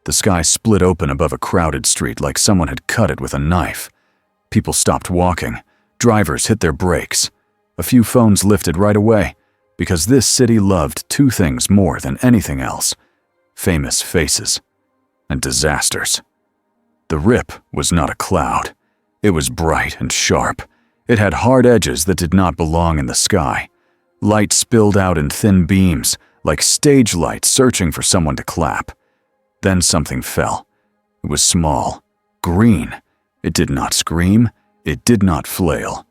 The sky split open above a crowded street like someone had cut it with a knife. People stopped walking. Drivers hit their brakes. A few phones lifted right away, because this city loved two things more than anything else: famous faces and disasters. The rip was not a cloud. It was bright and sharp. It had hard edges that did not belong in the sky. Light spilled out in thin beams, like stage lights searching for someone to clap. Then something fell. It was small, green. It did not scream. It did not flail.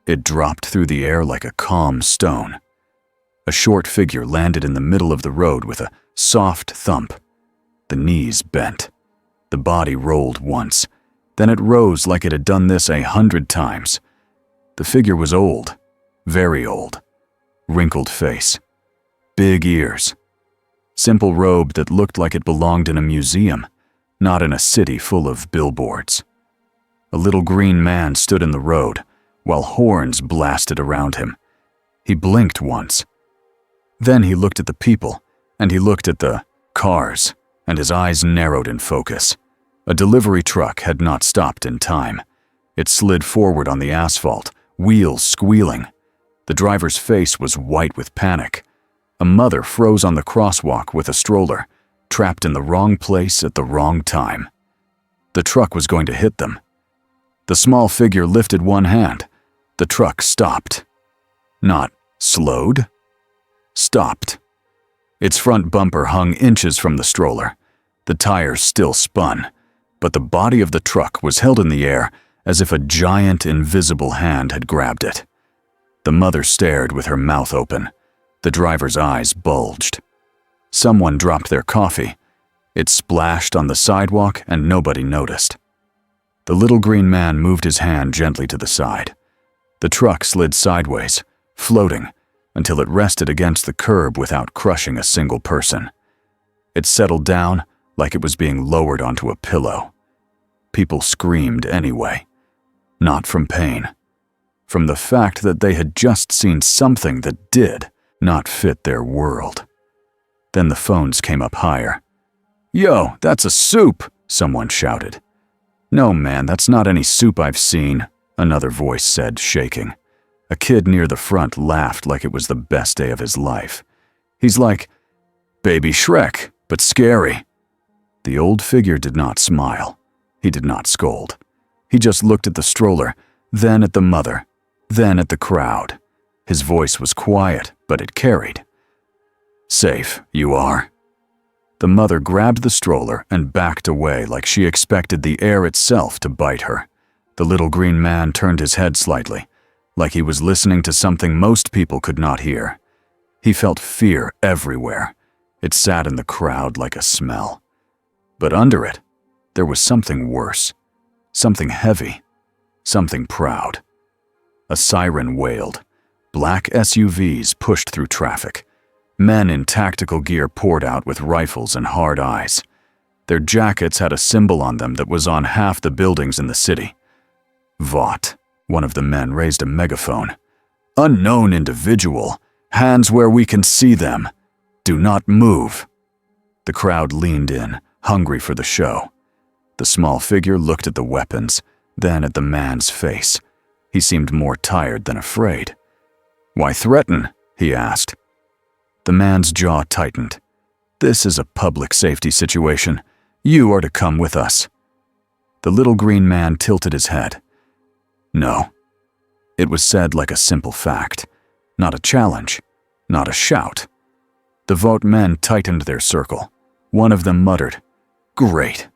It dropped through the air like a calm stone. A short figure landed in the middle of the road with a soft thump. The knees bent. The body rolled once. Then it rose like it had done this 100 times. The figure was old, very old. Wrinkled face. Big ears. Simple robe that looked like it belonged in a museum, not in a city full of billboards. A little green man stood in the road, while horns blasted around him. He blinked once. Then he looked at the people, and he looked at the cars, and his eyes narrowed in focus. A delivery truck had not stopped in time. It slid forward on the asphalt, wheels squealing. The driver's face was white with panic. A mother froze on the crosswalk with a stroller, trapped in the wrong place at the wrong time. The truck was going to hit them. The small figure lifted one hand. The truck stopped. Not slowed. Stopped. Its front bumper hung inches from the stroller. The tires still spun, but the body of the truck was held in the air as if a giant invisible hand had grabbed it. The mother stared with her mouth open. The driver's eyes bulged. Someone dropped their coffee. It splashed on the sidewalk and nobody noticed. The little green man moved his hand gently to the side. The truck slid sideways, floating, until it rested against the curb without crushing a single person. It settled down like it was being lowered onto a pillow. People screamed anyway. Not from pain. From the fact that they had just seen something that did not fit their world. Then the phones came up higher. "Yo, that's a soup!" someone shouted. "No, man, that's not any soup I've seen," another voice said, shaking. A kid near the front laughed like it was the best day of his life. He's like, "Baby Shrek, but scary." The old figure did not smile. He did not scold. He just looked at the stroller, then at the mother, then at the crowd. His voice was quiet, but it carried. "Safe, you are." The mother grabbed the stroller and backed away like she expected the air itself to bite her. The little green man turned his head slightly, like he was listening to something most people could not hear. He felt fear everywhere. It sat in the crowd like a smell. But under it, there was something worse, something heavy, something proud. A siren wailed. Black SUVs pushed through traffic. Men in tactical gear poured out with rifles and hard eyes. Their jackets had a symbol on them that was on half the buildings in the city. Vought, one of the men raised a megaphone. "Unknown individual, hands where we can see them. Do not move." The crowd leaned in, hungry for the show. The small figure looked at the weapons, then at the man's face. He seemed more tired than afraid. "Why threaten?" he asked. The man's jaw tightened. "This is a public safety situation. You are to come with us." The little green man tilted his head. "No." It was said like a simple fact, not a challenge, not a shout. The Vote men tightened their circle. One of them muttered, "Great."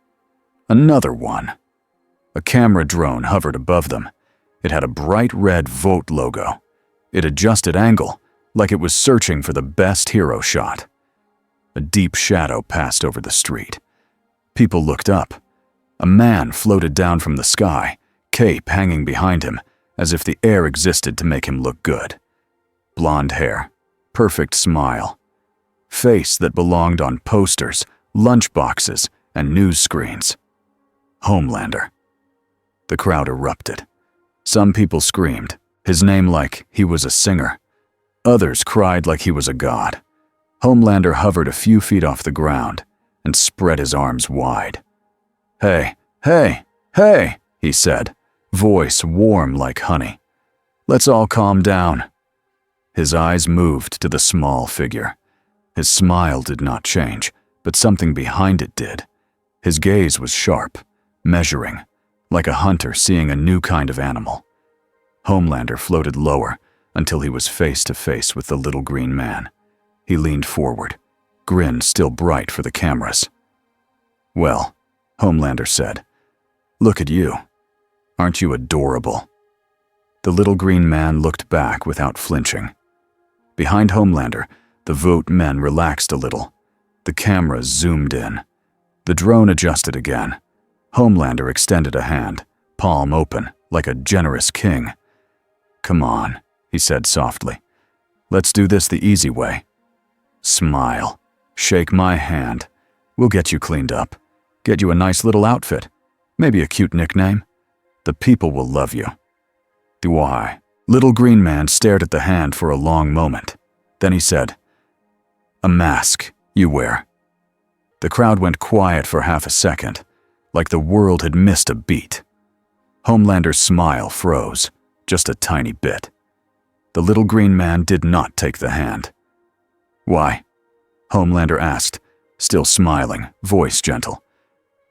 Another one. A camera drone hovered above them. It had a bright red Vote logo. It adjusted angle, like it was searching for the best hero shot. A deep shadow passed over the street. People looked up. A man floated down from the sky, cape hanging behind him, as if the air existed to make him look good. Blonde hair, perfect smile. Face that belonged on posters, lunchboxes, and news screens. Homelander. The crowd erupted. Some people screamed, his name like he was a singer. Others cried like he was a god. Homelander hovered a few feet off the ground, and spread his arms wide. "Hey, hey, hey," he said, voice warm like honey. "Let's all calm down." His eyes moved to the small figure. His smile did not change, but something behind it did. His gaze was sharp, measuring, like a hunter seeing a new kind of animal. Homelander floated lower until he was face to face with the little green man. He leaned forward, grin still bright for the cameras. "Well," Homelander said, "look at you. Aren't you adorable?" The little green man looked back without flinching. Behind Homelander, the Vote men relaxed a little. The cameras zoomed in. The drone adjusted again. Homelander extended a hand, palm open, like a generous king. "Come on," he said softly. "Let's do this the easy way. Smile. Shake my hand. We'll get you cleaned up. Get you a nice little outfit. Maybe a cute nickname. The people will love you." "Why?" Little green man stared at the hand for a long moment. Then he said, "A mask you wear." The crowd went quiet for half a second, like the world had missed a beat. Homelander's smile froze, just a tiny bit. The little green man did not take the hand. "Why?" Homelander asked, still smiling, voice gentle.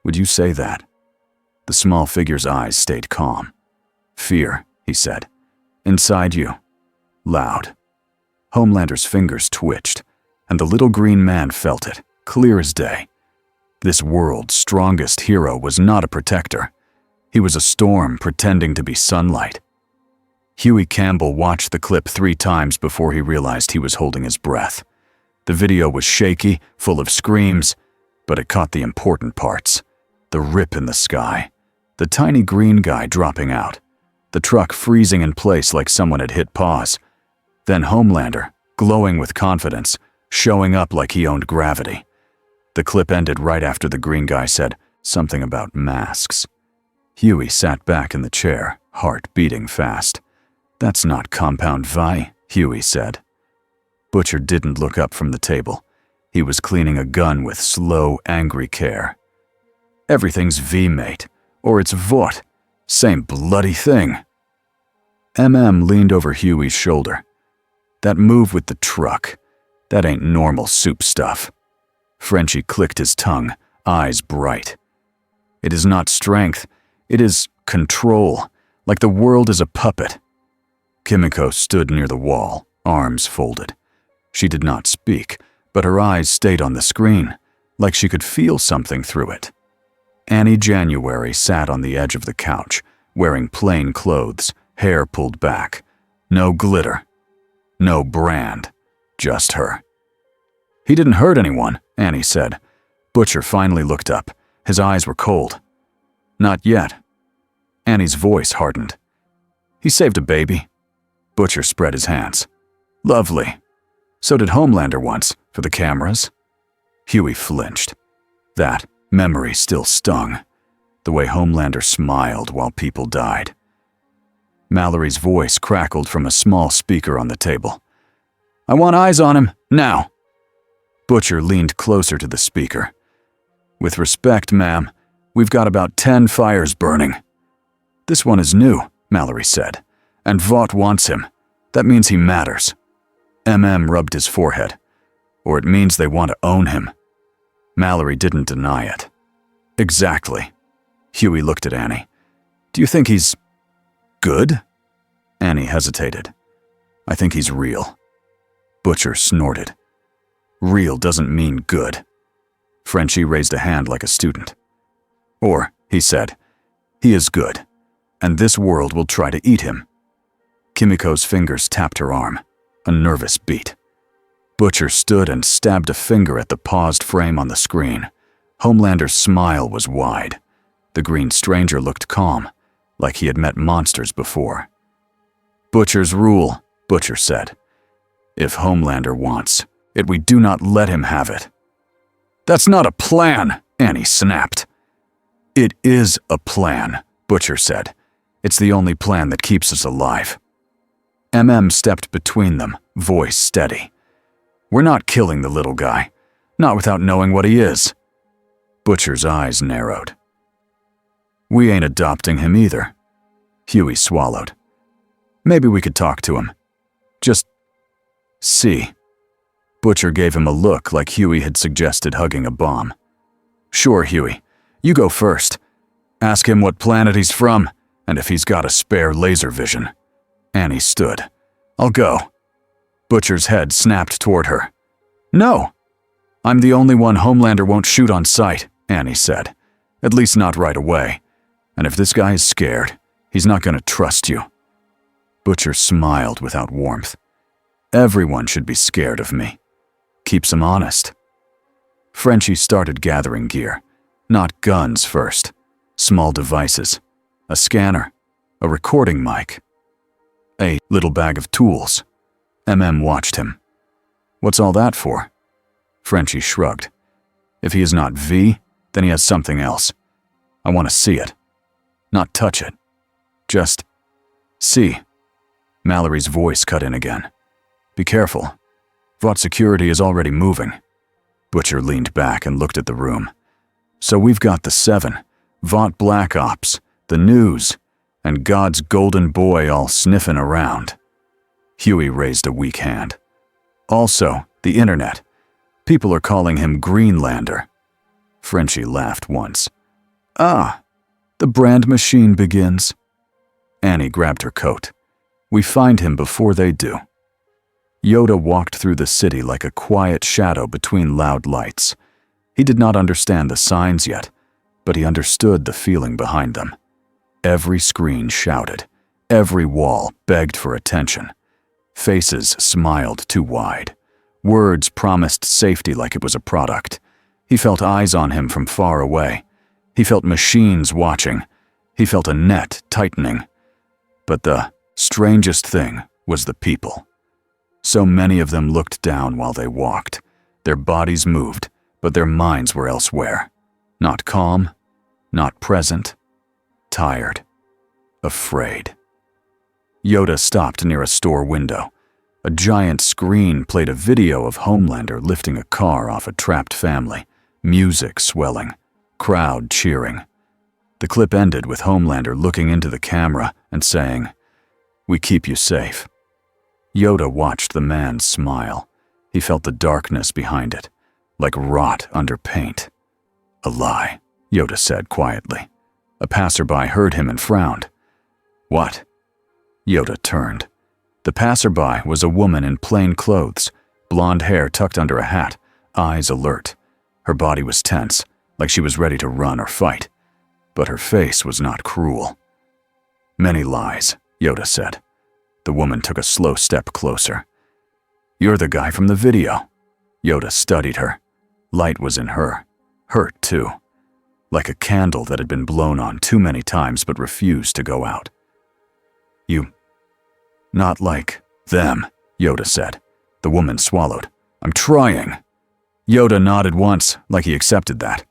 "Would you say that?" The small figure's eyes stayed calm. "Fear," he said. "Inside you. Loud." Homelander's fingers twitched, and the little green man felt it, clear as day. This world's strongest hero was not a protector. He was a storm pretending to be sunlight. Huey Campbell watched the clip 3 times before he realized he was holding his breath. The video was shaky, full of screams, but it caught the important parts. The rip in the sky, the tiny green guy dropping out, the truck freezing in place like someone had hit pause. Then Homelander, glowing with confidence, showing up like he owned gravity. The clip ended right after the green guy said something about masks. Huey sat back in the chair, heart beating fast. "That's not compound Vi," Huey said. Butcher didn't look up from the table. He was cleaning a gun with slow, angry care. "Everything's V, mate, or it's Vought. Same bloody thing." Leaned over Huey's shoulder. "That move with the truck, that ain't normal soup stuff." Frenchie clicked his tongue, eyes bright. "It is not strength, it is control, like the world is a puppet." Kimiko stood near the wall, arms folded. She did not speak, but her eyes stayed on the screen, like she could feel something through it. Annie January sat on the edge of the couch, wearing plain clothes, hair pulled back. No glitter. No brand. Just her. "He didn't hurt anyone," Annie said. Butcher finally looked up. His eyes were cold. "Not yet." Annie's voice hardened. "He saved a baby." Butcher spread his hands. "Lovely. So did Homelander once, for the cameras." Huey flinched. That memory still stung. The way Homelander smiled while people died. Mallory's voice crackled from a small speaker on the table. "I want eyes on him, now." Butcher leaned closer to the speaker. "With respect, ma'am, we've got about 10 fires burning." "This one is new," Mallory said, "and Vought wants him. That means he matters." Rubbed his forehead. "Or it means they want to own him." Mallory didn't deny it. "Exactly." Huey looked at Annie. "Do you think he's good?" Annie hesitated. "I think he's real." Butcher snorted. "Real doesn't mean good." Frenchie raised a hand like a student. "Or," he said, "he is good, and this world will try to eat him." Kimiko's fingers tapped her arm, a nervous beat. Butcher stood and stabbed a finger at the paused frame on the screen. Homelander's smile was wide. The green stranger looked calm, like he had met monsters before. "Butcher's rule," Butcher said. "If Homelander wants it, we do not let him have it." "That's not a plan," Annie snapped. "It is a plan," Butcher said. "It's the only plan that keeps us alive." Stepped between them, voice steady. "We're not killing the little guy. Not without knowing what he is." Butcher's eyes narrowed. We ain't adopting him either. Huey swallowed. Maybe we could talk to him. Just see. Butcher gave him a look like Huey had suggested hugging a bomb. Sure, Huey. You go first. Ask him what planet he's from, and if he's got a spare laser vision. Annie stood. I'll go. Butcher's head snapped toward her. No. I'm the only one Homelander won't shoot on sight, Annie said. At least not right away. And if this guy is scared, he's not going to trust you. Butcher smiled without warmth. Everyone should be scared of me. Keeps him honest. Frenchie started gathering gear. Not guns first. Small devices. A scanner. A recording mic. A little bag of tools. MM watched him. What's all that for? Frenchie shrugged. If he is not V, then he has something else. I want to see it. Not touch it. Just see. Mallory's voice cut in again. Be careful. Vought security is already moving. Butcher leaned back and looked at the room. So we've got the 7, Vought Black Ops, the news, and God's golden boy all sniffing around. Huey raised a weak hand. Also, the internet. People are calling him Greenlander. Frenchie laughed once. Ah, the brand machine begins. Annie grabbed her coat. We find him before they do. Yoda walked through the city like a quiet shadow between loud lights. He did not understand the signs yet, but he understood the feeling behind them. Every screen shouted. Every wall begged for attention. Faces smiled too wide. Words promised safety like it was a product. He felt eyes on him from far away. He felt machines watching. He felt a net tightening. But the strangest thing was the people. So many of them looked down while they walked. Their bodies moved, but their minds were elsewhere. Not calm, not present, tired, afraid. Yoda stopped near a store window. A giant screen played a video of Homelander lifting a car off a trapped family, music swelling, crowd cheering. The clip ended with Homelander looking into the camera and saying, "We keep you safe." Yoda watched the man smile. He felt the darkness behind it, like rot under paint. A lie, Yoda said quietly. A passerby heard him and frowned. What? Yoda turned. The passerby was a woman in plain clothes, blonde hair tucked under a hat, eyes alert. Her body was tense, like she was ready to run or fight. But her face was not cruel. Many lies, Yoda said. The woman took a slow step closer. You're the guy from the video. Yoda studied her. Light was in her. Hurt, too. Like a candle that had been blown on too many times but refused to go out. You... Not like them, Yoda said. The woman swallowed. I'm trying. Yoda nodded once, like he accepted that.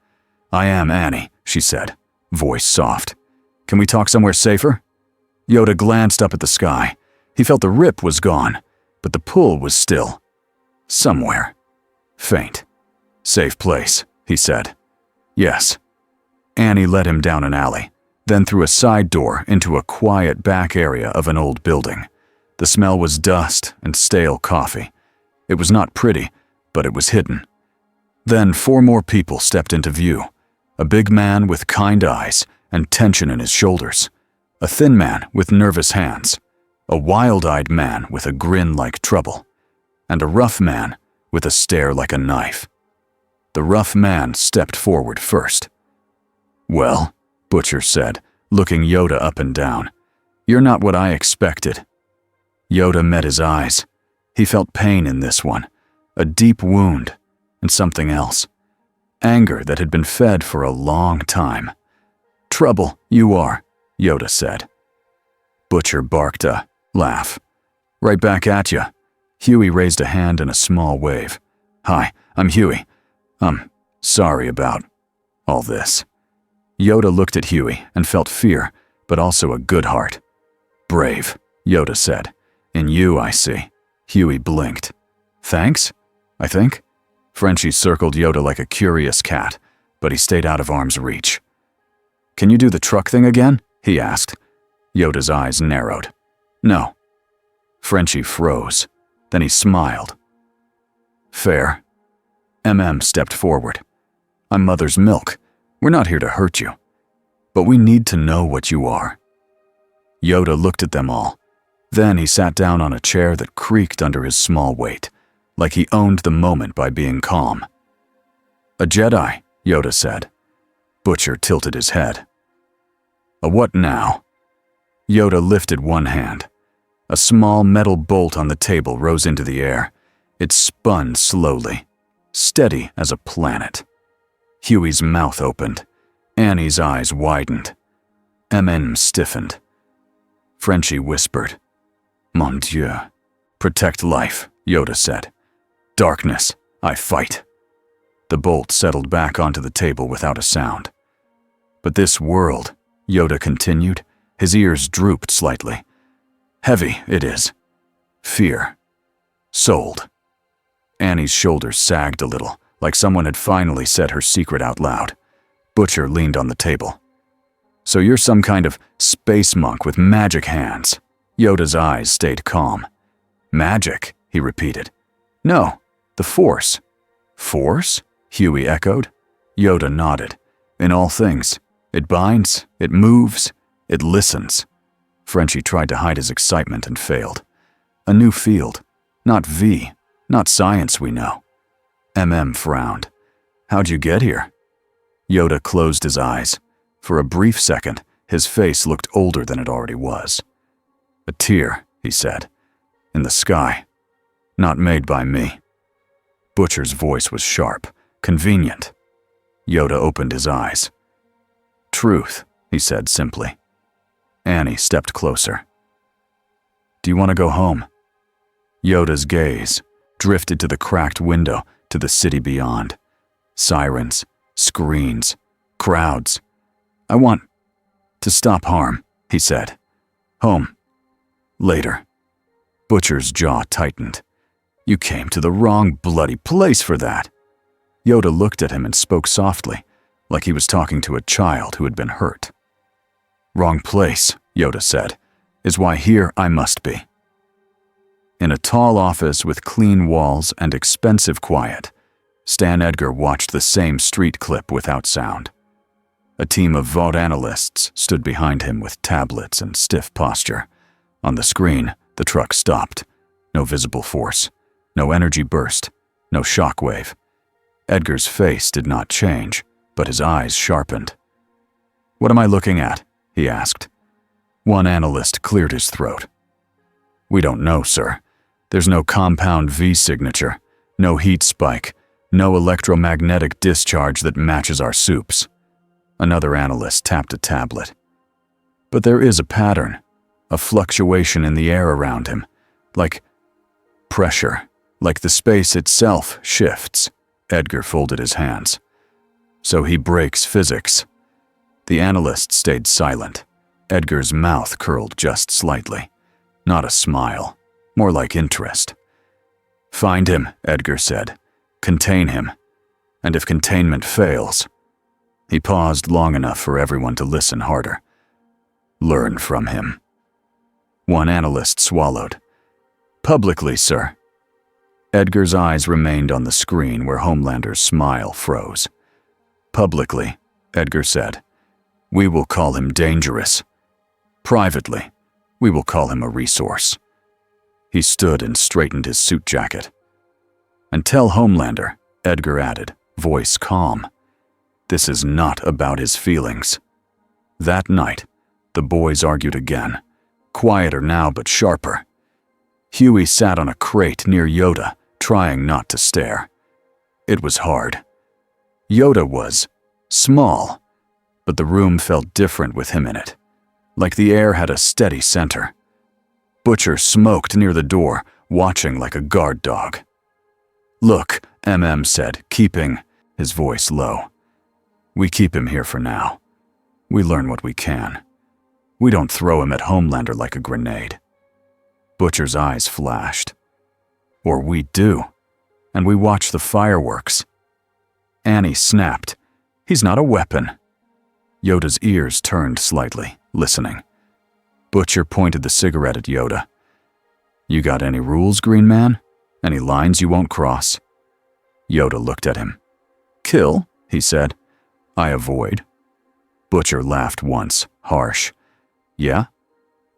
I am Annie, she said, voice soft. Can we talk somewhere safer? Yoda glanced up at the sky. He felt the rip was gone, but the pull was still. Somewhere. Faint. Safe place, he said. Yes. Annie led him down an alley, then through a side door into a quiet back area of an old building. The smell was dust and stale coffee. It was not pretty, but it was hidden. Then 4 more people stepped into view. A big man with kind eyes and tension in his shoulders. A thin man with nervous hands. A wild-eyed man with a grin like trouble. And a rough man with a stare like a knife. The rough man stepped forward first. Well, Butcher said, looking Yoda up and down. You're not what I expected. Yoda met his eyes. He felt pain in this one. A deep wound. And something else. Anger that had been fed for a long time. Trouble, you are, Yoda said. Butcher barked a laugh. Right back at ya. Huey raised a hand in a small wave. Hi, I'm Huey. Sorry about all this. Yoda looked at Huey and felt fear, but also a good heart. Brave, Yoda said. In you, I see. Huey blinked. Thanks, I think. Frenchie circled Yoda like a curious cat, but he stayed out of arm's reach. "Can you do the truck thing again?" he asked. Yoda's eyes narrowed. "No." Frenchie froze. Then he smiled. "Fair." Stepped forward. "I'm Mother's milk. We're not here to hurt you. But we need to know what you are." Yoda looked at them all. Then he sat down on a chair that creaked under his small weight, like he owned the moment by being calm. "A Jedi," Yoda said. Butcher tilted his head. "A what now?" Yoda lifted one hand. A small metal bolt on the table rose into the air. It spun slowly, steady as a planet. Huey's mouth opened. Annie's eyes widened. Stiffened. Frenchie whispered, "Mon Dieu." "Protect life," Yoda said. "Darkness, I fight." The bolt settled back onto the table without a sound. "But this world," Yoda continued, his ears drooped slightly. "Heavy it is. Fear. Sold." Annie's shoulders sagged a little, like someone had finally said her secret out loud. Butcher leaned on the table. "So you're some kind of space monk with magic hands." Yoda's eyes stayed calm. "Magic," he repeated. "No, the Force." "Force?" Huey echoed. Yoda nodded. "In all things. It binds, it moves, it listens." Frenchie tried to hide his excitement and failed. "A new field. Not V. Not science, we know." Frowned. "How'd you get here?" Yoda closed his eyes. For a brief second, his face looked older than it already was. "A tear," he said. "In the sky. Not made by me." Butcher's voice was sharp, convenient. Yoda opened his eyes. "Truth," he said simply. Annie stepped closer. "Do you want to go home?" Yoda's gaze drifted to the cracked window, to the city beyond. Sirens, screens, crowds. "I want to stop harm," he said. "Home. Later." Butcher's jaw tightened. "You came to the wrong bloody place for that." Yoda looked at him and spoke softly, like he was talking to a child who had been hurt. "Wrong place," Yoda said, "is why here I must be." In a tall office with clean walls and expensive quiet, Stan Edgar watched the same street clip without sound. A team of Vought analysts stood behind him with tablets and stiff posture. On the screen, the truck stopped. No visible force, no energy burst, no shockwave. Edgar's face did not change, but his eyes sharpened. "What am I looking at?" he asked. One analyst cleared his throat. "We don't know, sir. There's no compound V signature, no heat spike, no electromagnetic discharge that matches our soups." Another analyst tapped a tablet. "But there is a pattern, a fluctuation in the air around him, like pressure, like the space itself shifts." Edgar folded his hands. "So he breaks physics." The analyst stayed silent. Edgar's mouth curled just slightly. Not a smile, more like interest. "Find him," Edgar said. "Contain him. And if containment fails..." He paused long enough for everyone to listen harder. "Learn from him." One analyst swallowed. "Publicly, sir." Edgar's eyes remained on the screen where Homelander's smile froze. "Publicly," Edgar said, "we will call him dangerous. Privately, we will call him a resource." He stood and straightened his suit jacket. "And tell Homelander," Edgar added, voice calm, "this is not about his feelings." That night, the boys argued again, quieter now but sharper. Huey sat on a crate near Yoda, trying not to stare. It was hard. Yoda was small, but the room felt different with him in it, like the air had a steady center. Butcher smoked near the door, watching like a guard dog. "Look," said, keeping his voice low. "We keep him here for now. We learn what we can. We don't throw him at Homelander like a grenade." Butcher's eyes flashed. "Or we do, and we watch the fireworks." Annie snapped. He's not a weapon." Yoda's ears turned slightly, listening. Butcher pointed the cigarette at Yoda. "You got any rules, Green Man? Any lines you won't cross?" Yoda looked at him. "Kill," he said. "I avoid." Butcher laughed once, harsh. "Yeah?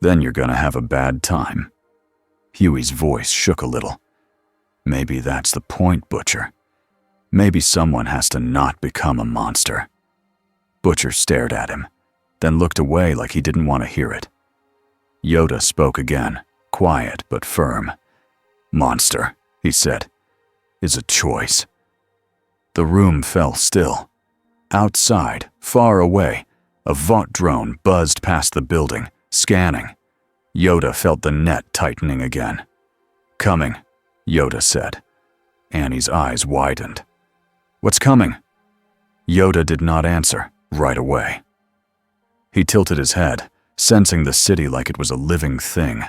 Then you're gonna have a bad time." Huey's voice shook a little. "Maybe that's the point, Butcher. Maybe someone has to not become a monster." Butcher stared at him, then looked away like he didn't want to hear it. Yoda spoke again, quiet but firm. "Monster," he said, "is a choice." The room fell still. Outside, far away, a Vought drone buzzed past the building, scanning. Yoda felt the net tightening again. "Coming," Yoda said. Annie's eyes widened. "What's coming?" Yoda did not answer right away. He tilted his head, sensing the city like it was a living thing.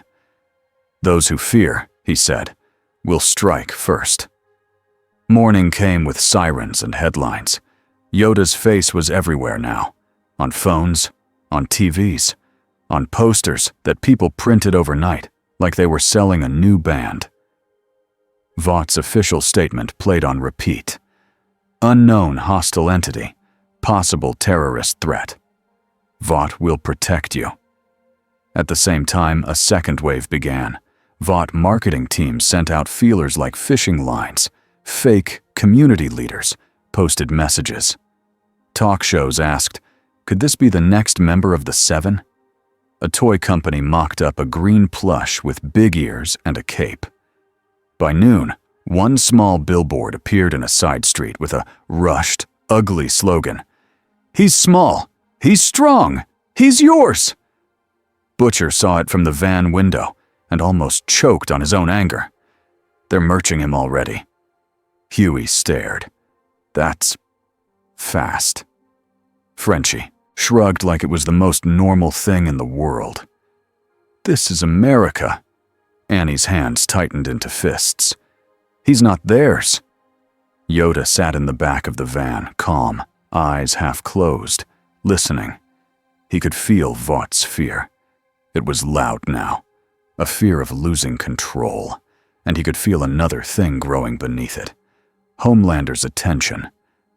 "Those who fear," he said, "will strike first." Morning came with sirens and headlines. Yoda's face was everywhere now, on phones, on TVs, on posters that people printed overnight like they were selling a new band. Vought's official statement played on repeat. Unknown hostile entity, possible terrorist threat. Vought will protect you. At the same time, a second wave began. Vought marketing teams sent out feelers like fishing lines. Fake community leaders posted messages. Talk shows asked, "Could this be the next member of the Seven?" A toy company mocked up a green plush with big ears and a cape. By noon, one small billboard appeared in a side street with a rushed, ugly slogan. "He's small. He's strong. He's yours." Butcher saw it from the van window and almost choked on his own anger. "They're merching him already." Huey stared. "That's fast." Frenchie shrugged like it was the most normal thing in the world. "This is America." Annie's hands tightened into fists. "He's not theirs." Yoda sat in the back of the van, calm, eyes half closed, listening. He could feel Vought's fear. It was loud now, a fear of losing control, and he could feel another thing growing beneath it. Homelander's attention,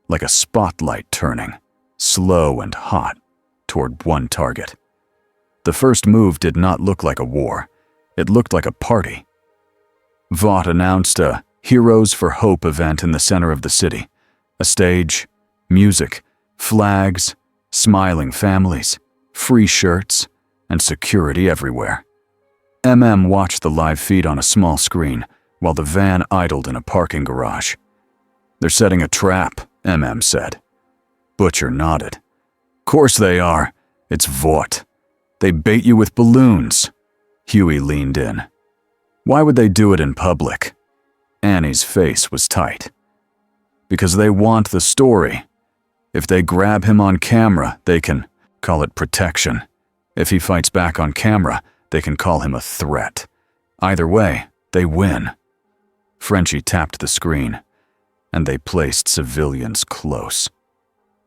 like a spotlight turning, slow and hot, toward one target. The first move did not look like a war. It looked like a party. Vought announced a Heroes for Hope event in the center of the city. A stage, music, flags, smiling families, free shirts, and security everywhere. Watched the live feed on a small screen while the van idled in a parking garage. "They're setting a trap," said. Butcher nodded. "Course they are. It's Vought. They bait you with balloons." Huey leaned in. "Why would they do it in public?" Annie's face was tight. "Because they want the story. If they grab him on camera, they can call it protection. If he fights back on camera, they can call him a threat. Either way, they win." Frenchie tapped the screen, and they placed civilians close.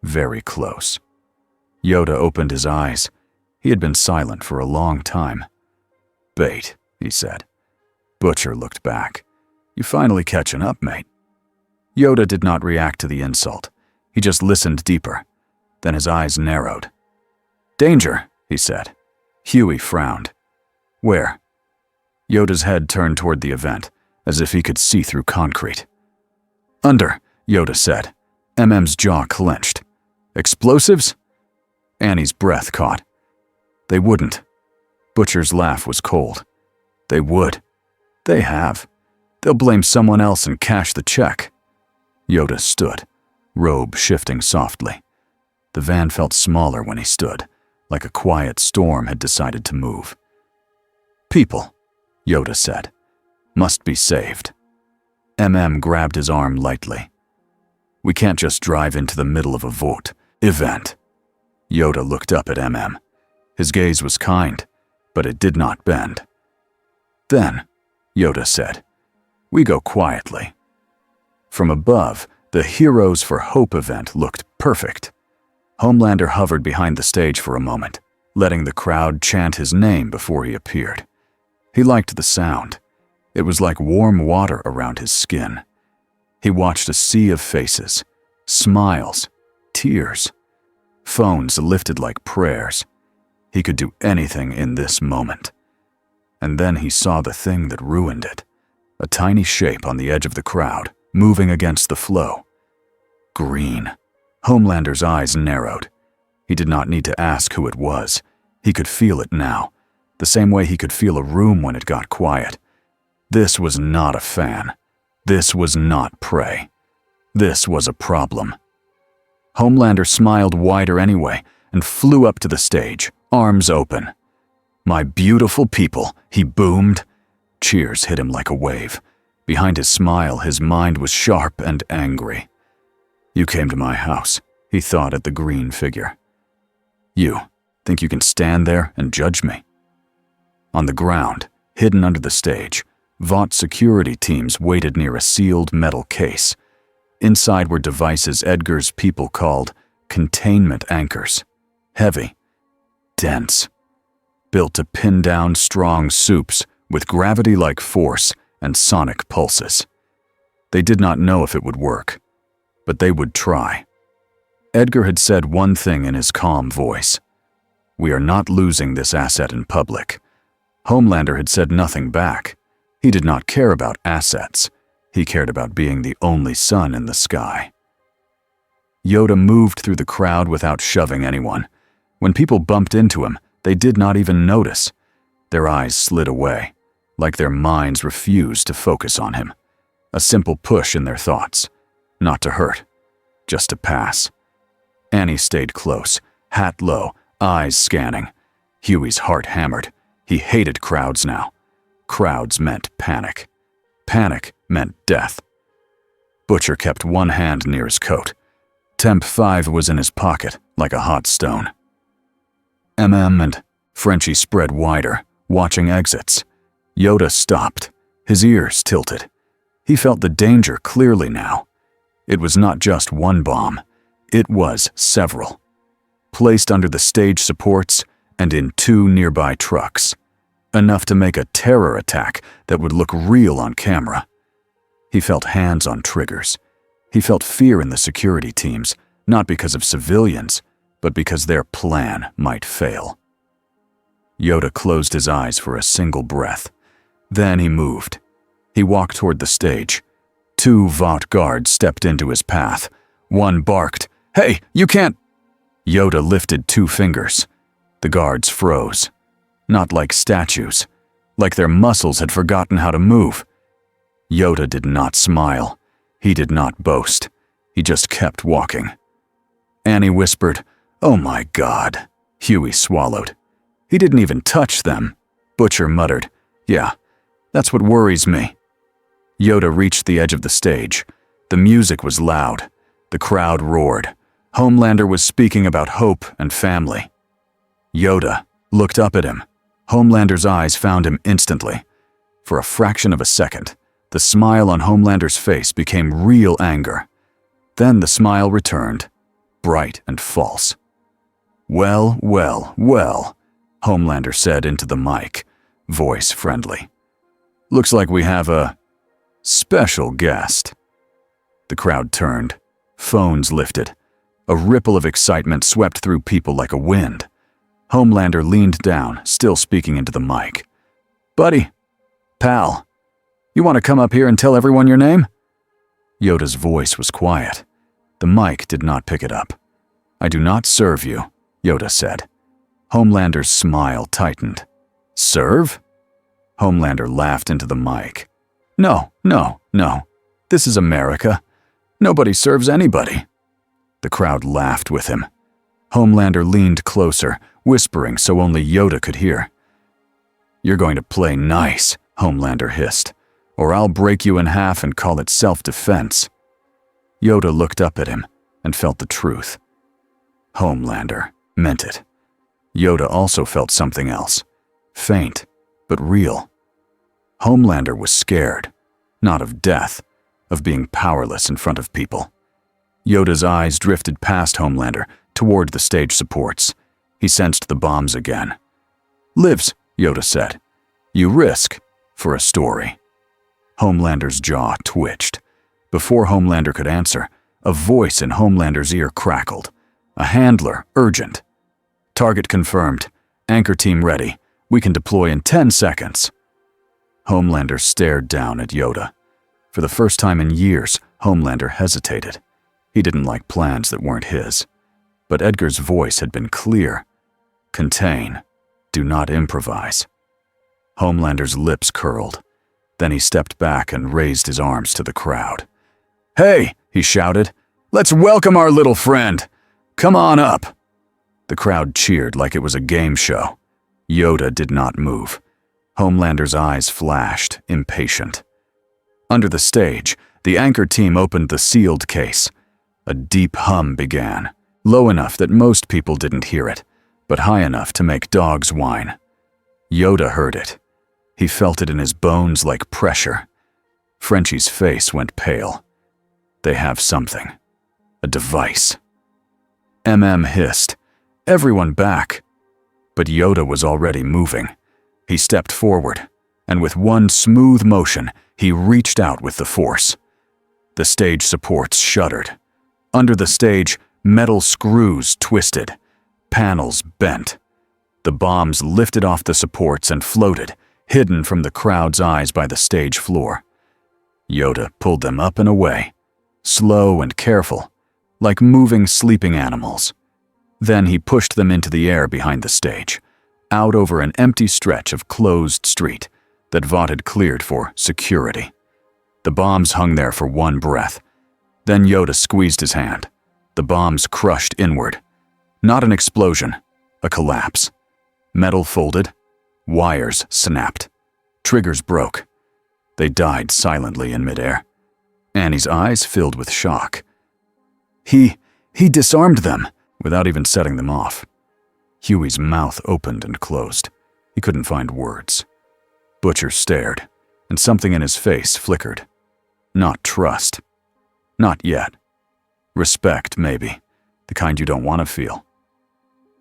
Very close. Yoda opened his eyes. He had been silent for a long time. "Bait," he said. Butcher looked back. "You finally catching up, mate." Yoda did not react to the insult. He just listened deeper. Then his eyes narrowed. "Danger," he said. Huey frowned. "Where?" Yoda's head turned toward the event, as if he could see through concrete. "Under," Yoda said. MM's jaw clenched. "Explosives?" Annie's breath caught. "They wouldn't." Butcher's laugh was cold. "They would. They have. They'll blame someone else and cash the check." Yoda stood, robe shifting softly. The van felt smaller when he stood, like a quiet storm had decided to move. "People," Yoda said, "must be saved." Grabbed his arm lightly. "We can't just drive into the middle of a Vought event." Yoda looked up at His gaze was kind, but it did not bend. "Then," Yoda said, "we go quietly." From above, The Heroes for Hope event looked perfect. Homelander hovered behind the stage for a moment, letting the crowd chant his name before he appeared. He liked the sound. It was like warm water around his skin. He watched a sea of faces, smiles, tears. Phones lifted like prayers. He could do anything in this moment. And then he saw the thing that ruined it. A tiny shape on the edge of the crowd, moving against the flow. Green. Homelander's eyes narrowed. He did not need to ask who it was. He could feel it now, the same way he could feel a room when it got quiet. This was not a fan. This was not prey. This was a problem. Homelander smiled wider anyway and flew up to the stage, arms open. "My beautiful people," he boomed. Cheers hit him like a wave. Behind his smile, his mind was sharp and angry. "You came to my house," he thought at the green figure. "You think you can stand there and judge me?" On the ground, hidden under the stage, Vought security teams waited near a sealed metal case. Inside were devices Edgar's people called containment anchors. Heavy, dense, built to pin down strong soups with gravity-like force and sonic pulses. They did not know if it would work, but they would try. Edgar had said one thing in his calm voice: "We are not losing this asset in public." Homelander had said nothing back. He did not care about assets. He cared about being the only sun in the sky. Yoda moved through the crowd without shoving anyone. When people bumped into him, they did not even notice. Their eyes slid away, like their minds refused to focus on him. A simple push in their thoughts. Not to hurt, just to pass. Annie stayed close, hat low, eyes scanning. Huey's heart hammered. He hated crowds now. Crowds meant panic. Panic meant death. Butcher kept one hand near his coat. Temp 5 was in his pocket, like a hot stone. and Frenchie spread wider, watching exits. Yoda stopped, his ears tilted. He felt the danger clearly now. It was not just one bomb. It was several. Placed under the stage supports and in 2 nearby trucks. Enough to make a terror attack that would look real on camera. He felt hands on triggers. He felt fear in the security teams, not because of civilians, but because their plan might fail. Yoda closed his eyes for a single breath. Then he moved. He walked toward the stage. 2 Vought guards stepped into his path. One barked, "Hey, you can't!" Yoda lifted 2 fingers. The guards froze. Not like statues, like their muscles had forgotten how to move. Yoda did not smile. He did not boast. He just kept walking. Annie whispered, "Oh my God." Huey swallowed. "He didn't even touch them." Butcher muttered, "Yeah, that's what worries me." Yoda reached the edge of the stage. The music was loud. The crowd roared. Homelander was speaking about hope and family. Yoda looked up at him. Homelander's eyes found him instantly. For a fraction of a second, the smile on Homelander's face became real anger. Then the smile returned, bright and false. "Well, well, well," Homelander said into the mic, voice friendly. "Looks like we have a special guest." The crowd turned. Phones lifted. A ripple of excitement swept through people like a wind. Homelander leaned down, still speaking into the mic. "Buddy, pal, you want to come up here and tell everyone your name?" Yoda's voice was quiet. The mic did not pick it up. "I do not serve you," Yoda said. Homelander's smile tightened. "Serve?" Homelander laughed into the mic. No. This is America. Nobody serves anybody." The crowd laughed with him. Homelander leaned closer, whispering so only Yoda could hear. "You're going to play nice," Homelander hissed, "or I'll break you in half and call it self-defense." Yoda looked up at him and felt the truth. Homelander meant it. Yoda also felt something else. Faint, but real. Homelander was scared, not of death, of being powerless in front of people. Yoda's eyes drifted past Homelander, toward the stage supports. He sensed the bombs again. "Lives," Yoda said. "You risk for a story." Homelander's jaw twitched. Before Homelander could answer, a voice in Homelander's ear crackled. A handler, urgent. "Target confirmed. Anchor team ready. We can deploy in 10 seconds. Homelander stared down at Yoda. For the first time in years, Homelander hesitated. He didn't like plans that weren't his. But Edgar's voice had been clear. Contain. Do not improvise. Homelander's lips curled. Then he stepped back and raised his arms to the crowd. "Hey," he shouted. "Let's welcome our little friend. Come on up." The crowd cheered like it was a game show. Yoda did not move. Homelander's eyes flashed, impatient. Under the stage, the anchor team opened the sealed case. A deep hum began, low enough that most people didn't hear it, but high enough to make dogs whine. Yoda heard it. He felt it in his bones like pressure. Frenchie's face went pale. They have something. A device. MM hissed. "Everyone back." But Yoda was already moving. He stepped forward, and with one smooth motion, he reached out with the force. The stage supports shuddered. Under the stage, metal screws twisted. Panels bent. The bombs lifted off the supports and floated, hidden from the crowd's eyes by the stage floor. Yoda pulled them up and away, slow and careful, like moving sleeping animals. Then he pushed them into the air behind the stage, out over an empty stretch of closed street that Vought had cleared for security. The bombs hung there for one breath. Then Yoda squeezed his hand. The bombs crushed inward. Not an explosion, a collapse. Metal folded, wires snapped, triggers broke. They died silently in midair. Annie's eyes filled with shock. He disarmed them without even setting them off. Huey's mouth opened and closed. He couldn't find words. Butcher stared, and something in his face flickered. Not trust. Not yet. Respect, maybe. The kind you don't want to feel.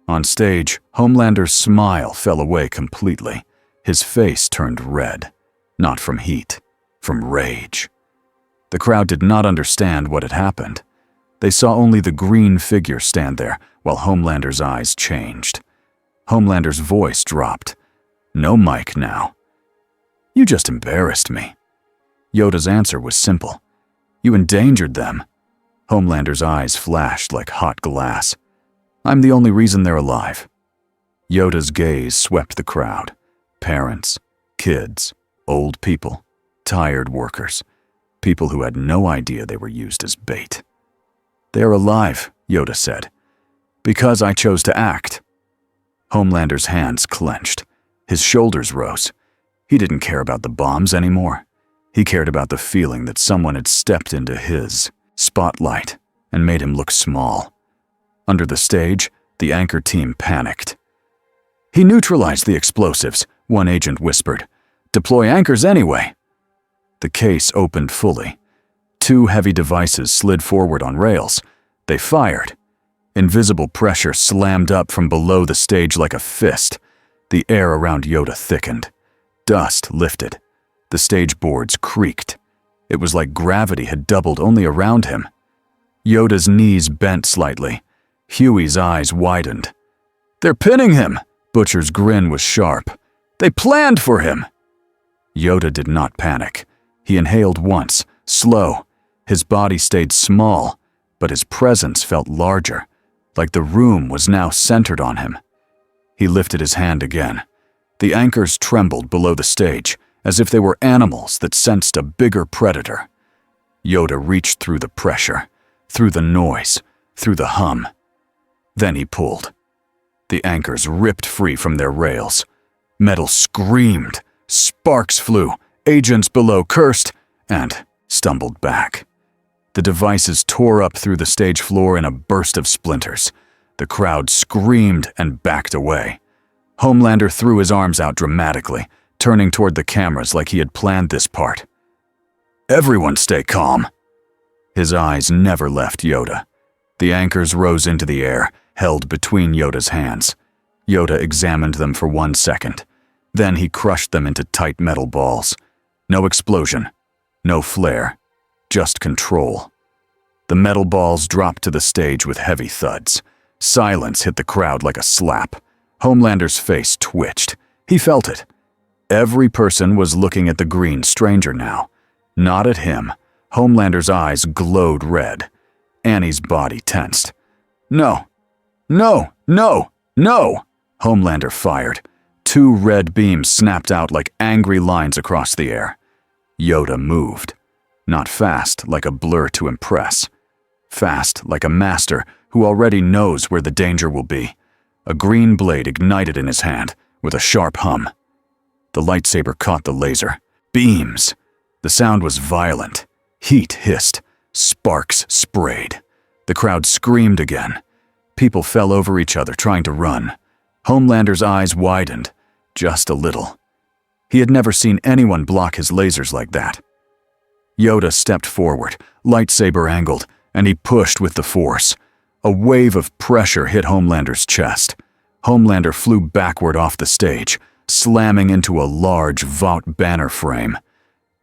On stage, Homelander's smile fell away completely. His face turned red. Not from heat, from rage. The crowd did not understand what had happened. They saw only the green figure stand there, while Homelander's eyes changed. Homelander's voice dropped. "No mic now." "You just embarrassed me." Yoda's answer was simple. "You endangered them." Homelander's eyes flashed like hot glass. "I'm the only reason they're alive." Yoda's gaze swept the crowd. Parents, kids, old people, tired workers, people who had no idea they were used as bait. "They're alive," Yoda said, "because I chose to act." Homelander's hands clenched. His shoulders rose. He didn't care about the bombs anymore. He cared about the feeling that someone had stepped into his spotlight and made him look small. Under the stage, the anchor team panicked. "He neutralized the explosives," one agent whispered. "Deploy anchors anyway." The case opened fully. 2 heavy devices slid forward on rails. They fired. Invisible pressure slammed up from below the stage like a fist. The air around Yoda thickened. Dust lifted. The stage boards creaked. It was like gravity had doubled only around him. Yoda's knees bent slightly. Huey's eyes widened. "They're pinning him!" Butcher's grin was sharp. "They planned for him!" Yoda did not panic. He inhaled once, slow. His body stayed small, but his presence felt larger, like the room was now centered on him. He lifted his hand again. The anchors trembled below the stage, as if they were animals that sensed a bigger predator. Yoda reached through the pressure, through the noise, through the hum. Then he pulled. The anchors ripped free from their rails. Metal screamed, sparks flew, agents below cursed, and stumbled back. The devices tore up through the stage floor in a burst of splinters. The crowd screamed and backed away. Homelander threw his arms out dramatically, turning toward the cameras like he had planned this part. "Everyone stay calm." His eyes never left Yoda. The anchors rose into the air, held between Yoda's hands. Yoda examined them for 1 second. Then he crushed them into tight metal balls. No explosion, no flare, just control. The metal balls dropped to the stage with heavy thuds. Silence hit the crowd like a slap. Homelander's face twitched. He felt it. Every person was looking at the green stranger now. Not at him. Homelander's eyes glowed red. Annie's body tensed. No! No! No! No! Homelander fired. 2 red beams snapped out like angry lines across the air. Yoda moved. Not fast, like a blur to impress. Fast, like a master who already knows where the danger will be. A green blade ignited in his hand, with a sharp hum. The lightsaber caught the laser. Beams! The sound was violent. Heat hissed. Sparks sprayed. The crowd screamed again. People fell over each other trying to run. Homelander's eyes widened, just a little. He had never seen anyone block his lasers like that. Yoda stepped forward, lightsaber angled, and he pushed with the force. A wave of pressure hit Homelander's chest. Homelander flew backward off the stage, slamming into a large Vought banner frame.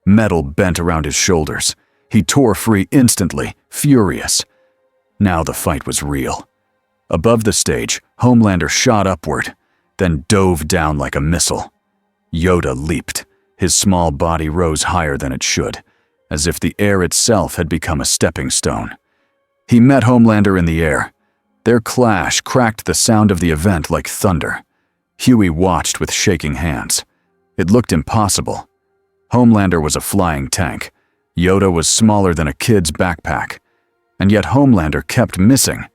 Metal bent around his shoulders. He tore free instantly, furious. Now the fight was real. Above the stage, Homelander shot upward, then dove down like a missile. Yoda leaped. His small body rose higher than it should, as if the air itself had become a stepping stone. He met Homelander in the air. Their clash cracked the sound of the event like thunder. Huey watched with shaking hands. It looked impossible. Homelander was a flying tank. Yoda was smaller than a kid's backpack. And yet Homelander kept missing.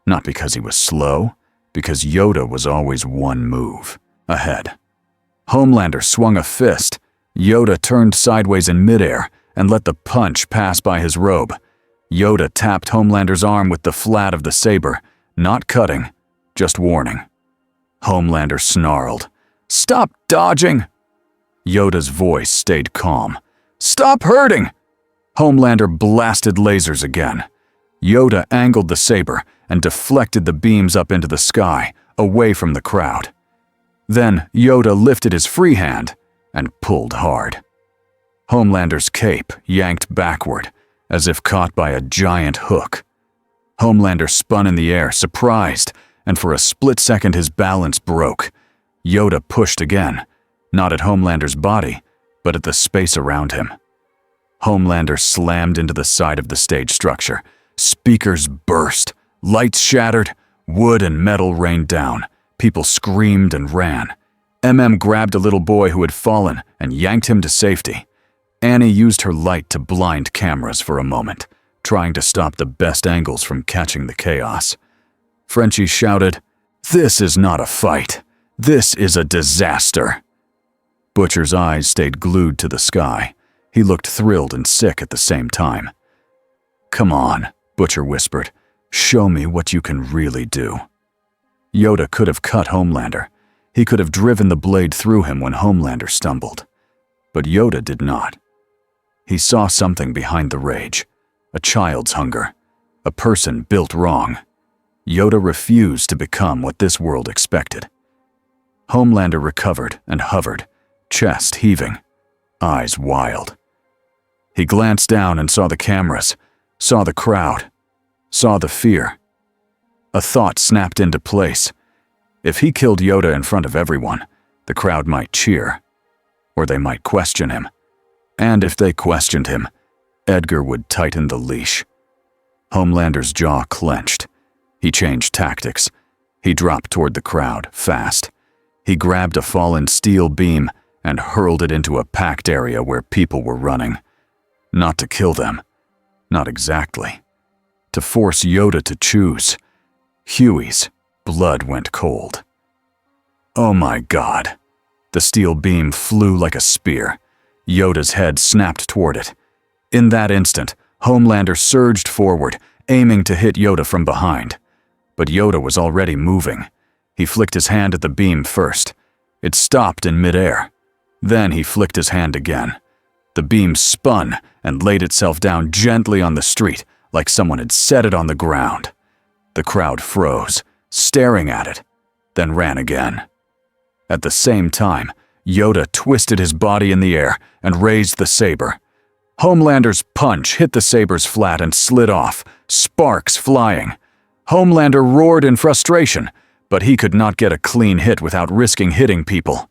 Not because he was slow, because Yoda was always 1 move ahead. Homelander swung a fist. Yoda turned sideways in midair and let the punch pass by his robe. Yoda tapped Homelander's arm with the flat of the saber, not cutting, just warning. Homelander snarled, "Stop dodging!" Yoda's voice stayed calm. "Stop hurting!" Homelander blasted lasers again. Yoda angled the saber and deflected the beams up into the sky, away from the crowd. Then Yoda lifted his free hand and pulled hard. Homelander's cape yanked backward, as if caught by a giant hook. Homelander spun in the air, surprised, and for a split second his balance broke. Yoda pushed again, not at Homelander's body, but at the space around him. Homelander slammed into the side of the stage structure. Speakers burst, lights shattered, wood and metal rained down. People screamed and ran. MM grabbed a little boy who had fallen and yanked him to safety. Annie used her light to blind cameras for a moment, trying to stop the best angles from catching the chaos. Frenchie shouted, "This is not a fight. This is a disaster." Butcher's eyes stayed glued to the sky. He looked thrilled and sick at the same time. "Come on," Butcher whispered. "Show me what you can really do." Yoda could have cut Homelander. He could have driven the blade through him when Homelander stumbled. But Yoda did not. He saw something behind the rage. A child's hunger. A person built wrong. Yoda refused to become what this world expected. Homelander recovered and hovered, chest heaving, eyes wild. He glanced down and saw the cameras, saw the crowd, saw the fear. A thought snapped into place. If he killed Yoda in front of everyone, the crowd might cheer, or they might question him. And if they questioned him, Edgar would tighten the leash. Homelander's jaw clenched. He changed tactics. He dropped toward the crowd, fast. He grabbed a fallen steel beam and hurled it into a packed area where people were running. Not to kill them. Not exactly. To force Yoda to choose. Huey's blood went cold. Oh my God. The steel beam flew like a spear. Yoda's head snapped toward it. In that instant, Homelander surged forward, aiming to hit Yoda from behind. But Yoda was already moving. He flicked his hand at the beam first. It stopped in midair. Then he flicked his hand again. The beam spun and laid itself down gently on the street, like someone had set it on the ground. The crowd froze, staring at it, then ran again. At the same time, Yoda twisted his body in the air and raised the saber. Homelander's punch hit the saber's flat and slid off, sparks flying. Homelander roared in frustration, but he could not get a clean hit without risking hitting people.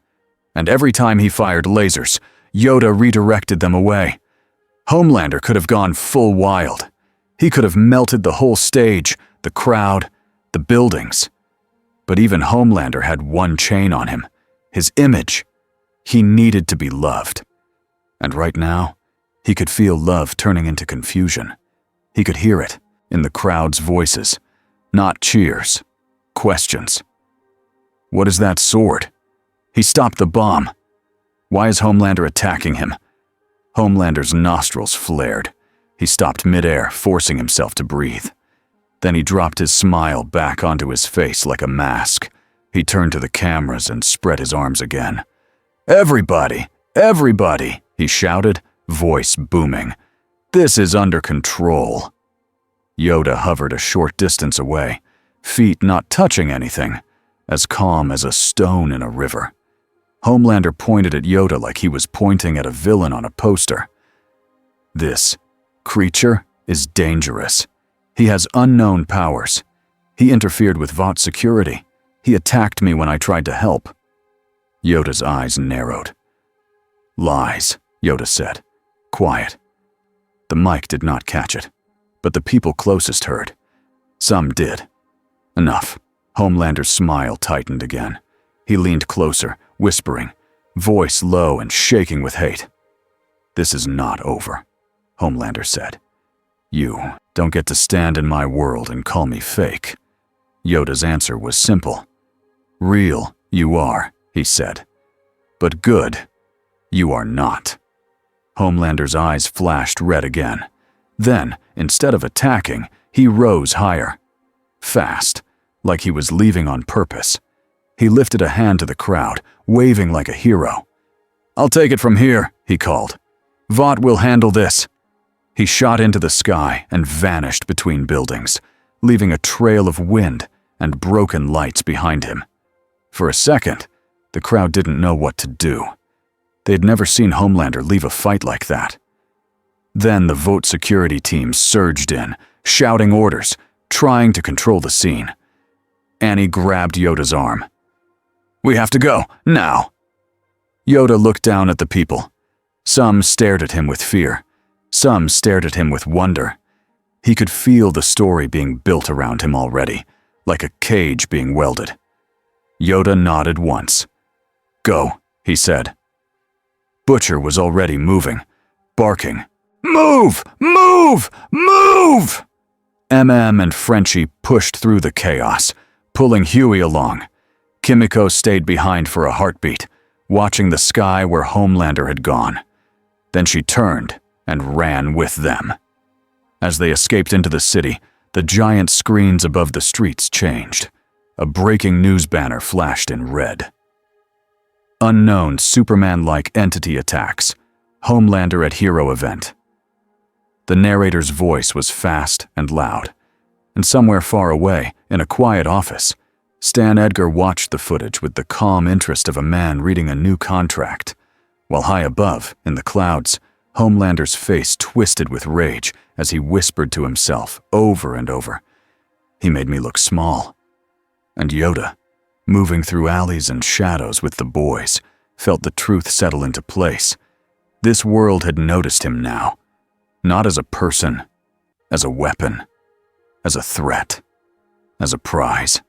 And every time he fired lasers, Yoda redirected them away. Homelander could have gone full wild. He could have melted the whole stage, the crowd, the buildings. But even Homelander had one chain on him, his image. He needed to be loved. And right now, he could feel love turning into confusion. He could hear it in the crowd's voices, not cheers, questions. What is that sword? He stopped the bomb. Why is Homelander attacking him? Homelander's nostrils flared. He stopped midair, forcing himself to breathe. Then he dropped his smile back onto his face like a mask. He turned to the cameras and spread his arms again. "Everybody! Everybody!" he shouted, voice booming. "This is under control." Yoda hovered a short distance away, feet not touching anything, as calm as a stone in a river. Homelander pointed at Yoda like he was pointing at a villain on a poster. "This creature is dangerous. He has unknown powers. He interfered with Vought security. He attacked me when I tried to help." Yoda's eyes narrowed. "Lies," Yoda said. Quiet. The mic did not catch it, but the people closest heard. Some did. Enough. Homelander's smile tightened again. He leaned closer, whispering, voice low and shaking with hate. "This is not over," Homelander said. "You don't get to stand in my world and call me fake." Yoda's answer was simple. "Real, you are," he said. "But good, you are not." Homelander's eyes flashed red again. Then, instead of attacking, he rose higher. Fast, like he was leaving on purpose. He lifted a hand to the crowd, waving like a hero. "I'll take it from here," he called. "Vought will handle this." He shot into the sky and vanished between buildings, leaving a trail of wind and broken lights behind him. For a second, the crowd didn't know what to do. They'd never seen Homelander leave a fight like that. Then the Vought security team surged in, shouting orders, trying to control the scene. Annie grabbed Yoda's arm. "We have to go, now." Yoda looked down at the people. Some stared at him with fear. Some stared at him with wonder. He could feel the story being built around him already, like a cage being welded. Yoda nodded once. "Go," he said. Butcher was already moving, barking, "Move! Move! Move!" MM and Frenchie pushed through the chaos, pulling Huey along. Kimiko stayed behind for a heartbeat, watching the sky where Homelander had gone. Then she turned and ran with them. As they escaped into the city, the giant screens above the streets changed. A breaking news banner flashed in red. Unknown Superman-like entity attacks. Homelander at hero event. The narrator's voice was fast and loud. And somewhere far away, in a quiet office, Stan Edgar watched the footage with the calm interest of a man reading a new contract. While high above, in the clouds, Homelander's face twisted with rage as he whispered to himself over and over, "He made me look small." And Yoda, moving through alleys and shadows with the boys, felt the truth settle into place. This world had noticed him now, not as a person, as a weapon, as a threat, as a prize.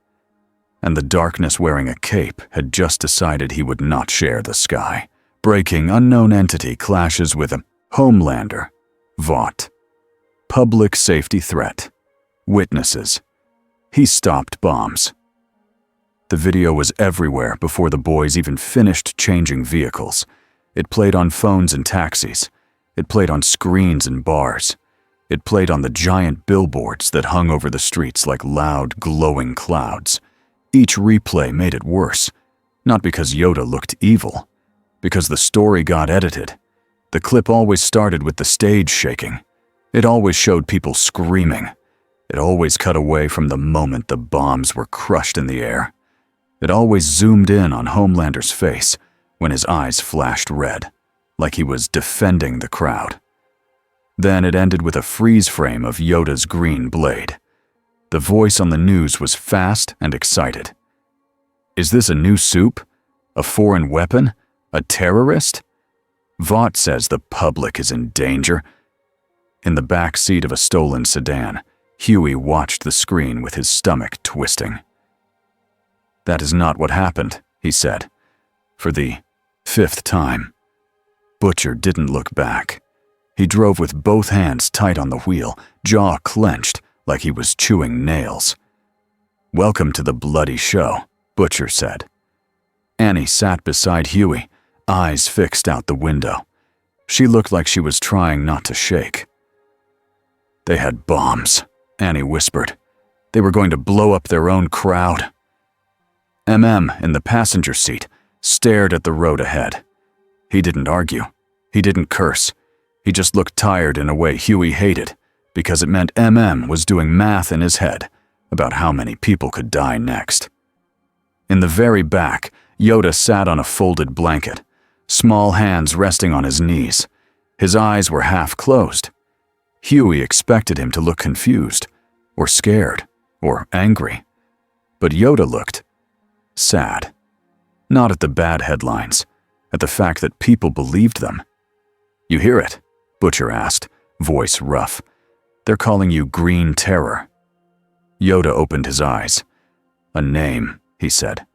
And the darkness wearing a cape had just decided he would not share the sky. Breaking unknown entity clashes with a Homelander. Vought. Public safety threat. Witnesses. He stopped bombs. The video was everywhere before the boys even finished changing vehicles. It played on phones and taxis. It played on screens in bars. It played on the giant billboards that hung over the streets like loud, glowing clouds. Each replay made it worse, not because Yoda looked evil, because the story got edited. The clip always started with the stage shaking. It always showed people screaming. It always cut away from the moment the bombs were crushed in the air. It always zoomed in on Homelander's face when his eyes flashed red, like he was defending the crowd. Then it ended with a freeze frame of Yoda's green blade. The voice on the news was fast and excited. Is this a new soup? A foreign weapon? A terrorist? Vought says the public is in danger. In the back seat of a stolen sedan, Huey watched the screen with his stomach twisting. That is not what happened, he said, for the 5th time. Butcher didn't look back. He drove with both hands tight on the wheel, jaw clenched like he was chewing nails. Welcome to the bloody show, Butcher said. Annie sat beside Huey, eyes fixed out the window. She looked like she was trying not to shake. They had bombs, Annie whispered. They were going to blow up their own crowd. In the passenger seat, stared at the road ahead. He didn't argue. He didn't curse. He just looked tired in a way Huey hated, because it meant was doing math in his head about how many people could die next. In the very back, Yoda sat on a folded blanket, small hands resting on his knees. His eyes were half closed. Huey expected him to look confused, or scared, or angry. But Yoda looked sad. Not at the bad headlines, at the fact that people believed them. You hear it? Butcher asked, voice rough. They're calling you Green Terror. Yoda opened his eyes. A name, he said.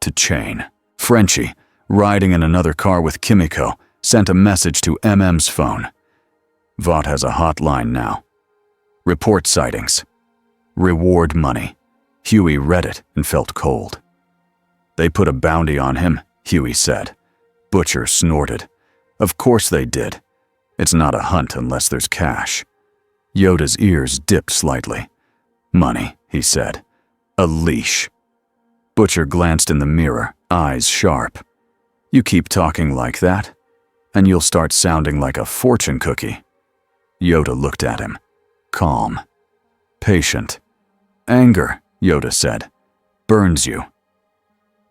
To Chain. Frenchie, riding in another car with Kimiko, sent a message to MM's phone. Vought has a hotline now. Report sightings. Reward money. Huey read it and felt cold. They put a bounty on him, Huey said. Butcher snorted. Of course they did. It's not a hunt unless there's cash. Yoda's ears dipped slightly. Money, he said. A leash. Butcher glanced in the mirror, eyes sharp. You keep talking like that, and you'll start sounding like a fortune cookie. Yoda looked at him. Calm. Patient. Anger, Yoda said. Burns you.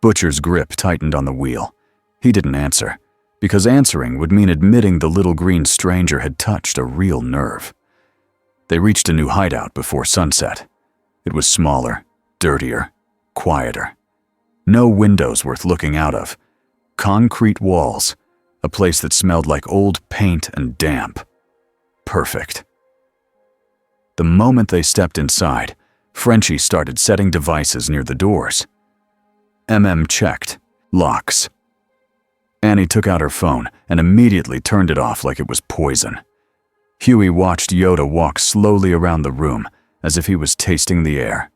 Butcher's grip tightened on the wheel. He didn't answer, because answering would mean admitting the little green stranger had touched a real nerve. They reached a new hideout before sunset. It was smaller, dirtier, quieter. No windows worth looking out of. Concrete walls. A place that smelled like old paint and damp. Perfect. The moment they stepped inside, Frenchie started setting devices near the doors. Checked. Locks. Annie took out her phone and immediately turned it off like it was poison. Huey watched Yoda walk slowly around the room as if he was tasting the air.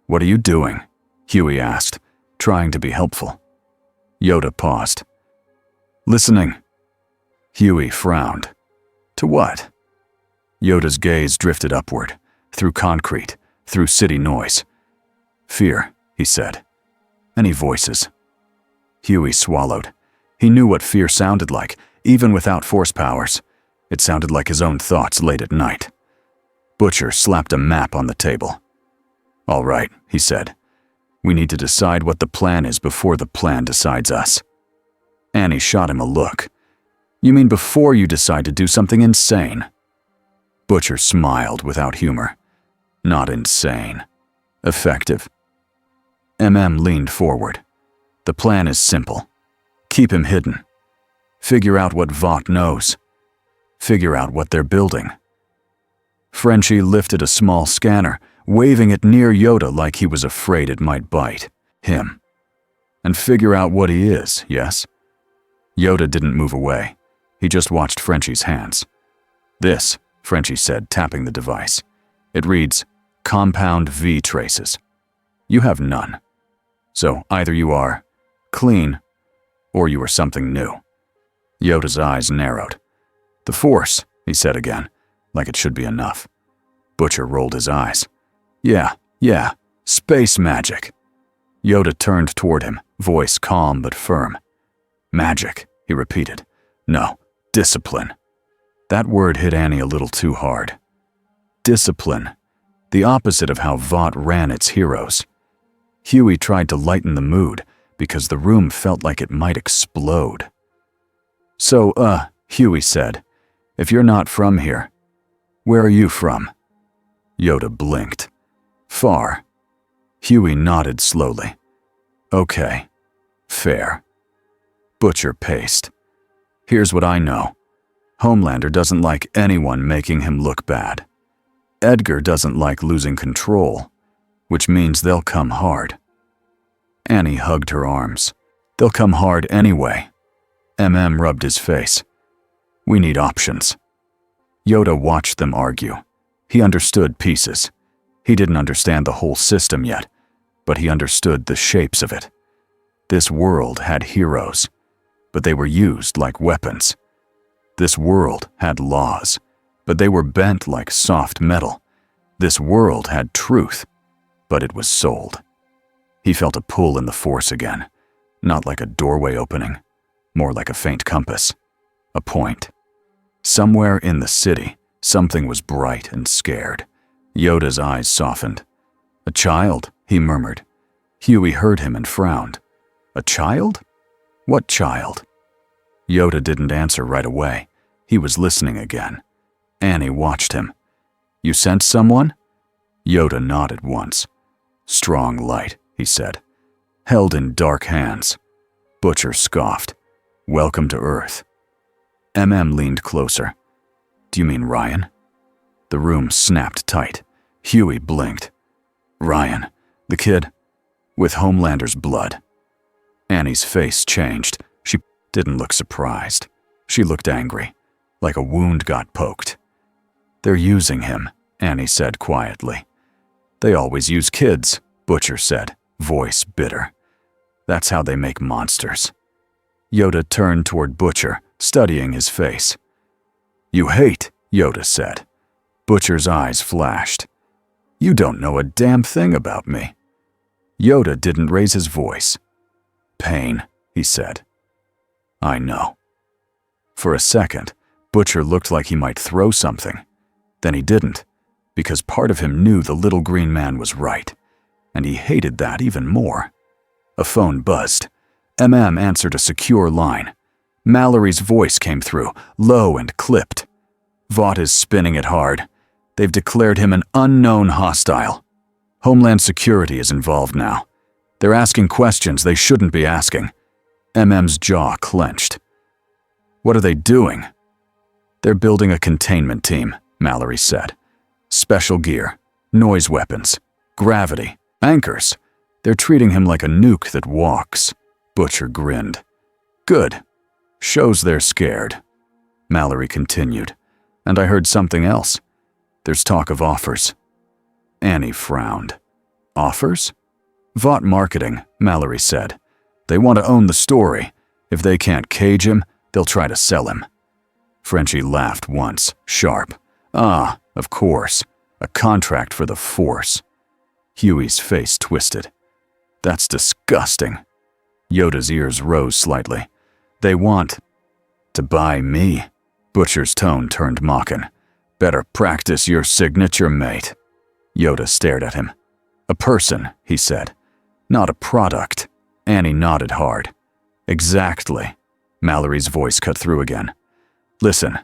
What are you doing? Huey asked, trying to be helpful. Yoda paused. Listening. Huey frowned. To what? Yoda's gaze drifted upward, through concrete, through city noise. Fear, he said. Any voices? Huey swallowed. He knew what fear sounded like, even without force powers. It sounded like his own thoughts late at night. Butcher slapped a map on the table. All right, he said. We need to decide what the plan is before the plan decides us. Annie shot him a look. You mean before you decide to do something insane? Butcher smiled without humor. Not insane. Effective. Leaned forward. The plan is simple. Keep him hidden. Figure out what Vought knows. Figure out what they're building. Frenchie lifted a small scanner, waving it near Yoda like he was afraid it might bite him. And figure out what he is, yes? Yoda didn't move away. He just watched Frenchie's hands. This, Frenchie said, tapping the device. It reads, Compound V traces. You have none. So either you are clean, or you are something new. Yoda's eyes narrowed. The Force, he said again, like it should be enough. Butcher rolled his eyes. Yeah, space magic. Yoda turned toward him, voice calm but firm. Magic, he repeated. No, Discipline. That word hit Annie a little too hard. Discipline. The opposite of how Vought ran its heroes. Huey tried to lighten the mood because the room felt like it might explode. So, Huey said, if you're not from here, where are you from? Yoda blinked. Far. Huey nodded slowly. Okay. Fair. Butcher paced. Here's what I know. Homelander doesn't like anyone making him look bad. Edgar doesn't like losing control, which means they'll come hard. Annie hugged her arms. They'll come hard anyway. Rubbed his face. We need options. Yoda watched them argue. He understood pieces. He didn't understand the whole system yet, but he understood the shapes of it. This world had heroes, but they were used like weapons. This world had laws, but they were bent like soft metal. This world had truth, but it was sold. He felt a pull in the Force again, not like a doorway opening, more like a faint compass, a point. Somewhere in the city, something was bright and scared. Yoda's eyes softened. A child, he murmured. Huey heard him and frowned. A child? What child? Yoda didn't answer right away. He was listening again. Annie watched him. You sense someone? Yoda nodded once. Strong light, he said. Held in dark hands. Butcher scoffed. Welcome to Earth. Leaned closer. Do you mean Ryan? The room snapped tight. Huey blinked. Ryan, the kid, with Homelander's blood. Annie's face changed. She didn't look surprised. She looked angry, like a wound got poked. They're using him, Annie said quietly. They always use kids, Butcher said, voice bitter. That's how they make monsters. Yoda turned toward Butcher, studying his face. You hate, Yoda said. Butcher's eyes flashed. You don't know a damn thing about me. Yoda didn't raise his voice. Pain, he said. I know. For a second, Butcher looked like he might throw something. Then he didn't, because part of him knew the little green man was right, and he hated that even more. A phone buzzed. Answered a secure line. Mallory's voice came through, low and clipped. Vought is spinning it hard. They've declared him an unknown hostile. Homeland Security is involved now. They're asking questions they shouldn't be asking. MM's jaw clenched. What are they doing? They're building a containment team, Mallory said. Special gear, noise weapons, gravity, anchors. They're treating him like a nuke that walks. Butcher grinned. Good. Shows they're scared. Mallory continued. And I heard something else. There's talk of offers. Annie frowned. Offers? Vought marketing, Mallory said. They want to own the story. If they can't cage him, they'll try to sell him. Frenchie laughed once, sharp. Ah, of course. A contract for the Force. Huey's face twisted. That's disgusting. Yoda's ears rose slightly. They want to buy me. Butcher's tone turned mocking. Better practice your signature, mate. Yoda stared at him. A person, he said. Not a product. Annie nodded hard. Exactly. Mallory's voice cut through again. Listen,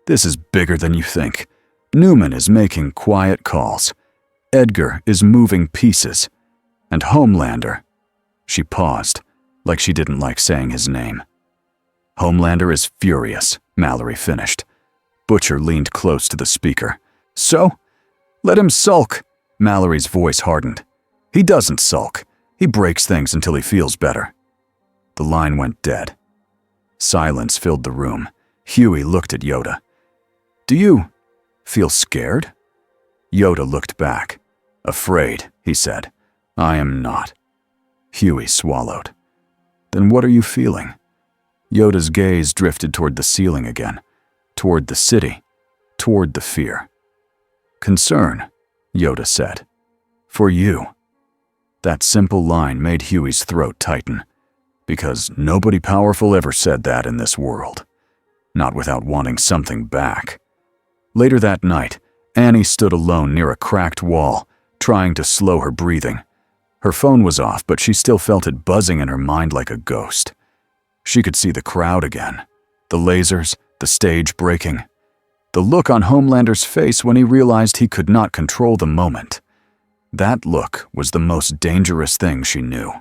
this is bigger than you think. Newman is making quiet calls. Edgar is moving pieces. And Homelander. She paused, like she didn't like saying his name. Homelander is furious, Mallory finished. Butcher leaned close to the speaker. So? Let him sulk. Mallory's voice hardened. He doesn't sulk. He breaks things until he feels better. The line went dead. Silence filled the room. Huey looked at Yoda. Do you feel scared? Yoda looked back. Afraid, he said. I am not. Huey swallowed. Then what are you feeling? Yoda's gaze drifted toward the ceiling again, toward the city, toward the fear. Concern, Yoda said. For you. That simple line made Huey's throat tighten, because nobody powerful ever said that in this world. not without wanting something back. Later that night, Annie stood alone near a cracked wall, trying to slow her breathing. Her phone was off, but she still felt it buzzing in her mind like a ghost. She could see the crowd again, the lasers, the stage breaking. The look on Homelander's face when he realized he could not control the moment. That look was the most dangerous thing she knew.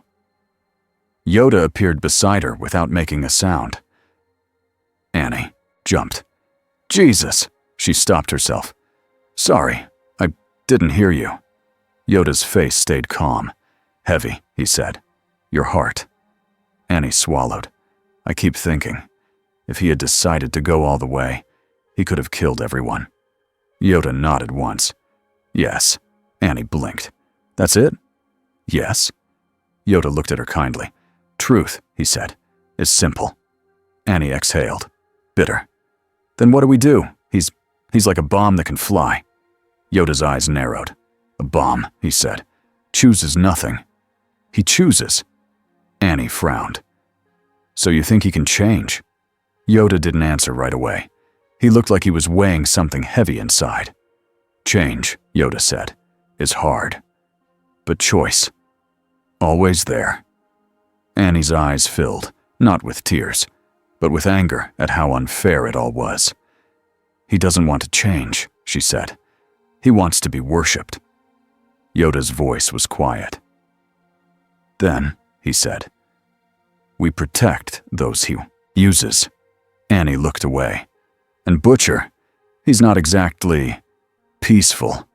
Yoda appeared beside her without making a sound. Annie jumped. Jesus! She stopped herself. Sorry, I didn't hear you. Yoda's face stayed calm. Heavy, he said. Your heart. Annie swallowed. I keep thinking, if he had decided to go all the way, he could have killed everyone. Yoda nodded once. Yes. Annie blinked. That's it? Yes. Yoda looked at her kindly. Truth, he said, is simple. Annie exhaled. Bitter. Then what do we do? He's like a bomb that can fly. Yoda's eyes narrowed. A bomb, he said, chooses nothing. He chooses. Annie frowned. So you think he can change? Yoda didn't answer right away. He looked like he was weighing something heavy inside. Change, Yoda said, is hard. But choice, always there. Annie's eyes filled, not with tears, but with anger at how unfair it all was. He doesn't want to change, she said. He wants to be worshipped. Yoda's voice was quiet. Then, he said, we protect those he uses. Annie looked away. And Butcher, he's not exactly peaceful.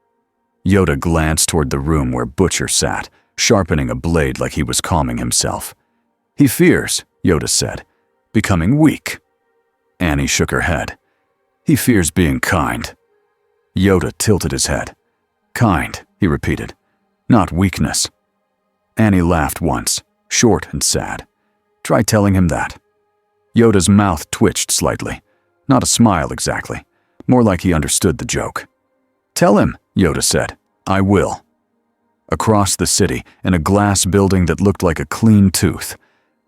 Yoda glanced toward the room where Butcher sat, sharpening a blade like he was calming himself. He fears, Yoda said, becoming weak. Annie shook her head. He fears being kind. Yoda tilted his head. Kind, he repeated, not weakness. Annie laughed once, short and sad. Try telling him that. Yoda's mouth twitched slightly. Not a smile exactly, more like he understood the joke. Tell him, Yoda said. I will. Across the city, in a glass building that looked like a clean tooth,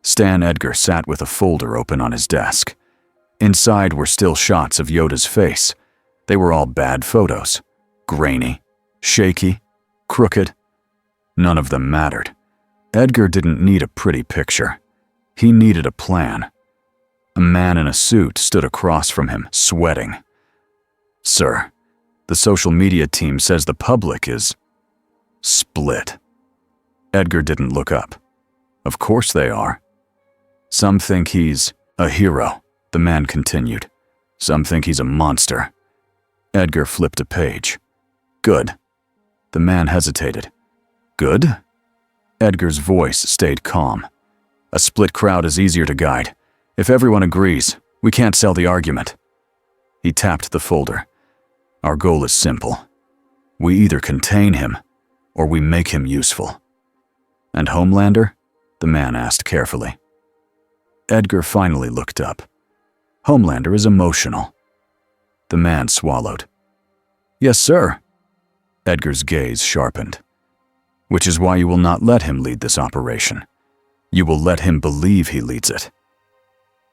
Stan Edgar sat with a folder open on his desk. Inside were still shots of Yoda's face. They were all bad photos. Grainy, shaky, crooked. None of them mattered. Edgar didn't need a pretty picture. He needed a plan. A man in a suit stood across from him, sweating. Sir, the social media team says the public is split. Edgar didn't look up. Of course they are. Some think he's a hero, the man continued. Some think he's a monster. Edgar flipped a page. Good. The man hesitated. Good? Edgar's voice stayed calm. A split crowd is easier to guide. If everyone agrees, we can't sell the argument. He tapped the folder. Our goal is simple. We either contain him, or we make him useful. And Homelander? The man asked carefully. Edgar finally looked up. Homelander is emotional. The man swallowed. Yes, sir. Edgar's gaze sharpened. Which is why you will not let him lead this operation. You will let him believe he leads it.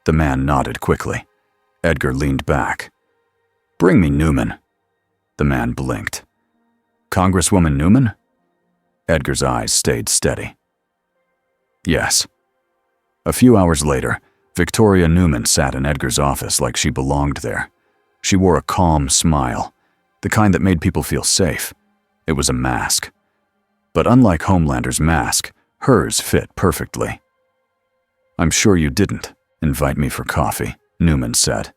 The man nodded quickly. Edgar leaned back. Bring me Newman. The man blinked. Congresswoman Newman? Edgar's eyes stayed steady. Yes. A few hours later, Victoria Newman sat in Edgar's office like she belonged there. She wore a calm smile, the kind that made people feel safe. It was a mask. But unlike Homelander's mask, hers fit perfectly. I'm sure you didn't invite me for coffee, Newman said.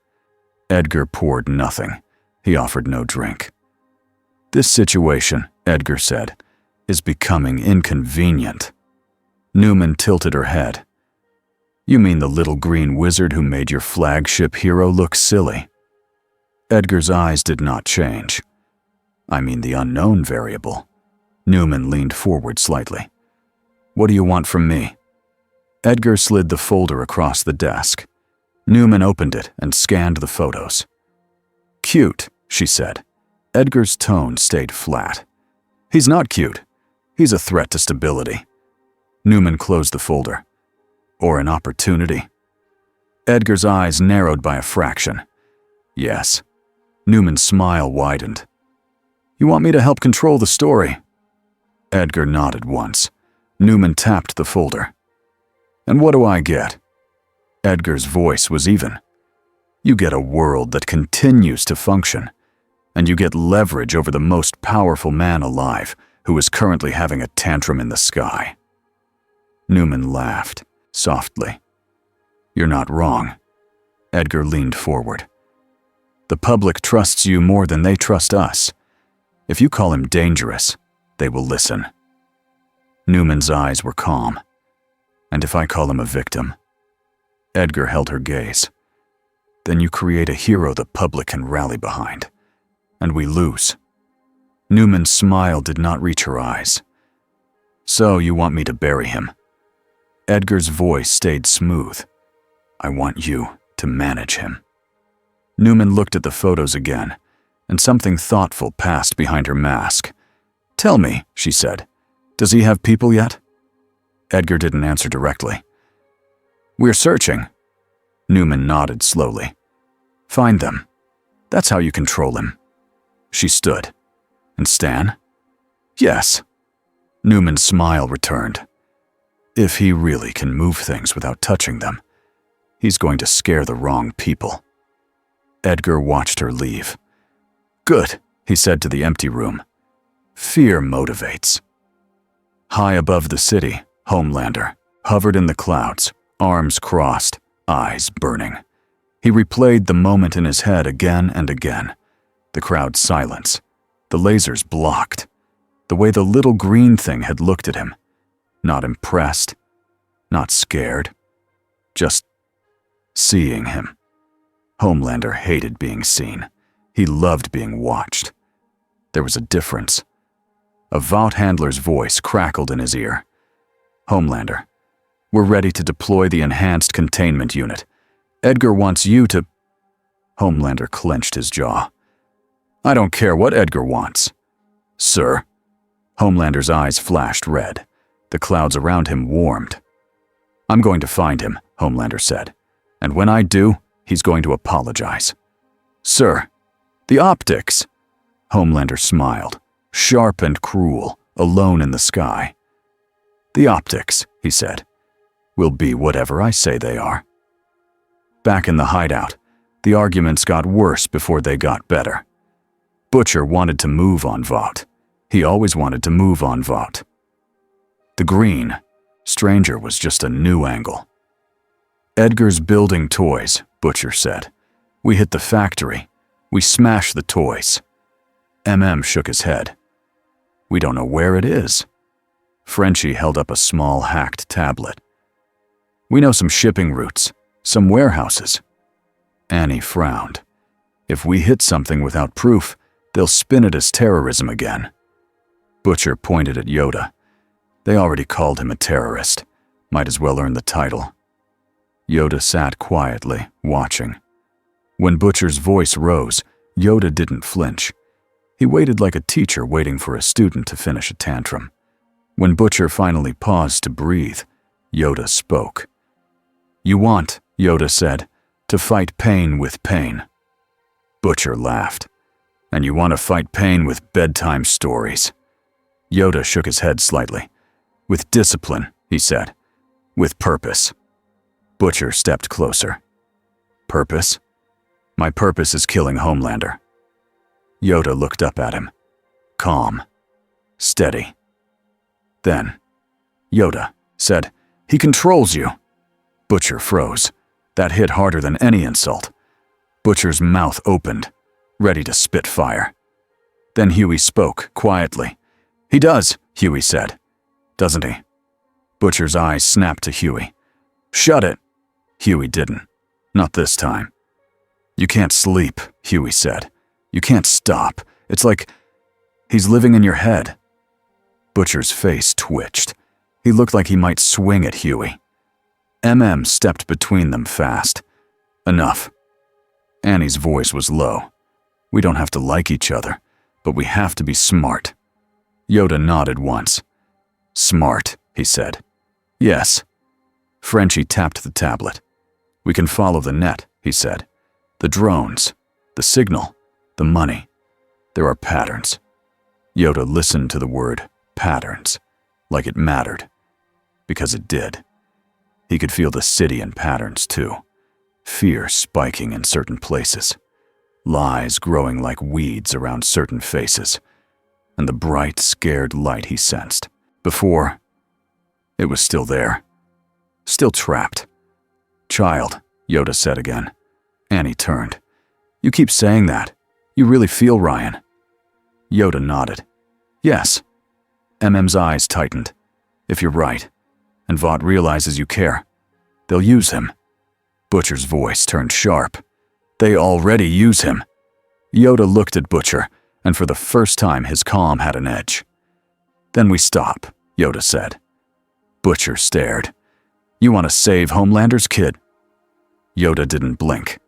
Edgar poured nothing. He offered no drink. This situation, Edgar said, is becoming inconvenient. Newman tilted her head. You mean the little green wizard who made your flagship hero look silly? Edgar's eyes did not change. I mean the unknown variable. Newman leaned forward slightly. What do you want from me? Edgar slid the folder across the desk. Newman opened it and scanned the photos. Cute, she said. Edgar's tone stayed flat. He's not cute. He's a threat to stability. Newman closed the folder. Or an opportunity. Edgar's eyes narrowed by a fraction. Yes. Newman's smile widened. You want me to help control the story? Edgar nodded once. Newman tapped the folder. And what do I get? Edgar's voice was even. You get a world that continues to function, and you get leverage over the most powerful man alive, who is currently having a tantrum in the sky. Newman laughed, softly. You're not wrong. Edgar leaned forward. The public trusts you more than they trust us. If you call him dangerous, they will listen. Newman's eyes were calm. And if I call him a victim? Edgar held her gaze. Then you create a hero the public can rally behind. And we lose. Newman's smile did not reach her eyes. So you want me to bury him? Edgar's voice stayed smooth. I want you to manage him. Newman looked at the photos again, and something thoughtful passed behind her mask. Tell me, she said, does he have people yet? Edgar didn't answer directly. We're searching. Newman nodded slowly. Find them. That's how you control him. She stood. And Stan? Yes. Newman's smile returned. If he really can move things without touching them, he's going to scare the wrong people. Edgar watched her leave. Good, he said to the empty room. Fear motivates. High above the city, Homelander hovered in the clouds, arms crossed, eyes burning. He replayed the moment in his head again and again. The crowd's silence, the lasers blocked, the way the little green thing had looked at him. Not impressed, not scared, just seeing him. Homelander hated being seen. He loved being watched. There was a difference. A Vault handler's voice crackled in his ear. Homelander, we're ready to deploy the enhanced containment unit. Edgar wants you to... Homelander clenched his jaw. I don't care what Edgar wants. Sir? Homelander's eyes flashed red. The clouds around him warmed. I'm going to find him, Homelander said. And when I do, he's going to apologize. Sir, the optics. Homelander smiled, sharp and cruel, alone in the sky. The optics, he said, will be whatever I say they are. Back in the hideout, the arguments got worse before they got better. Butcher wanted to move on Vought. He always wanted to move on Vought. The green, stranger was just a new angle. Edgar's building toys, Butcher said. We hit the factory. We smashed the toys. Shook his head. We don't know where it is. Frenchie held up a small hacked tablet. We know some shipping routes, some warehouses. Annie frowned. If we hit something without proof, they'll spin it as terrorism again. Butcher pointed at Yoda. They already called him a terrorist. Might as well earn the title. Yoda sat quietly, watching. When Butcher's voice rose, Yoda didn't flinch. He waited like a teacher waiting for a student to finish a tantrum. When Butcher finally paused to breathe, Yoda spoke. You want, Yoda said, to fight pain with pain. Butcher laughed. And you want to fight pain with bedtime stories. Yoda shook his head slightly. With discipline, he said. With purpose. Butcher stepped closer. Purpose? My purpose is killing Homelander. Yoda looked up at him. Calm. Steady. Then, Yoda said, he controls you. Butcher froze. That hit harder than any insult. Butcher's mouth opened, ready to spit fire. Then Huey spoke, quietly. He does, Huey said. Doesn't he? Butcher's eyes snapped to Huey. Shut it. Huey didn't. Not this time. You can't sleep, Huey said. You can't stop. It's like he's living in your head. Butcher's face twitched. He looked like he might swing at Huey. Stepped between them fast. Enough. Annie's voice was low. We don't have to like each other, but we have to be smart. Yoda nodded once. Smart, he said. Yes. Frenchie tapped the tablet. We can follow the net, he said. The drones, the signal, the money. There are patterns. Yoda listened to the word patterns, like it mattered, because it did. He could feel the city in patterns too. Fear spiking in certain places. Lies growing like weeds around certain faces. And the bright, scared light he sensed. Before, it was still there. Still trapped. Child, Yoda said again. Annie turned. You keep saying that. You really feel Ryan. Yoda nodded. Yes. MM's eyes tightened. If you're right, and Vought realizes you care, they'll use him. Butcher's voice turned sharp. They already use him. Yoda looked at Butcher, and for the first time his calm had an edge. Then we stop, Yoda said. Butcher stared. You want to save Homelander's kid? Yoda didn't blink.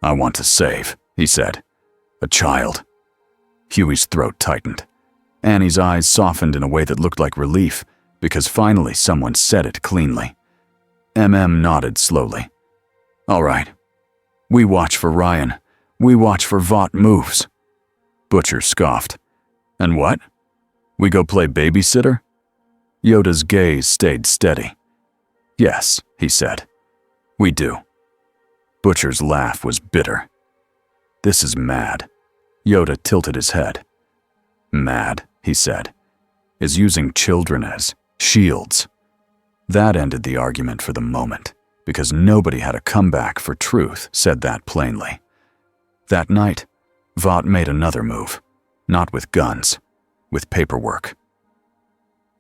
I want to save, he said. A child. Huey's throat tightened. Annie's eyes softened in a way that looked like relief, because finally someone said it cleanly. Nodded slowly. All right. We watch for Ryan. We watch for Vought moves. Butcher scoffed. And what? We go play babysitter? Yoda's gaze stayed steady. Yes, he said. We do. Butcher's laugh was bitter. This is mad. Yoda tilted his head. Mad, he said, is using children as shields. That ended the argument for the moment, because nobody had a comeback for truth said that plainly. That night, Vought made another move, not with guns, with paperwork.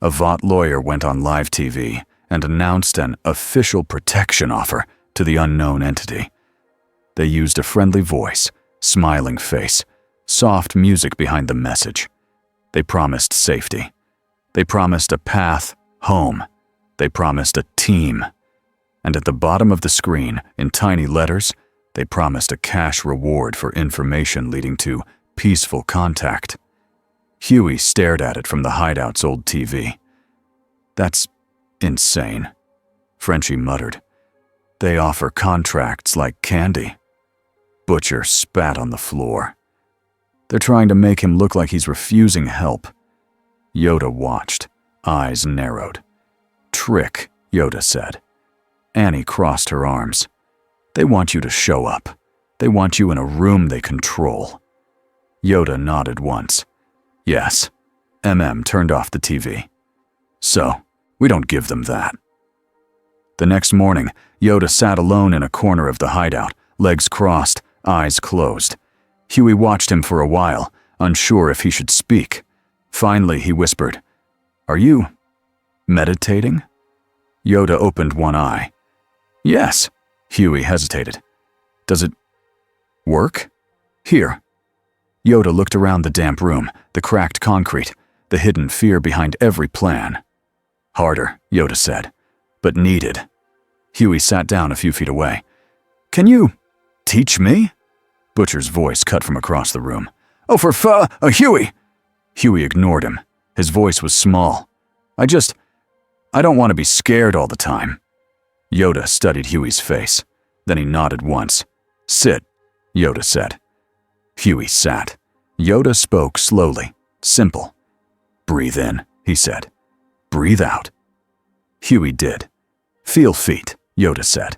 A Vought lawyer went on live TV and announced an official protection offer to the unknown entity. They used a friendly voice, smiling face, soft music behind the message. They promised safety. They promised a path home. They promised a team. And at the bottom of the screen, in tiny letters, they promised a cash reward for information leading to peaceful contact. Huey stared at it from the hideout's old TV. That's insane, Frenchie muttered. They offer contracts like candy. Butcher spat on the floor. They're trying to make him look like he's refusing help. Yoda watched, eyes narrowed. Trick, Yoda said. Annie crossed her arms. They want you to show up. They want you in a room they control. Yoda nodded once. Yes. Turned off the TV. So, we don't give them that. The next morning, Yoda sat alone in a corner of the hideout, legs crossed, eyes closed. Huey watched him for a while, unsure if he should speak. Finally, he whispered, Are you meditating? Yoda opened one eye. Yes. Huey hesitated. Does it work? Here. Yoda looked around the damp room, the cracked concrete, the hidden fear behind every plan. Harder, Yoda said, but needed. Huey sat down a few feet away. Can you teach me? Butcher's voice cut from across the room. Oh, for Huey! Huey ignored him. His voice was small. I don't want to be scared all the time. Yoda studied Huey's face. Then he nodded once. Sit, Yoda said. Huey sat. Yoda spoke slowly, simple. Breathe in, he said. Breathe out. Huey did. Feel feet, Yoda said.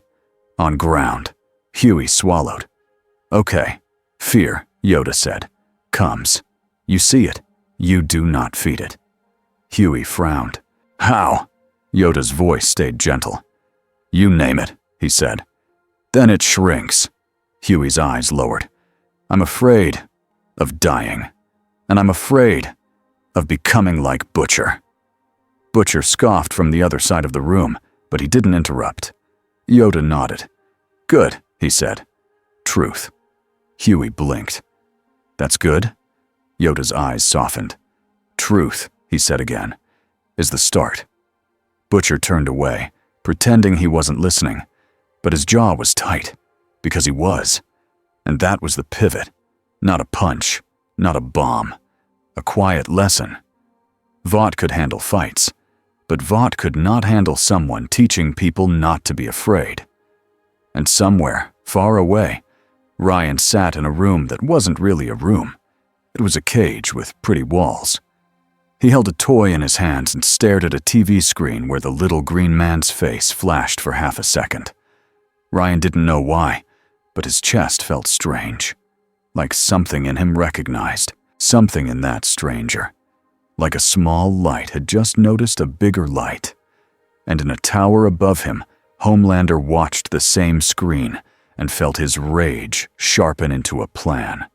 On ground. Huey swallowed. Okay. Fear, Yoda said, comes. You see it. You do not feed it. Huey frowned. How? Yoda's voice stayed gentle. You name it, he said. Then it shrinks. Huey's eyes lowered. I'm afraid of dying. And I'm afraid of becoming like Butcher. Butcher scoffed from the other side of the room, but he didn't interrupt. Yoda nodded. Good, he said. Truth. Huey blinked. That's good? Yoda's eyes softened. Truth, he said again, is the start. Butcher turned away, pretending he wasn't listening, but his jaw was tight, because he was. And that was the pivot. Not a punch, not a bomb. A quiet lesson. Vought could handle fights, but Vought could not handle someone teaching people not to be afraid. And somewhere, far away, Ryan sat in a room that wasn't really a room. It was a cage with pretty walls. He held a toy in his hands and stared at a TV screen where the little green man's face flashed for half a second. Ryan didn't know why, but his chest felt strange. Like something in him recognized something in that stranger. Like a small light had just noticed a bigger light. And in a tower above him, Homelander watched the same screen and felt his rage sharpen into a plan.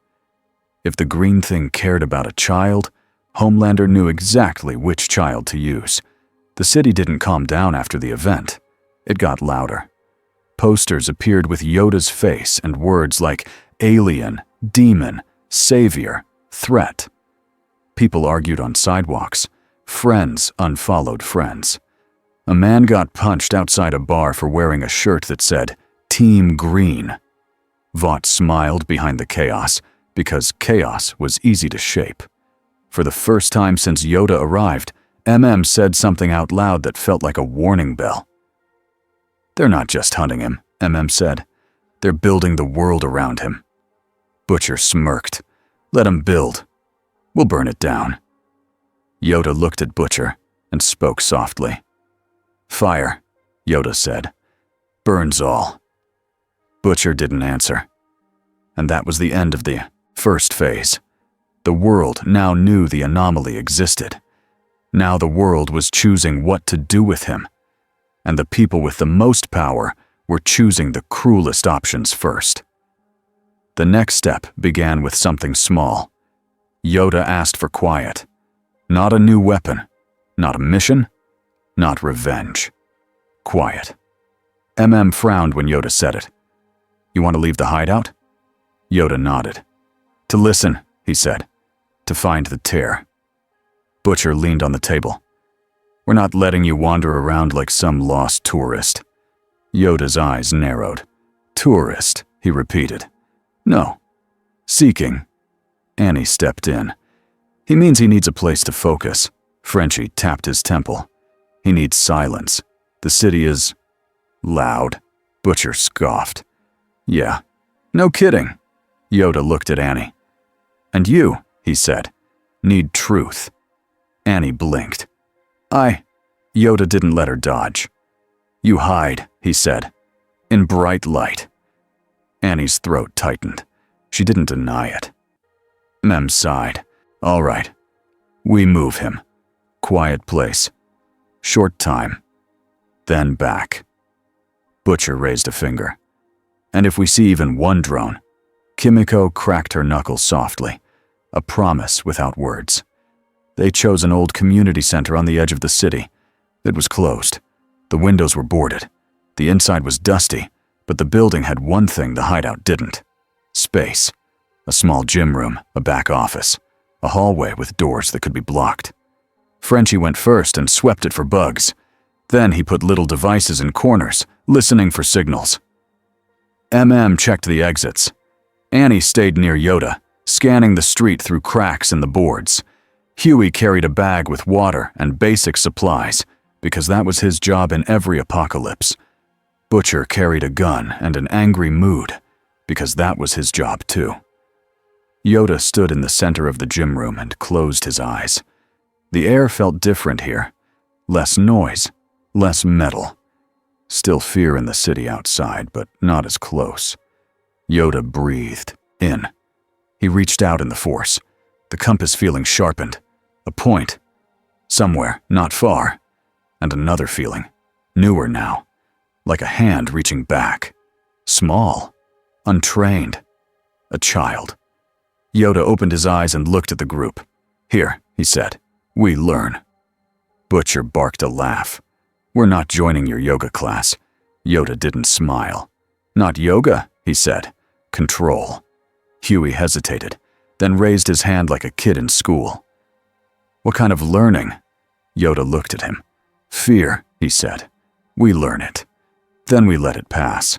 If the green thing cared about a child, Homelander knew exactly which child to use. The city didn't calm down after the event. It got louder. Posters appeared with Yoda's face and words like alien, demon, savior, threat. People argued on sidewalks. Friends unfollowed friends. A man got punched outside a bar for wearing a shirt that said, Team Green. Vought smiled behind the chaos, because chaos was easy to shape. For the first time since Yoda arrived, said something out loud that felt like a warning bell. They're not just hunting him, said. They're building the world around him. Butcher smirked. Let him build. We'll burn it down. Yoda looked at Butcher and spoke softly. Fire, Yoda said. Burns all. Butcher didn't answer. And that was the end of the first phase. The world now knew the anomaly existed. Now the world was choosing what to do with him. And the people with the most power were choosing the cruelest options first. The next step began with something small. Yoda asked for quiet. Not a new weapon. Not a mission. Not revenge. Quiet. Frowned when Yoda said it. You want to leave the hideout? Yoda nodded. To listen, he said. To find the tear. Butcher leaned on the table. We're not letting you wander around like some lost tourist. Yoda's eyes narrowed. Tourist, he repeated. No. Seeking. Annie stepped in. He means he needs a place to focus. Frenchie tapped his temple. He needs silence. The city is loud. Butcher scoffed. Yeah. No kidding. Yoda looked at Annie. And you, he said, need truth. Annie blinked. Yoda didn't let her dodge. You hide, he said, in bright light. Annie's throat tightened. She didn't deny it. Mem sighed. All right. We move him. Quiet place. Short time. Then back. Butcher raised a finger. And if we see even one drone? Kimiko cracked her knuckles softly. A promise without words. They chose an old community center on the edge of the city. It was closed. The windows were boarded. The inside was dusty, but the building had one thing the hideout didn't. Space. A small gym room, a back office, a hallway with doors that could be blocked. Frenchie went first and swept it for bugs. Then he put little devices in corners, listening for signals. checked the exits. Annie stayed near Yoda, scanning the street through cracks in the boards. Huey carried a bag with water and basic supplies, because that was his job in every apocalypse. Butcher carried a gun and an angry mood, because that was his job too. Yoda stood in the center of the gym room and closed his eyes. The air felt different here. Less noise, less metal. Still fear in the city outside, but not as close. Yoda breathed in. He reached out in the force, the compass feeling sharpened. A point. Somewhere, not far. And another feeling, newer now, like a hand reaching back. Small, untrained, a child. Yoda opened his eyes and looked at the group. Here, he said, we learn. Butcher barked a laugh. We're not joining your yoga class. Yoda didn't smile. Not yoga, he said. Control. Huey hesitated, then raised his hand like a kid in school. What kind of learning? Yoda looked at him. Fear, he said. We learn it. Then we let it pass.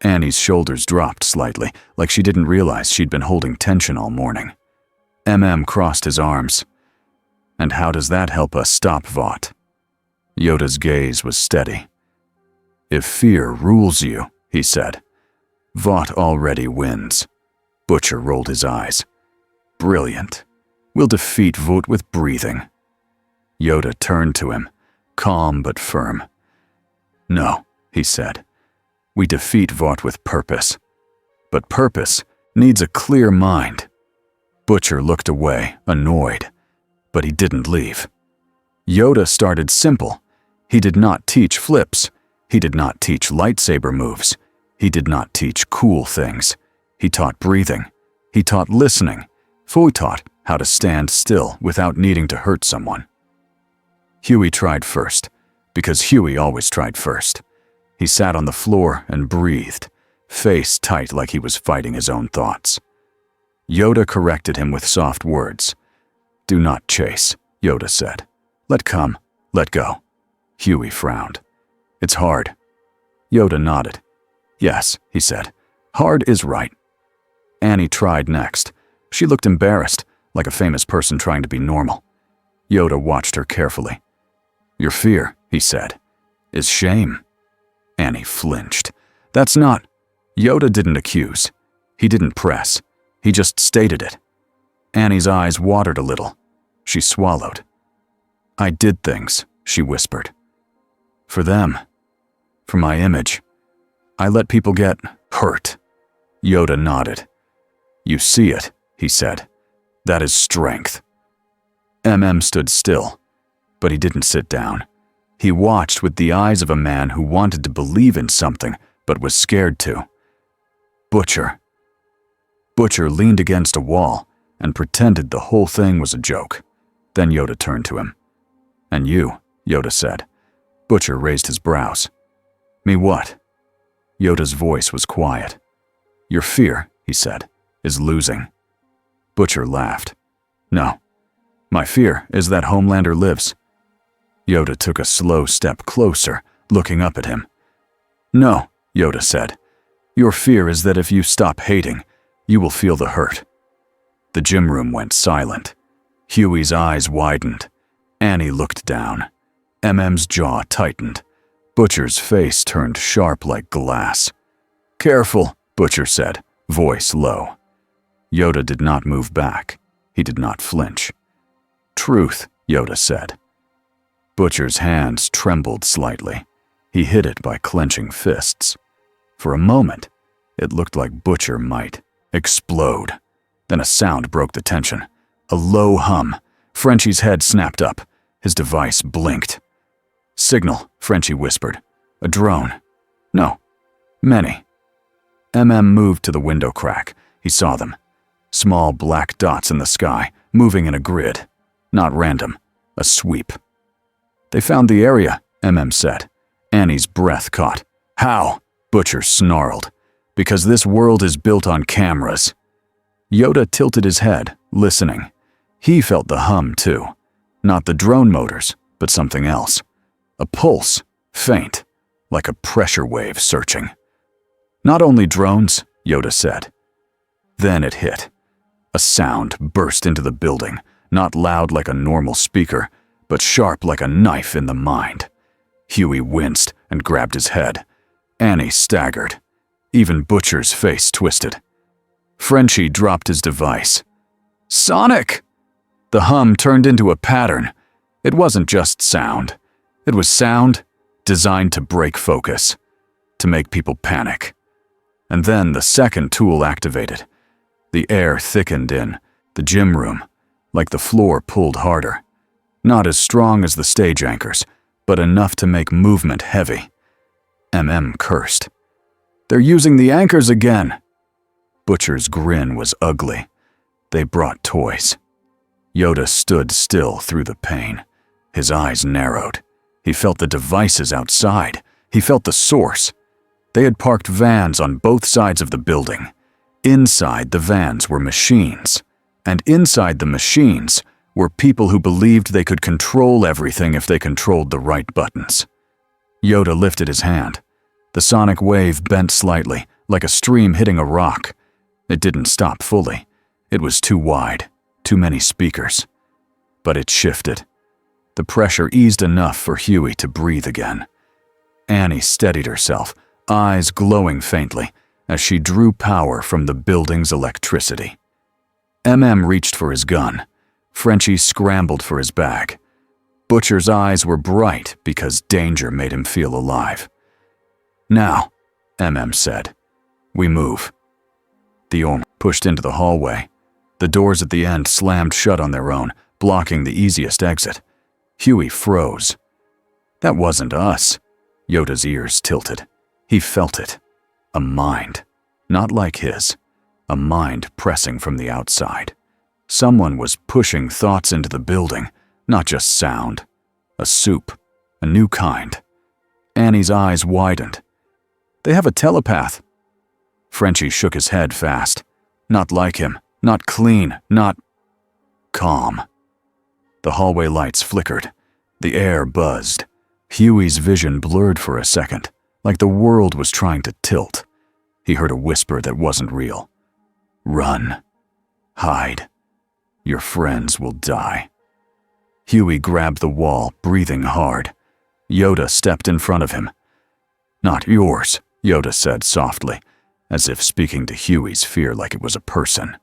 Annie's shoulders dropped slightly, like she didn't realize she'd been holding tension all morning. Crossed his arms. And how does that help us stop Vought? Yoda's gaze was steady. If fear rules you, he said. Vought already wins. Butcher rolled his eyes. Brilliant. We'll defeat Vought with breathing. Yoda turned to him, calm but firm. No, he said. We defeat Vought with purpose. But purpose needs a clear mind. Butcher looked away, annoyed, but he didn't leave. Yoda started simple. He did not teach flips. He did not teach lightsaber moves. He did not teach cool things. He taught breathing. He taught listening. He taught how to stand still without needing to hurt someone. Huey tried first, because Huey always tried first. He sat on the floor and breathed, face tight like he was fighting his own thoughts. Yoda corrected him with soft words. Do not chase, Yoda said. Let come, let go. Huey frowned. It's hard. Yoda nodded. Yes, he said. Hard is right. Annie tried next. She looked embarrassed, like a famous person trying to be normal. Yoda watched her carefully. Your fear, he said, is shame. Annie flinched. That's not. Yoda didn't accuse. He didn't press. He just stated it. Annie's eyes watered a little. She swallowed. I did things, she whispered. For them. For my image. I let people get hurt. Yoda nodded. You see it, he said. That is strength. Stood still, but he didn't sit down. He watched with the eyes of a man who wanted to believe in something, but was scared to. Butcher. Butcher leaned against a wall and pretended the whole thing was a joke. Then Yoda turned to him. And you, Yoda said. Butcher raised his brows. Me what? Yoda's voice was quiet. Your fear, he said, is losing. Butcher laughed. No. My fear is that Homelander lives. Yoda took a slow step closer, looking up at him. No, Yoda said. Your fear is that if you stop hating, you will feel the hurt. The gym room went silent. Huey's eyes widened. Annie looked down. MM's jaw tightened. Butcher's face turned sharp like glass. Careful, Butcher said, voice low. Yoda did not move back. He did not flinch. Truth, Yoda said. Butcher's hands trembled slightly. He hid it by clenching fists. For a moment, it looked like Butcher might explode. Then a sound broke the tension. A low hum. Frenchie's head snapped up. His device blinked. Signal, Frenchie whispered. A drone. No. Many. Moved to the window crack. He saw them. Small black dots in the sky, moving in a grid. Not random. A sweep. They found the area, said. Annie's breath caught. How? Butcher snarled. Because this world is built on cameras. Yoda tilted his head, listening. He felt the hum, too. Not the drone motors, but something else. A pulse, faint, like a pressure wave searching. Not only drones, Yoda said. Then it hit. A sound burst into the building, not loud like a normal speaker, but sharp like a knife in the mind. Huey winced and grabbed his head. Annie staggered. Even Butcher's face twisted. Frenchie dropped his device. Sonic! The hum turned into a pattern. It wasn't just sound. It was sound designed to break focus, to make people panic. And then the second tool activated. The air thickened in the gym room, like the floor pulled harder. Not as strong as the stage anchors, but enough to make movement heavy. Cursed. They're using the anchors again. Butcher's grin was ugly. They brought toys. Yoda stood still through the pain. His eyes narrowed. He felt the devices outside. He felt the source. They had parked vans on both sides of the building. Inside the vans were machines. And inside the machines were people who believed they could control everything if they controlled the right buttons. Yoda lifted his hand. The sonic wave bent slightly, like a stream hitting a rock. It didn't stop fully. It was too wide, too many speakers. But it shifted. The pressure eased enough for Huey to breathe again. Annie steadied herself, eyes glowing faintly as she drew power from the building's electricity. Reached for his gun. Frenchie scrambled for his bag. Butcher's eyes were bright because danger made him feel alive. "Now," said. "We move." The Orm pushed into the hallway. The doors at the end slammed shut on their own, blocking the easiest exit. Huey froze. That wasn't us. Yoda's ears tilted. He felt it. A mind. Not like his. A mind pressing from the outside. Someone was pushing thoughts into the building, not just sound. A soup. A new kind. Annie's eyes widened. "They have a telepath." Frenchie shook his head fast. Not like him. Not clean. Not calm. The hallway lights flickered. The air buzzed. Huey's vision blurred for a second, like the world was trying to tilt. He heard a whisper that wasn't real. "Run. Hide. Your friends will die." Huey grabbed the wall, breathing hard. Yoda stepped in front of him. "Not yours," Yoda said softly, as if speaking to Huey's fear like it was a person.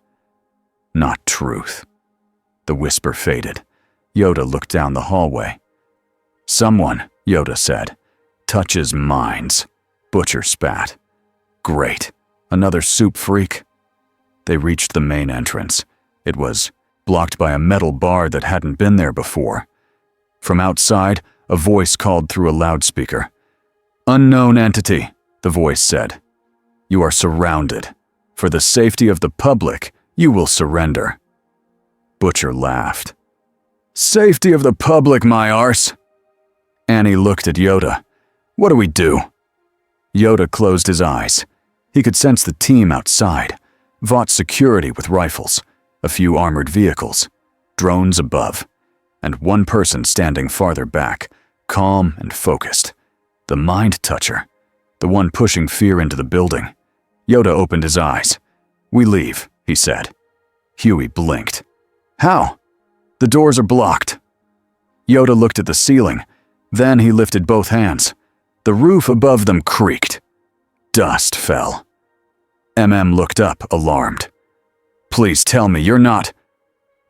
"Not truth." The whisper faded. Yoda looked down the hallway. "Someone," Yoda said, "touches minds." Butcher spat. "Great. Another soup freak." They reached the main entrance. It was blocked by a metal bar that hadn't been there before. From outside, a voice called through a loudspeaker. "Unknown entity," the voice said. "You are surrounded. For the safety of the public, you will surrender." Butcher laughed. "Safety of the public, my arse." Annie looked at Yoda. "What do we do?" Yoda closed his eyes. He could sense the team outside. Vought security with rifles, a few armored vehicles, drones above, and one person standing farther back, calm and focused. The mind toucher, the one pushing fear into the building. Yoda opened his eyes. "We leave," he said. Huey blinked. "How?" "The doors are blocked." Yoda looked at the ceiling. Then he lifted both hands. The roof above them creaked. Dust fell. Looked up, alarmed. "Please tell me you're not—"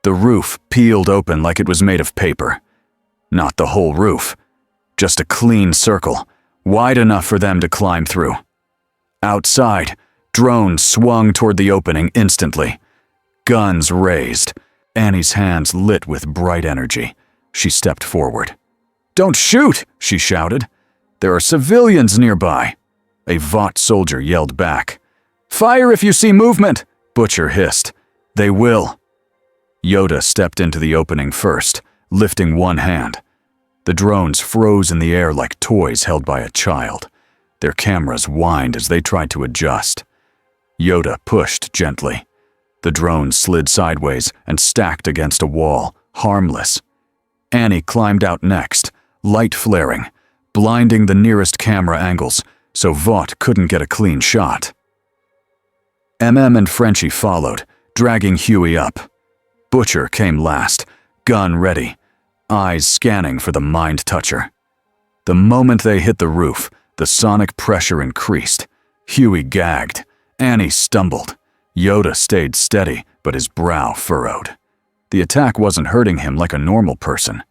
The roof peeled open like it was made of paper. Not the whole roof. Just a clean circle, wide enough for them to climb through. Outside, drones swung toward the opening instantly. Guns raised. Annie's hands lit with bright energy. She stepped forward. "Don't shoot!" she shouted. "There are civilians nearby." A Vought soldier yelled back. "Fire if you see movement!" Butcher hissed. "They will." Yoda stepped into the opening first, lifting one hand. The drones froze in the air like toys held by a child. Their cameras whined as they tried to adjust. Yoda pushed gently. The drones slid sideways and stacked against a wall, harmless. Annie climbed out next, light flaring, blinding the nearest camera angles so Vought couldn't get a clean shot. and Frenchie followed, dragging Huey up. Butcher came last, gun ready, eyes scanning for the mind toucher. The moment they hit the roof, the sonic pressure increased. Huey gagged. Annie stumbled. Yoda stayed steady, but his brow furrowed. The attack wasn't hurting him like a normal person.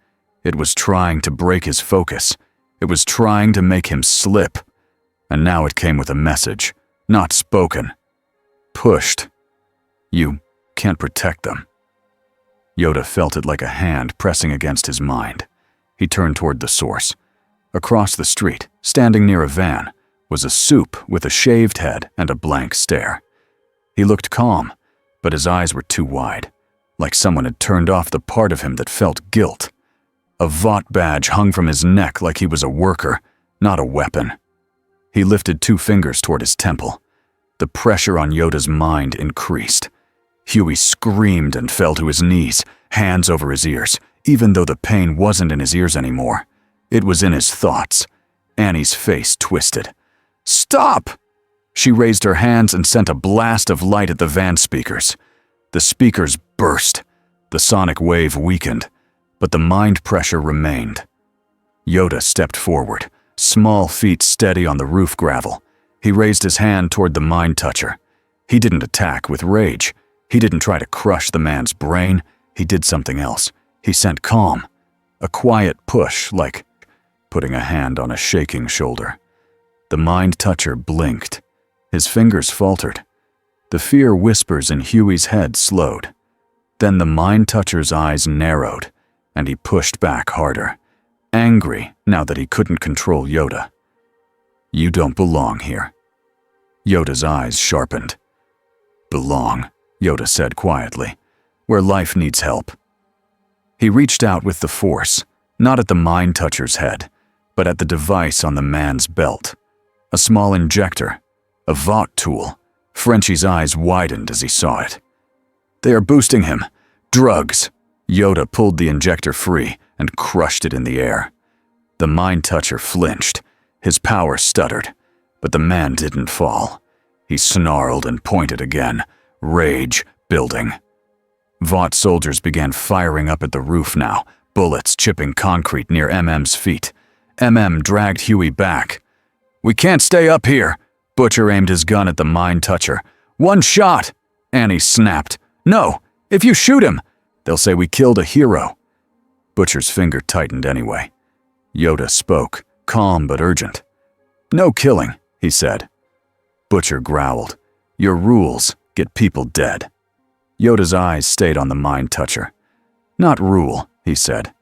It was trying to break his focus. It was trying to make him slip. And now it came with a message, not spoken. Pushed. You can't protect them. Yoda felt it like a hand pressing against his mind. He turned toward the source. Across the street, standing near a van, was a soup with a shaved head and a blank stare. He looked calm, but his eyes were too wide, like someone had turned off the part of him that felt guilt. A Vought badge hung from his neck like he was a worker, not a weapon. He lifted 2 fingers toward his temple. The pressure on Yoda's mind increased. Huey screamed and fell to his knees, hands over his ears, even though the pain wasn't in his ears anymore. It was in his thoughts. Annie's face twisted. "Stop!" She raised her hands and sent a blast of light at the van speakers. The speakers burst. The sonic wave weakened, but the mind pressure remained. Yoda stepped forward, small feet steady on the roof gravel. He raised his hand toward the mind toucher. He didn't attack with rage. He didn't try to crush the man's brain. He did something else. He sent calm. A quiet push, like putting a hand on a shaking shoulder. The mind toucher blinked. His fingers faltered. The fear whispers in Huey's head slowed. Then the mind toucher's eyes narrowed, and he pushed back harder, angry now that he couldn't control Yoda. "You don't belong here." Yoda's eyes sharpened. "Belong," Yoda said quietly, "where life needs help." He reached out with the force, not at the mind toucher's head, but at the device on the man's belt. A small injector, a Vought tool. Frenchie's eyes widened as he saw it. "They are boosting him. Drugs." Yoda pulled the injector free and crushed it in the air. The mind toucher flinched. His power stuttered, but the man didn't fall. He snarled and pointed again, rage building. Vought soldiers began firing up at the roof now, bullets chipping concrete near MM's feet. MM dragged Huey back. "We can't stay up here." Butcher aimed his gun at the mind toucher. "One shot!" Annie snapped. "No, if you shoot him, they'll say we killed a hero." Butcher's finger tightened anyway. Yoda spoke, calm but urgent. "No killing," he said. Butcher growled. "Your rules get people dead." Yoda's eyes stayed on the mind toucher. "Not rule," he said.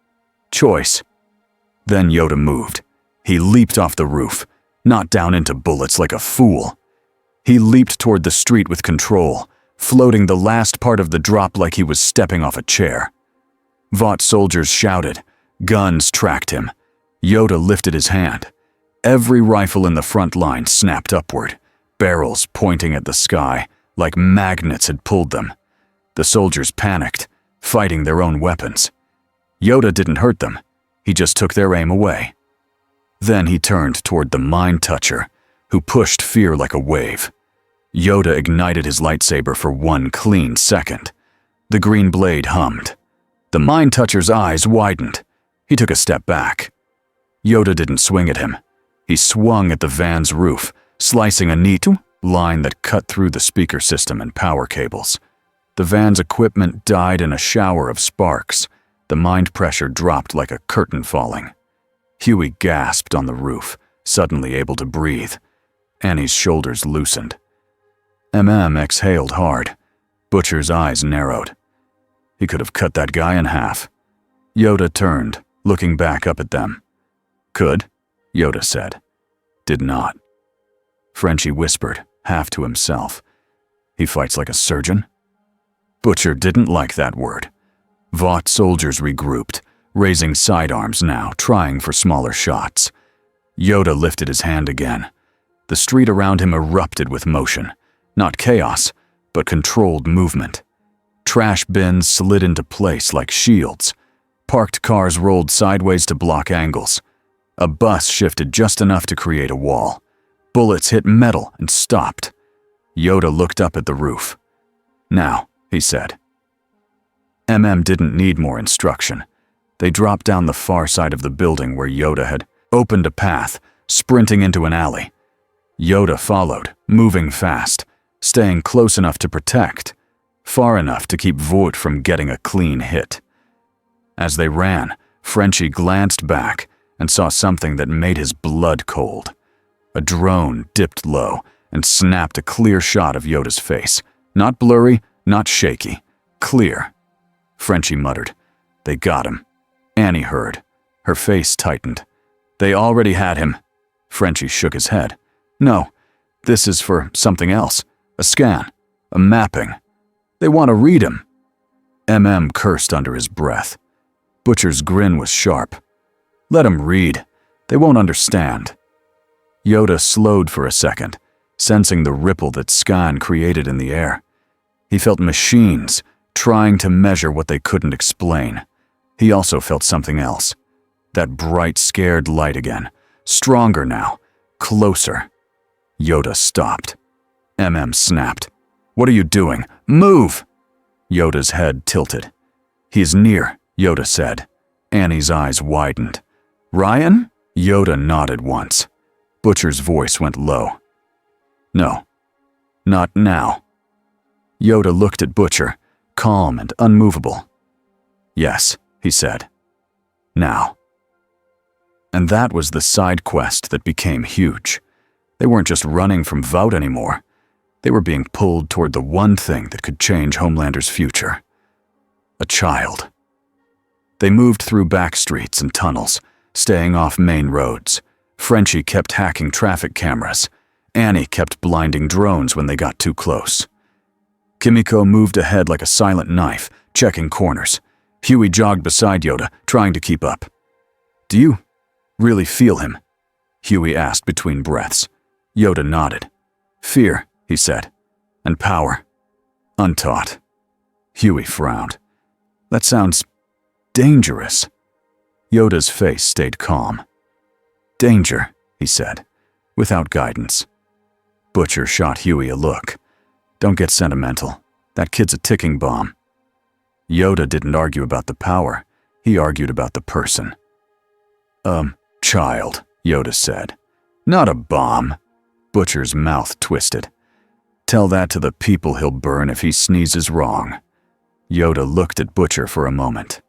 "Choice." Then Yoda moved. He leaped off the roof, not down into bullets like a fool. He leaped toward the street with control, floating the last part of the drop like he was stepping off a chair. Vought soldiers shouted. Guns tracked him. Yoda lifted his hand. Every rifle in the front line snapped upward, barrels pointing at the sky like magnets had pulled them. The soldiers panicked, fighting their own weapons. Yoda didn't hurt them. He just took their aim away. Then he turned toward the mind toucher, who pushed fear like a wave. Yoda ignited his lightsaber for one clean second. The green blade hummed. The mind toucher's eyes widened. He took a step back. Yoda didn't swing at him. He swung at the van's roof, slicing a neat line that cut through the speaker system and power cables. The van's equipment died in a shower of sparks. The mind pressure dropped like a curtain falling. Huey gasped on the roof, suddenly able to breathe. Annie's shoulders loosened. MM exhaled hard. Butcher's eyes narrowed. He could have cut that guy in half. Yoda turned, looking back up at them. "Could," Yoda said. "Did not." Frenchie whispered, half to himself. "He fights like a surgeon?" Butcher didn't like that word. Vought soldiers regrouped, raising sidearms now, trying for smaller shots. Yoda lifted his hand again. The street around him erupted with motion. Not chaos, but controlled movement. Trash bins slid into place like shields. Parked cars rolled sideways to block angles. A bus shifted just enough to create a wall. Bullets hit metal and stopped. Yoda looked up at the roof. "Now," he said. MM didn't need more instruction. They dropped down the far side of the building where Yoda had opened a path, sprinting into an alley. Yoda followed, moving fast, staying close enough to protect, far enough to keep Vought from getting a clean hit. As they ran, Frenchie glanced back and saw something that made his blood cold. A drone dipped low and snapped a clear shot of Yoda's face. Not blurry, not shaky. Clear. Frenchie muttered, "They got him." Annie heard. Her face tightened. "They already had him." Frenchie shook his head. "No, this is for something else. A scan. A mapping. They want to read him." MM cursed under his breath. Butcher's grin was sharp. "Let 'em read. They won't understand." Yoda slowed for a second, sensing the ripple that scan created in the air. He felt machines trying to measure what they couldn't explain. He also felt something else. That bright, scared light again. Stronger now. Closer. Yoda stopped. MM snapped. "What are you doing? Move!" Yoda's head tilted. "He is near," Yoda said. Annie's eyes widened. "Ryan?" Yoda nodded once. Butcher's voice went low. No, not now. Yoda looked at Butcher, calm and unmovable. Yes, he said. Now. And that was the side quest that became huge. They weren't just running from Vout anymore. They were being pulled toward the one thing that could change Homelander's future. A child. They moved through back streets and tunnels, staying off main roads. Frenchie kept hacking traffic cameras. Annie kept blinding drones when they got too close. Kimiko moved ahead like a silent knife, checking corners. Huey jogged beside Yoda, trying to keep up. Do you really feel him? Huey asked between breaths. Yoda nodded. Fear, he said, and power. Untaught. Huey frowned. That sounds dangerous. Yoda's face stayed calm. Danger, he said, without guidance. Butcher shot Huey a look. Don't get sentimental. That kid's a ticking bomb. Yoda didn't argue about the power. He argued about the person. Child, Yoda said. Not a bomb. Butcher's mouth twisted. Tell that to the people he'll burn if he sneezes wrong. Yoda looked at Butcher for a moment.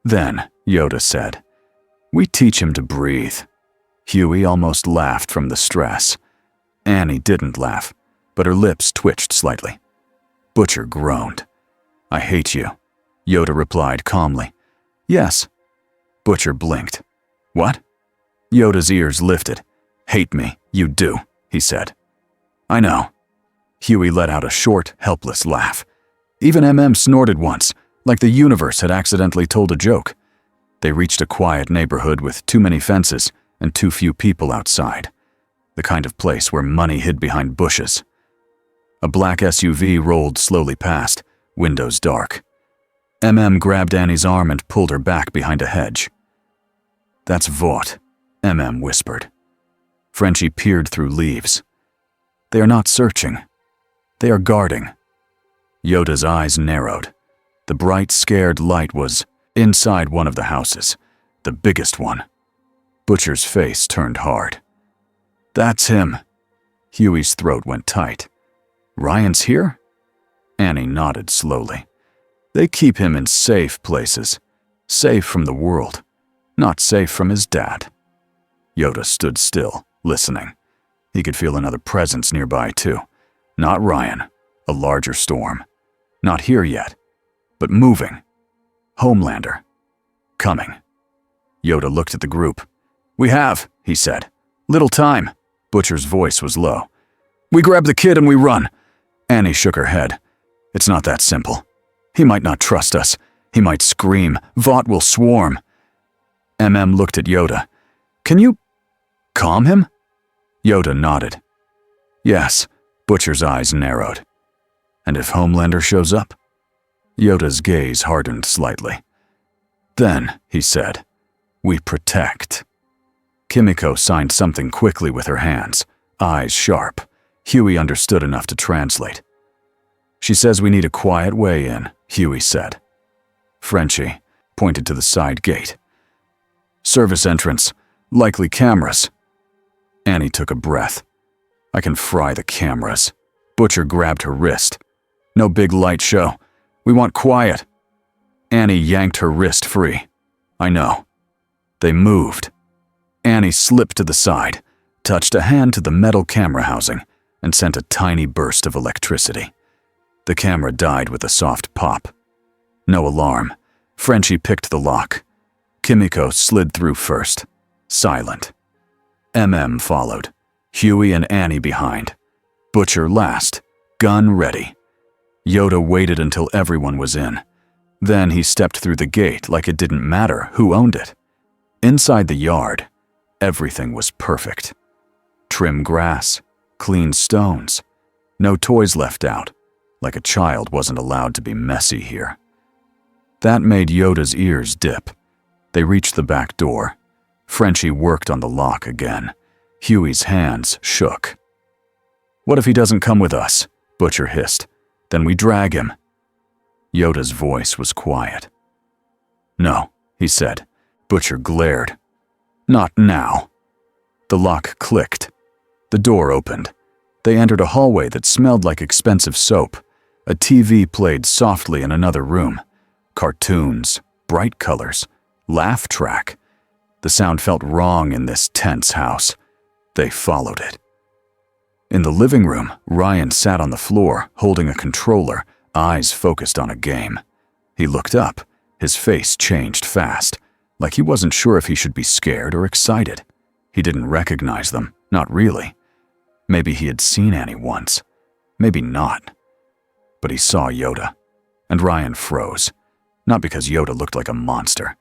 Then, Yoda said, we teach him to breathe. Huey almost laughed from the stress. Annie didn't laugh, but her lips twitched slightly. Butcher groaned. I hate you, Yoda replied calmly. Yes. Butcher blinked. What? Yoda's ears lifted. Hate me, you do, he said. I know. Huey let out a short, helpless laugh. Even MM snorted once, like the universe had accidentally told a joke. They reached a quiet neighborhood with too many fences and too few people outside. The kind of place where money hid behind bushes. A black SUV rolled slowly past, windows dark. MM grabbed Annie's arm and pulled her back behind a hedge. That's Vought, MM whispered. Frenchie peered through leaves. They are not searching. They are guarding. Yoda's eyes narrowed. The bright, scared light was inside one of the houses, the biggest one. Butcher's face turned hard. That's him. Huey's throat went tight. Ryan's here? Annie nodded slowly. They keep him in safe places. Safe from the world. Not safe from his dad. Yoda stood still, listening. He could feel another presence nearby, too. Not Ryan. A larger storm. Not here yet, but moving. Homelander. Coming. Yoda looked at the group. We have, he said. Little time. Butcher's voice was low. We grab the kid and we run. Annie shook her head. It's not that simple. He might not trust us. He might scream. Vought will swarm. MM looked at Yoda. Can you calm him? Yoda nodded. Yes. Butcher's eyes narrowed. And if Homelander shows up? Yoda's gaze hardened slightly. Then, he said, we protect. Kimiko signed something quickly with her hands, eyes sharp. Huey understood enough to translate. She says we need a quiet way in, Huey said. Frenchie pointed to the side gate. Service entrance, likely cameras. Annie took a breath. I can fry the cameras. Butcher grabbed her wrist. No big light show. We want quiet. Annie yanked her wrist free. I know. They moved. Annie slipped to the side, touched a hand to the metal camera housing, and sent a tiny burst of electricity. The camera died with a soft pop. No alarm. Frenchie picked the lock. Kimiko slid through first, silent. MM followed, Huey and Annie behind. Butcher last, gun ready. Yoda waited until everyone was in. Then he stepped through the gate like it didn't matter who owned it. Inside the yard, everything was perfect. Trim grass, clean stones, no toys left out, like a child wasn't allowed to be messy here. That made Yoda's ears dip. They reached the back door. Frenchie worked on the lock again. Huey's hands shook. What if he doesn't come with us? Butcher hissed. Then we drag him. Yoda's voice was quiet. No, he said. Butcher glared. Not now. The lock clicked. The door opened. They entered a hallway that smelled like expensive soap. A TV played softly in another room. Cartoons, bright colors, laugh track. The sound felt wrong in this tense house. They followed it. In the living room, Ryan sat on the floor, holding a controller, eyes focused on a game. He looked up. His face changed fast, like he wasn't sure if he should be scared or excited. He didn't recognize them, not really. Maybe he had seen Annie once. Maybe not. But he saw Yoda, and Ryan froze. Not because Yoda looked like a monster,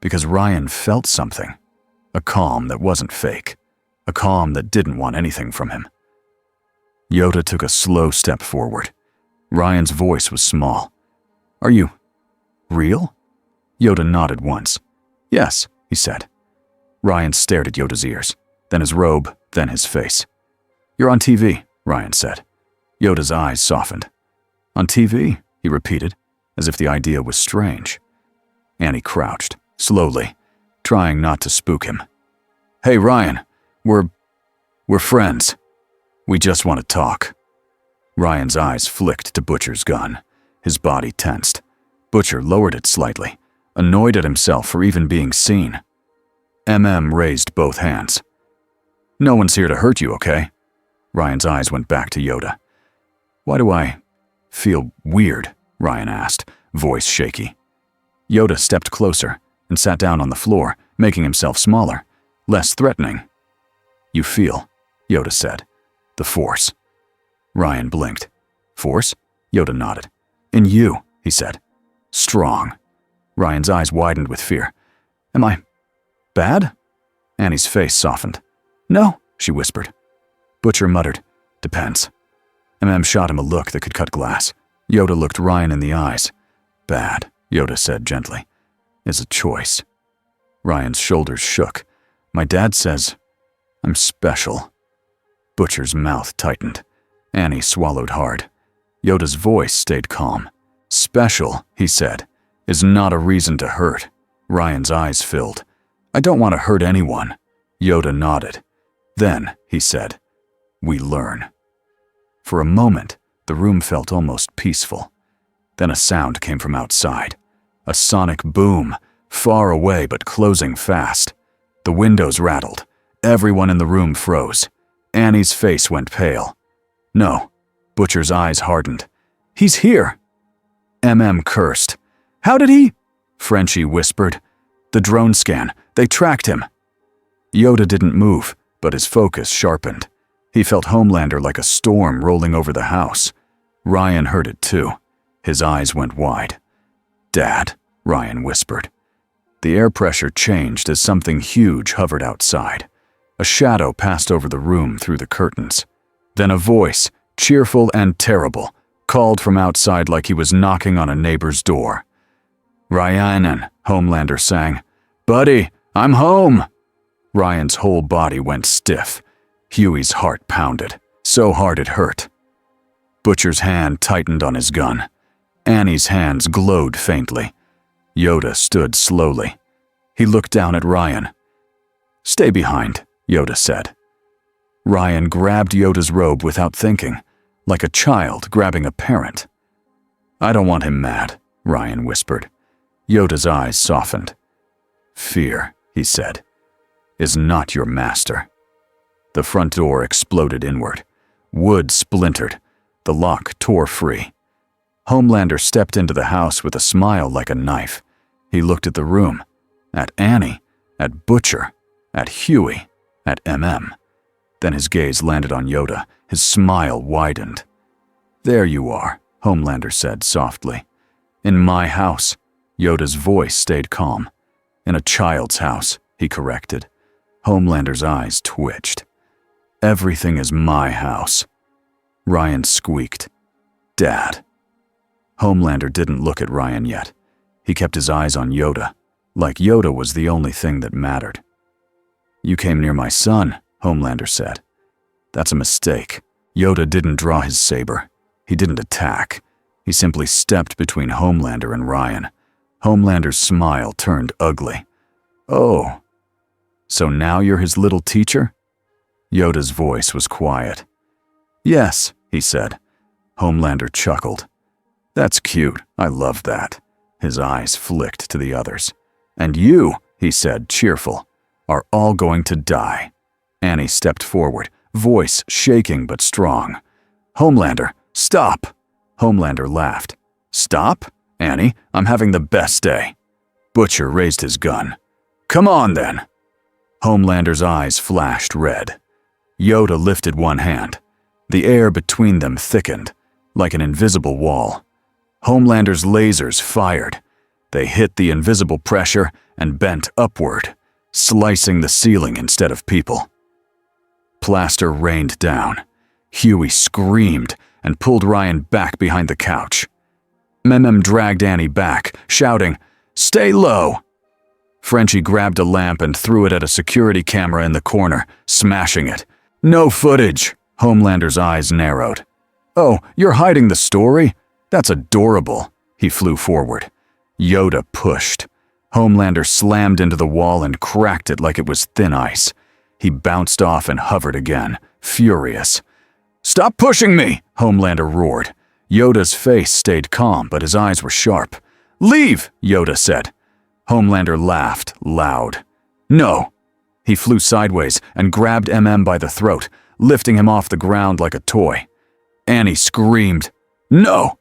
because Ryan felt something. A calm that wasn't fake. A calm that didn't want anything from him. Yoda took a slow step forward. Ryan's voice was small. "Are you real?" Yoda nodded once. "Yes," he said. Ryan stared at Yoda's ears, then his robe, then his face. "You're on TV," Ryan said. Yoda's eyes softened. "On TV?" he repeated, as if the idea was strange. Annie crouched, slowly, trying not to spook him. "Hey, Ryan, we're friends. We just want to talk." Ryan's eyes flicked to Butcher's gun. His body tensed. Butcher lowered it slightly, annoyed at himself for even being seen. Raised both hands. "No one's here to hurt you, okay?" Ryan's eyes went back to Yoda. "Why do I feel weird?" Ryan asked, voice shaky. Yoda stepped closer and sat down on the floor, making himself smaller, less threatening. "You feel," Yoda said, "the Force." Ryan blinked. "Force?" Yoda nodded. "In you," he said. "Strong." Ryan's eyes widened with fear. "Am I bad?" Annie's face softened. "No," she whispered. Butcher muttered, "Depends." Shot him a look that could cut glass. Yoda looked Ryan in the eyes. "Bad," Yoda said gently, "is a choice." Ryan's shoulders shook. "My dad says I'm special." Butcher's mouth tightened. Annie swallowed hard. Yoda's voice stayed calm. "Special," he said, "is not a reason to hurt." Ryan's eyes filled. "I don't want to hurt anyone." Yoda nodded. "Then," he said, "we learn." For a moment, the room felt almost peaceful. Then a sound came from outside. A sonic boom, far away but closing fast. The windows rattled. Everyone in the room froze. Annie's face went pale. "No." Butcher's eyes hardened. "He's here." Cursed. "How did he?" Frenchie whispered. "The drone scan. They tracked him." Yoda didn't move, but his focus sharpened. He felt Homelander like a storm rolling over the house. Ryan heard it too. His eyes went wide. "Dad," Ryan whispered. The air pressure changed as something huge hovered outside. A shadow passed over the room through the curtains. Then a voice, cheerful and terrible, called from outside like he was knocking on a neighbor's door. "Ryanen," Homelander sang. "Buddy, I'm home!" Ryan's whole body went stiff. Huey's heart pounded, so hard it hurt. Butcher's hand tightened on his gun. Annie's hands glowed faintly. Yoda stood slowly. He looked down at Ryan. "Stay behind," Yoda said. Ryan grabbed Yoda's robe without thinking, like a child grabbing a parent. "I don't want him mad," Ryan whispered. Yoda's eyes softened. "Fear," he said, "is not your master." The front door exploded inward. Wood splintered. The lock tore free. Homelander stepped into the house with a smile like a knife. He looked at the room, at Annie, at Butcher, at Huey, at Then his gaze landed on Yoda. His smile widened. "There you are," Homelander said softly. "In my house." Yoda's voice stayed calm. "In a child's house," he corrected. Homelander's eyes twitched. "Everything is my house." Ryan squeaked. "Dad." Homelander didn't look at Ryan yet. He kept his eyes on Yoda, like Yoda was the only thing that mattered. "You came near my son," Homelander said. "That's a mistake." Yoda didn't draw his saber. He didn't attack. He simply stepped between Homelander and Ryan. Homelander's smile turned ugly. "Oh, so now you're his little teacher?" Yoda's voice was quiet. Yes, he said. Homelander chuckled. That's cute. I love that. His eyes flicked to the others. And you, he said, cheerful, are all going to die. Annie stepped forward, voice shaking but strong. Homelander, stop! Homelander laughed. Stop? Annie, I'm having the best day. Butcher raised his gun. Come on, then. Homelander's eyes flashed red. Yoda lifted one hand. The air between them thickened, like an invisible wall. Homelander's lasers fired. They hit the invisible pressure and bent upward, slicing the ceiling instead of people. Plaster rained down. Huey screamed and pulled Ryan back behind the couch. Mem dragged Annie back, shouting, "Stay low!" Frenchie grabbed a lamp and threw it at a security camera in the corner, smashing it. No footage! Homelander's eyes narrowed. Oh, you're hiding the story? That's adorable. He flew forward. Yoda pushed. Homelander slammed into the wall and cracked it like it was thin ice. He bounced off and hovered again, furious. Stop pushing me! Homelander roared. Yoda's face stayed calm, but his eyes were sharp. Leave! Yoda said. Homelander laughed, loud. No! He flew sideways and grabbed by the throat, lifting him off the ground like a toy. Annie screamed, No!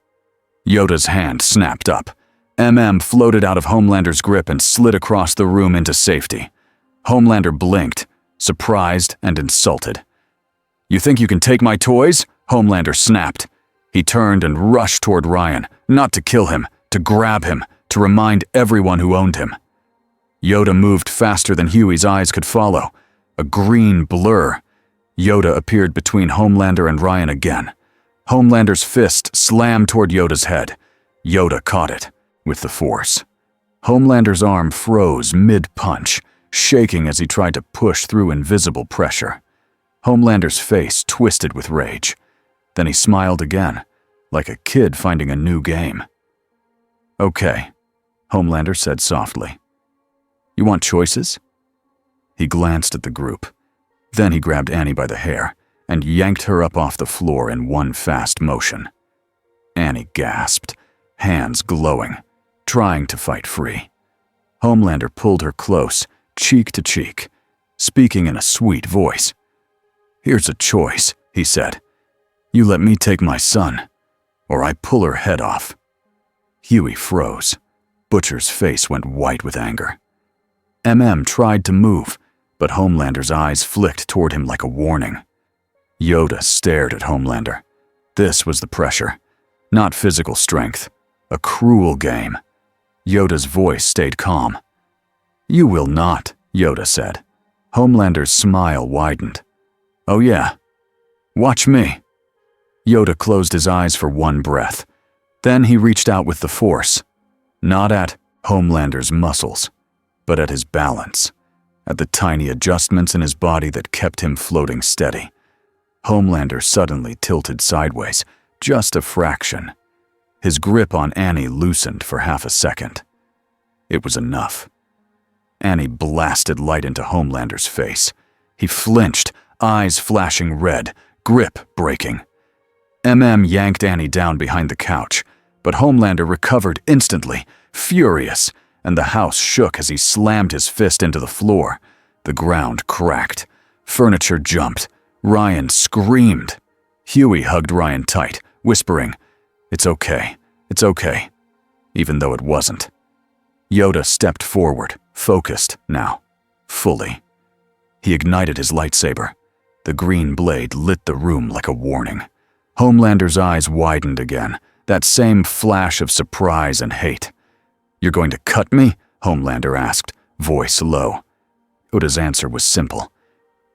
Yoda's hand snapped up. Floated out of Homelander's grip and slid across the room into safety. Homelander blinked, surprised and insulted. You think you can take my toys? Homelander snapped. He turned and rushed toward Ryan, not to kill him, to grab him, to remind everyone who owned him. Yoda moved faster than Huey's eyes could follow. A green blur. Yoda appeared between Homelander and Ryan again. Homelander's fist slammed toward Yoda's head. Yoda caught it, with the force. Homelander's arm froze mid-punch, shaking as he tried to push through invisible pressure. Homelander's face twisted with rage. Then he smiled again, like a kid finding a new game. Okay, Homelander said softly. You want choices? He glanced at the group. Then he grabbed Annie by the hair and yanked her up off the floor in one fast motion. Annie gasped, hands glowing, trying to fight free. Homelander pulled her close, cheek to cheek, speaking in a sweet voice. Here's a choice, he said. You let me take my son, or I pull her head off. Huey froze. Butcher's face went white with anger. Tried to move, but Homelander's eyes flicked toward him like a warning. Yoda stared at Homelander. This was the pressure, not physical strength, a cruel game. Yoda's voice stayed calm. You will not, Yoda said. Homelander's smile widened. Oh yeah, watch me. Yoda closed his eyes for one breath. Then he reached out with the force, not at Homelander's muscles, but at his balance, at the tiny adjustments in his body that kept him floating steady. Homelander suddenly tilted sideways, just a fraction. His grip on Annie loosened for half a second. It was enough. Annie blasted light into Homelander's face. He flinched, eyes flashing red, grip breaking. Yanked Annie down behind the couch, but Homelander recovered instantly, furious, and the house shook as he slammed his fist into the floor. The ground cracked. Furniture jumped. Ryan screamed. Huey hugged Ryan tight, whispering, It's okay, even though it wasn't. Yoda stepped forward, focused now, fully. He ignited his lightsaber. The green blade lit the room like a warning. Homelander's eyes widened again, that same flash of surprise and hate. You're going to cut me? Homelander asked, voice low. Yoda's answer was simple.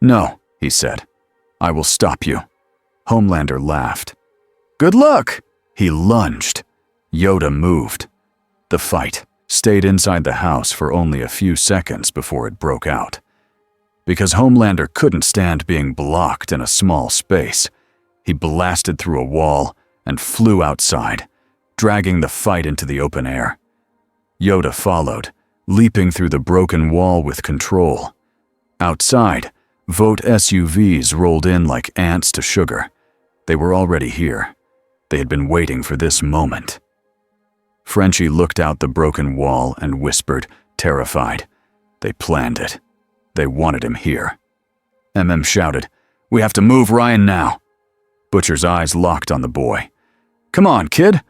No, he said. I will stop you. Homelander laughed. Good luck! He lunged. Yoda moved. The fight stayed inside the house for only a few seconds before it broke out. Because Homelander couldn't stand being blocked in a small space, he blasted through a wall and flew outside, dragging the fight into the open air. Yoda followed, leaping through the broken wall with control. Outside, Vote SUVs rolled in like ants to sugar. They were already here. They had been waiting for this moment. Frenchie looked out the broken wall and whispered, terrified. They planned it. They wanted him here. MM shouted, "We have to move Ryan now." Butcher's eyes locked on the boy. "Come on, kid."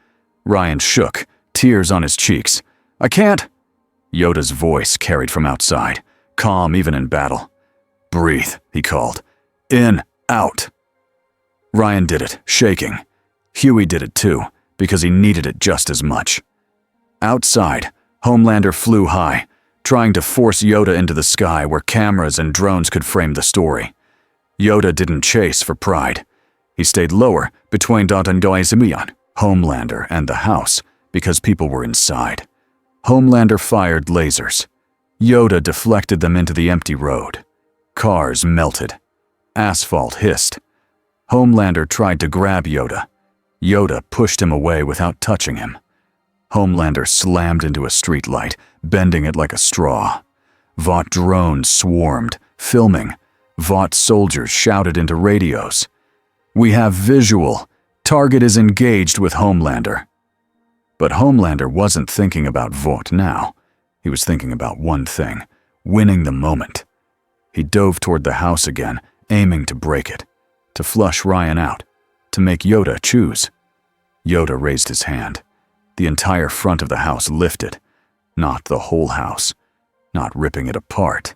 Ryan shook, tears on his cheeks. "I can't." Yoda's voice carried from outside, calm even in battle. "Breathe," he called. "In, out." Ryan did it, shaking. Huey did it too, because he needed it just as much. Outside, Homelander flew high, trying to force Yoda into the sky where cameras and drones could frame the story. Yoda didn't chase for pride. He stayed lower between Homelander and the house because people were inside. Homelander fired lasers. Yoda deflected them into the empty road. Cars melted. Asphalt hissed. Homelander tried to grab Yoda. Yoda pushed him away without touching him. Homelander slammed into a streetlight, bending it like a straw. Vought drones swarmed, filming. Vought soldiers shouted into radios. "We have visual. Target is engaged with Homelander." But Homelander wasn't thinking about Vought now. He was thinking about one thing, winning the moment. He dove toward the house again, aiming to break it, to flush Ryan out, to make Yoda choose. Yoda raised his hand. The entire front of the house lifted. Not the whole house. Not ripping it apart.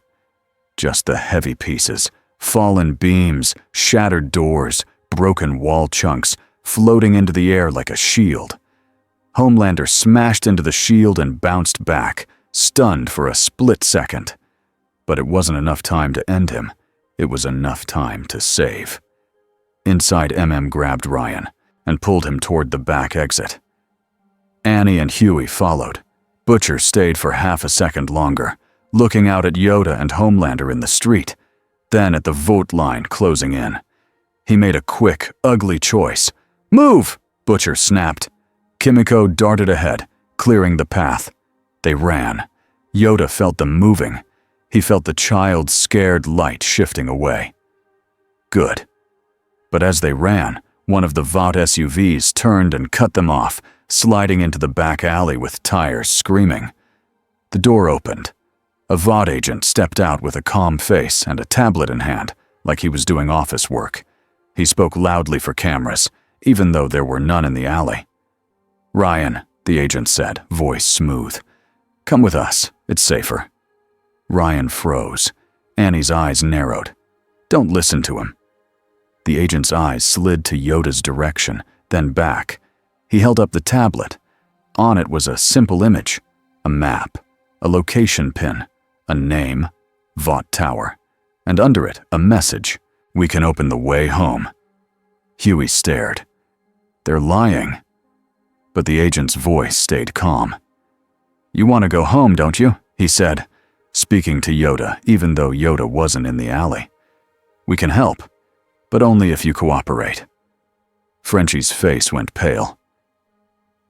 Just the heavy pieces, fallen beams, shattered doors, broken wall chunks, floating into the air like a shield. Homelander smashed into the shield and bounced back, stunned for a split second. But it wasn't enough time to end him. It was enough time to save. Inside, MM grabbed Ryan and pulled him toward the back exit. Annie and Huey followed. Butcher stayed for half a second longer, looking out at Yoda and Homelander in the street, then at the Vought line closing in. He made a quick, ugly choice. "Move!" Butcher snapped. Kimiko darted ahead, clearing the path. They ran. Yoda felt them moving. He felt the child's scared light shifting away. Good. But as they ran, one of the Vought SUVs turned and cut them off, sliding into the back alley with tires screaming. The door opened. A Vought agent stepped out with a calm face and a tablet in hand, like he was doing office work. He spoke loudly for cameras, even though there were none in the alley. "Ryan," the agent said, voice smooth. "Come with us. It's safer." Ryan froze. Annie's eyes narrowed. "Don't listen to him." The agent's eyes slid to Yoda's direction, then back. He held up the tablet. On it was a simple image, a map, a location pin, a name, Vought Tower, and under it a message, "We can open the way home." Huey stared. "They're lying." But the agent's voice stayed calm. "You want to go home, don't you?" he said, speaking to Yoda even though Yoda wasn't in the alley. "We can help, but only if you cooperate." Frenchie's face went pale.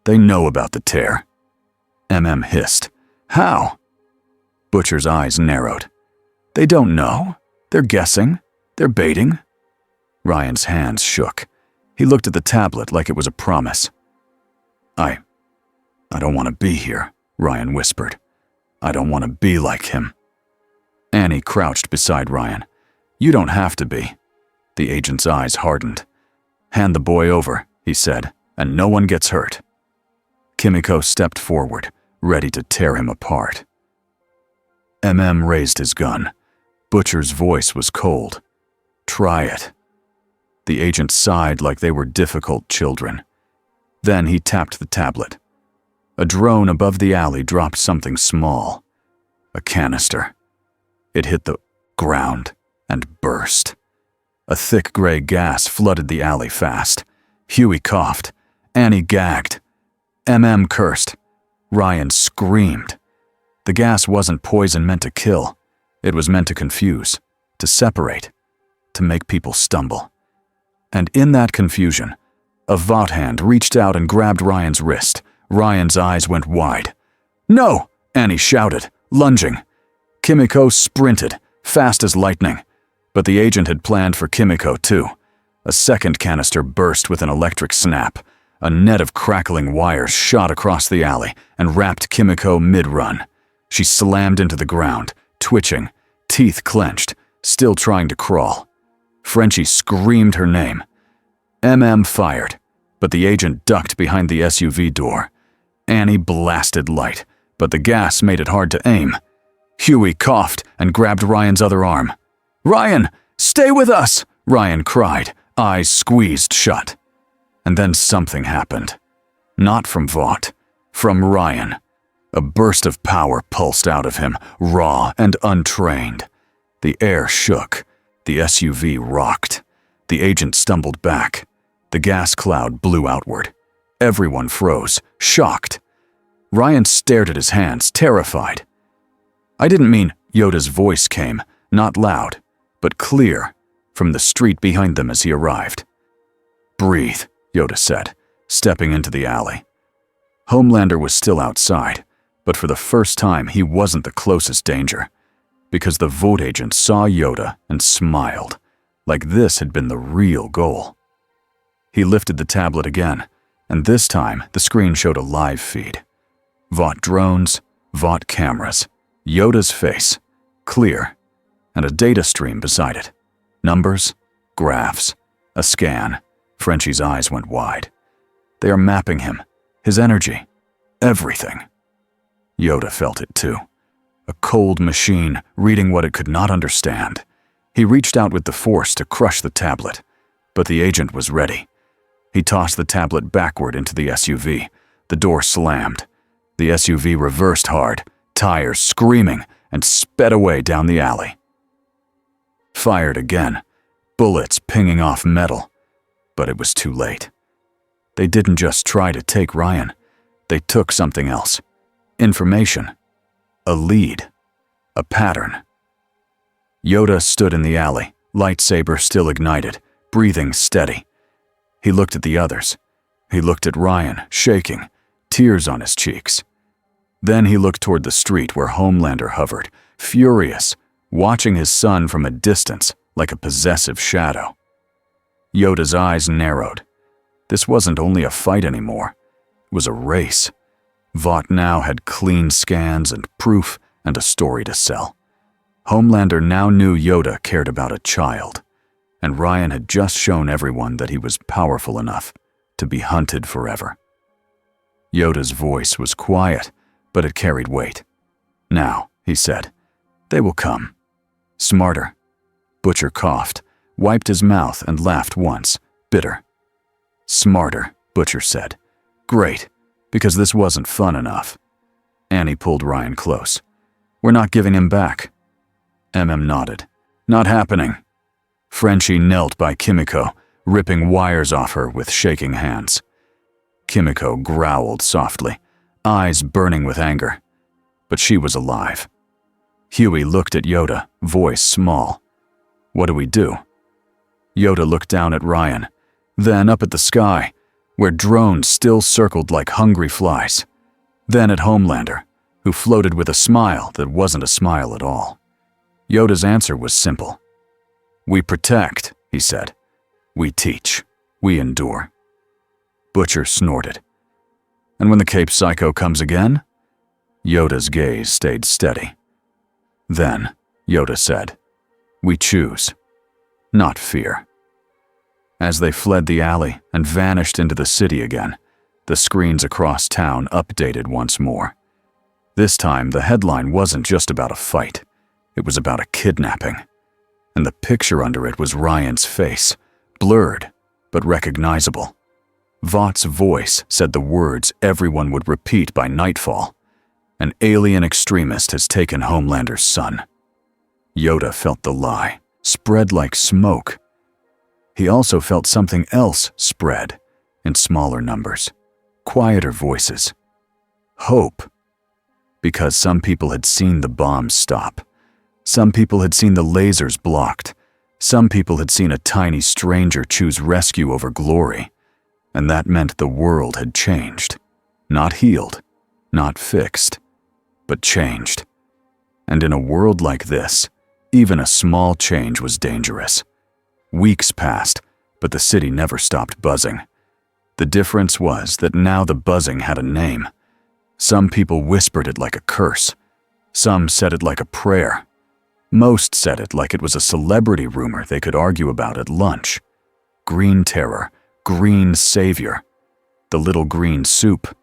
"They know about the tear." MM hissed. "How?" Butcher's eyes narrowed. "They don't know. They're guessing. They're baiting." Ryan's hands shook. He looked at the tablet like it was a promise. I don't want to be here," Ryan whispered. "I don't want to be like him." Annie crouched beside Ryan. "You don't have to be." The agent's eyes hardened. "Hand the boy over," he said, "and no one gets hurt." Kimiko stepped forward, ready to tear him apart. MM raised his gun. Butcher's voice was cold. "Try it." The agent sighed like they were difficult children. Then he tapped the tablet. A drone above the alley dropped something small. A canister. It hit the ground and burst. A thick gray gas flooded the alley fast. Huey coughed. Annie gagged. MM cursed. Ryan screamed. The gas wasn't poison meant to kill. It was meant to confuse, to separate, to make people stumble. And in that confusion, a Vought hand reached out and grabbed Ryan's wrist. Ryan's eyes went wide. "No!" Annie shouted, lunging. Kimiko sprinted, fast as lightning. But the agent had planned for Kimiko too. A second canister burst with an electric snap. A net of crackling wires shot across the alley and wrapped Kimiko mid-run. She slammed into the ground, twitching, teeth clenched, still trying to crawl. Frenchie screamed her name. MM fired, but the agent ducked behind the SUV door. Annie blasted light, but the gas made it hard to aim. Huey coughed and grabbed Ryan's other arm. "Ryan, stay with us!" Ryan cried, eyes squeezed shut. And then something happened. Not from Vought, from Ryan. A burst of power pulsed out of him, raw and untrained. The air shook. The SUV rocked. The agent stumbled back. The gas cloud blew outward. Everyone froze, shocked. Ryan stared at his hands, terrified. I didn't mean Yoda's voice came, not loud, but clear, from the street behind them as he arrived. "Breathe," Yoda said, stepping into the alley. Homelander was still outside, but for the first time he wasn't the closest danger, because the Vought agent saw Yoda and smiled, like this had been the real goal. He lifted the tablet again, and this time the screen showed a live feed. Vought drones, Vought cameras, Yoda's face, clear, and a data stream beside it. Numbers, graphs, a scan. Frenchie's eyes went wide. They are mapping him, his energy, everything. Yoda felt it too. A cold machine reading what it could not understand. He reached out with the force to crush the tablet, but the agent was ready. He tossed the tablet backward into the SUV. The door slammed. The SUV reversed hard, tires screaming, and sped away down the alley. Fired again, bullets pinging off metal. But it was too late. They didn't just try to take Ryan. They took something else. Information. A lead. A pattern. Yoda stood in the alley, lightsaber still ignited, breathing steady. He looked at the others. He looked at Ryan, shaking, tears on his cheeks. Then he looked toward the street where Homelander hovered, furious, watching his son from a distance like a possessive shadow. Yoda's eyes narrowed. This wasn't only a fight anymore. It was a race. Vought now had clean scans and proof and a story to sell. Homelander now knew Yoda cared about a child, and Ryan had just shown everyone that he was powerful enough to be hunted forever. Yoda's voice was quiet, but it carried weight. "Now," he said, "they will come. Smarter." Butcher coughed, wiped his mouth and laughed once, bitter. "Smarter," Butcher said. "Great, because this wasn't fun enough." Annie pulled Ryan close. "We're not giving him back." MM nodded. "Not happening." Frenchie knelt by Kimiko, ripping wires off her with shaking hands. Kimiko growled softly, eyes burning with anger. But she was alive. Huey looked at Yoda, voice small. "What do we do?" Yoda looked down at Ryan, then up at the sky, where drones still circled like hungry flies. Then at Homelander, who floated with a smile that wasn't a smile at all. Yoda's answer was simple. "We protect," he said. "We teach. We endure." Butcher snorted. "And when the Cape Psycho comes again?" Yoda's gaze stayed steady. "Then," Yoda said, "we choose. Not fear." As they fled the alley and vanished into the city again, the screens across town updated once more. This time, the headline wasn't just about a fight. It was about a kidnapping. And the picture under it was Ryan's face, blurred, but recognizable. Vought's voice said the words everyone would repeat by nightfall. An alien extremist has taken Homelander's son. Yoda felt the lie, spread like smoke. He also felt something else spread, in smaller numbers, quieter voices. Hope. Because some people had seen the bombs stop. Some people had seen the lasers blocked. Some people had seen a tiny stranger choose rescue over glory. And that meant the world had changed. Not healed, not fixed, but changed. And in a world like this, even a small change was dangerous. Weeks passed, but the city never stopped buzzing. The difference was that now the buzzing had a name. Some people whispered it like a curse. Some said it like a prayer. Most said it like it was a celebrity rumor they could argue about at lunch. Green terror, green savior, the little green soup,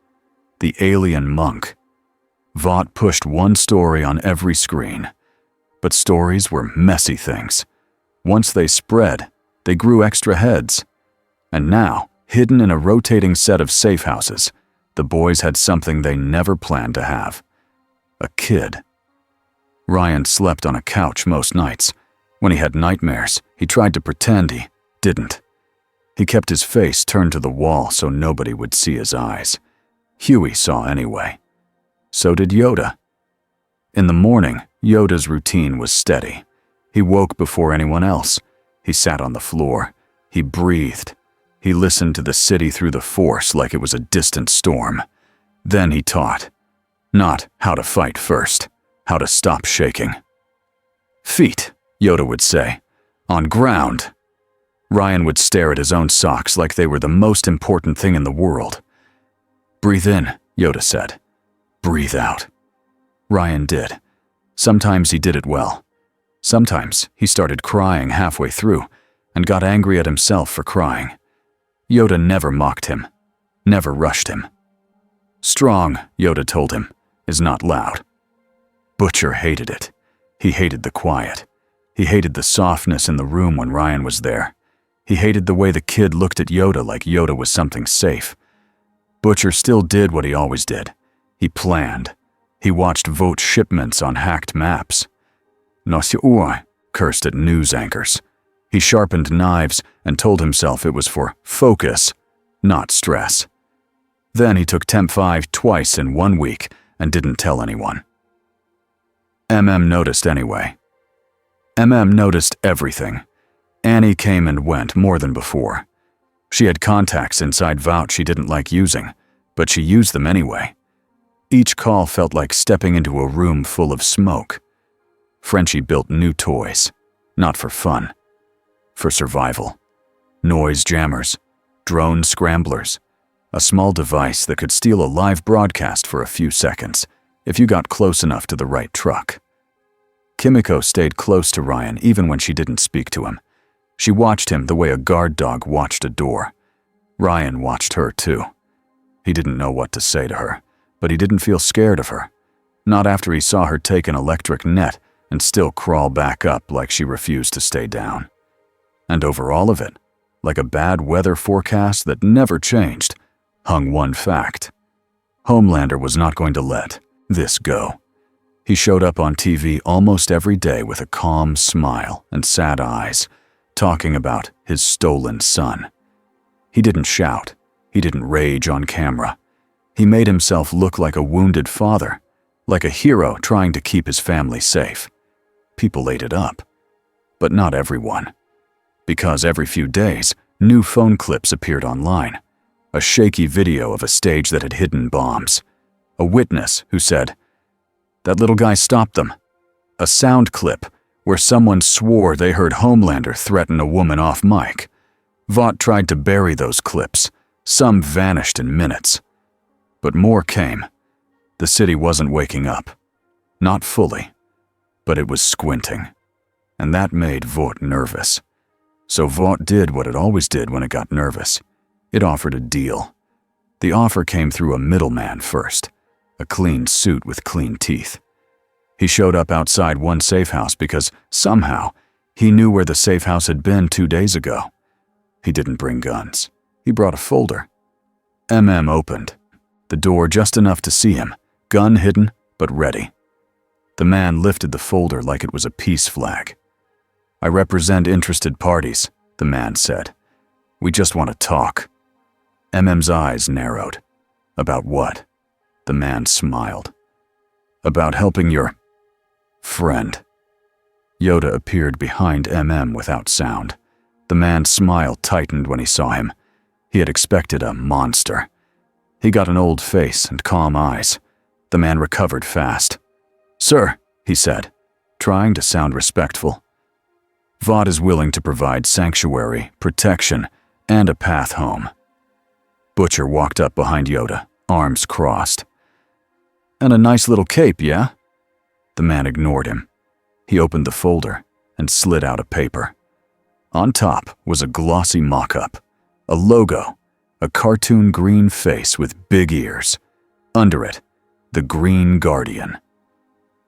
the alien monk. Vought pushed one story on every screen. But stories were messy things. Once they spread, they grew extra heads. And now, hidden in a rotating set of safe houses, the boys had something they never planned to have. A kid. Ryan slept on a couch most nights. When he had nightmares, he tried to pretend he didn't. He kept his face turned to the wall so nobody would see his eyes. Huey saw anyway. So did Yoda. In the morning, Yoda's routine was steady. He woke before anyone else. He sat on the floor. He breathed. He listened to the city through the force like it was a distant storm. Then he taught. Not how to fight first, how to stop shaking. Feet, Yoda would say. On ground. Ryan would stare at his own socks like they were the most important thing in the world. Breathe in, Yoda said. Breathe out. Ryan did. Sometimes he did it well. Sometimes he started crying halfway through and got angry at himself for crying. Yoda never mocked him, never rushed him. Strong, Yoda told him, is not loud. Butcher hated it. He hated the quiet. He hated the softness in the room when Ryan was there. He hated the way the kid looked at Yoda like Yoda was something safe. Butcher still did what he always did. He planned. He watched vote shipments on hacked maps. Nosiua cursed at news anchors. He sharpened knives and told himself it was for focus, not stress. Then he took Temp 5 twice in 1 week and didn't tell anyone. Noticed anyway. Noticed everything. Annie came and went more than before. She had contacts inside Vought she didn't like using, but she used them anyway. Each call felt like stepping into a room full of smoke. Frenchie built new toys, not for fun, for survival. Noise jammers, drone scramblers, a small device that could steal a live broadcast for a few seconds if you got close enough to the right truck. Kimiko stayed close to Ryan even when she didn't speak to him. She watched him the way a guard dog watched a door. Ryan watched her too. He didn't know what to say to her, but he didn't feel scared of her. Not after he saw her take an electric net and still crawl back up like she refused to stay down. And over all of it, like a bad weather forecast that never changed, hung one fact. Homelander was not going to let this go. He showed up on TV almost every day with a calm smile and sad eyes, talking about his stolen son. He didn't shout. He didn't rage on camera. He made himself look like a wounded father, like a hero trying to keep his family safe. People ate it up. But not everyone. Because every few days, new phone clips appeared online. A shaky video of a stage that had hidden bombs. A witness who said, "That little guy stopped them." A sound clip where someone swore they heard Homelander threaten a woman off mic. Vought tried to bury those clips. Some vanished in minutes. But more came. The city wasn't waking up. Not fully. But it was squinting. And that made Vought nervous. So Vought did what it always did when it got nervous. It offered a deal. The offer came through a middleman first. A clean suit with clean teeth. He showed up outside one safe house because, somehow, he knew where the safe house had been 2 days ago. He didn't bring guns. He brought a folder. Opened. The door just enough to see him, gun hidden, but ready. The man lifted the folder like it was a peace flag. "I represent interested parties," the man said. "We just want to talk." MM's eyes narrowed. "About what?" The man smiled. "About helping your friend." Yoda appeared behind without sound. The man's smile tightened when he saw him. He had expected a monster. He got an old face and calm eyes. The man recovered fast. "Sir," he said, trying to sound respectful. Vought is willing to provide sanctuary, protection, and a path home. Butcher walked up behind Yoda, arms crossed. And a nice little cape, yeah? The man ignored him. He opened the folder and slid out a paper. On top was a glossy mock-up, a logo, a cartoon green face with big ears. Under it, the Green Guardian.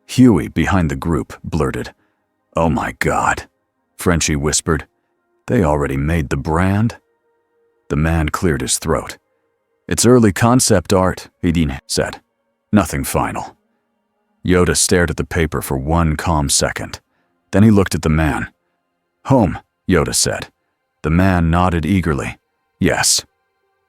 Huey, behind the group, blurted, "Oh my God." Frenchie whispered, "They already made the brand?" The man cleared his throat. "It's early concept art," Edine said. "Nothing final." Yoda stared at the paper for one calm second. Then he looked at the man. "Home," Yoda said. The man nodded eagerly. "Yes.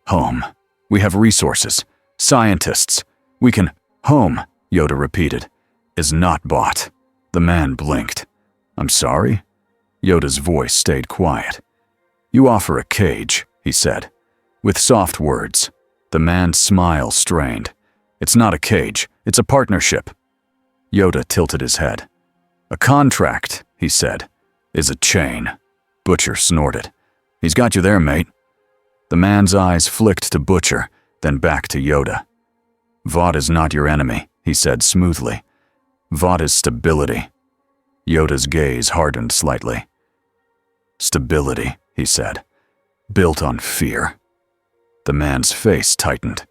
Home. We have resources. Scientists. We can—" "Home," Yoda repeated, "is not bought." The man blinked. "I'm sorry?" Yoda's voice stayed quiet. "You offer a cage," he said, with soft words. The man's smile strained. "It's not a cage. It's a partnership." Yoda tilted his head. "A contract," he said, "is a chain." Butcher snorted. "He's got you there, mate." The man's eyes flicked to Butcher, then back to Yoda. "Vought is not your enemy," he said smoothly. "Vought is stability." Yoda's gaze hardened slightly. "Stability," he said, "built on fear." The man's face tightened.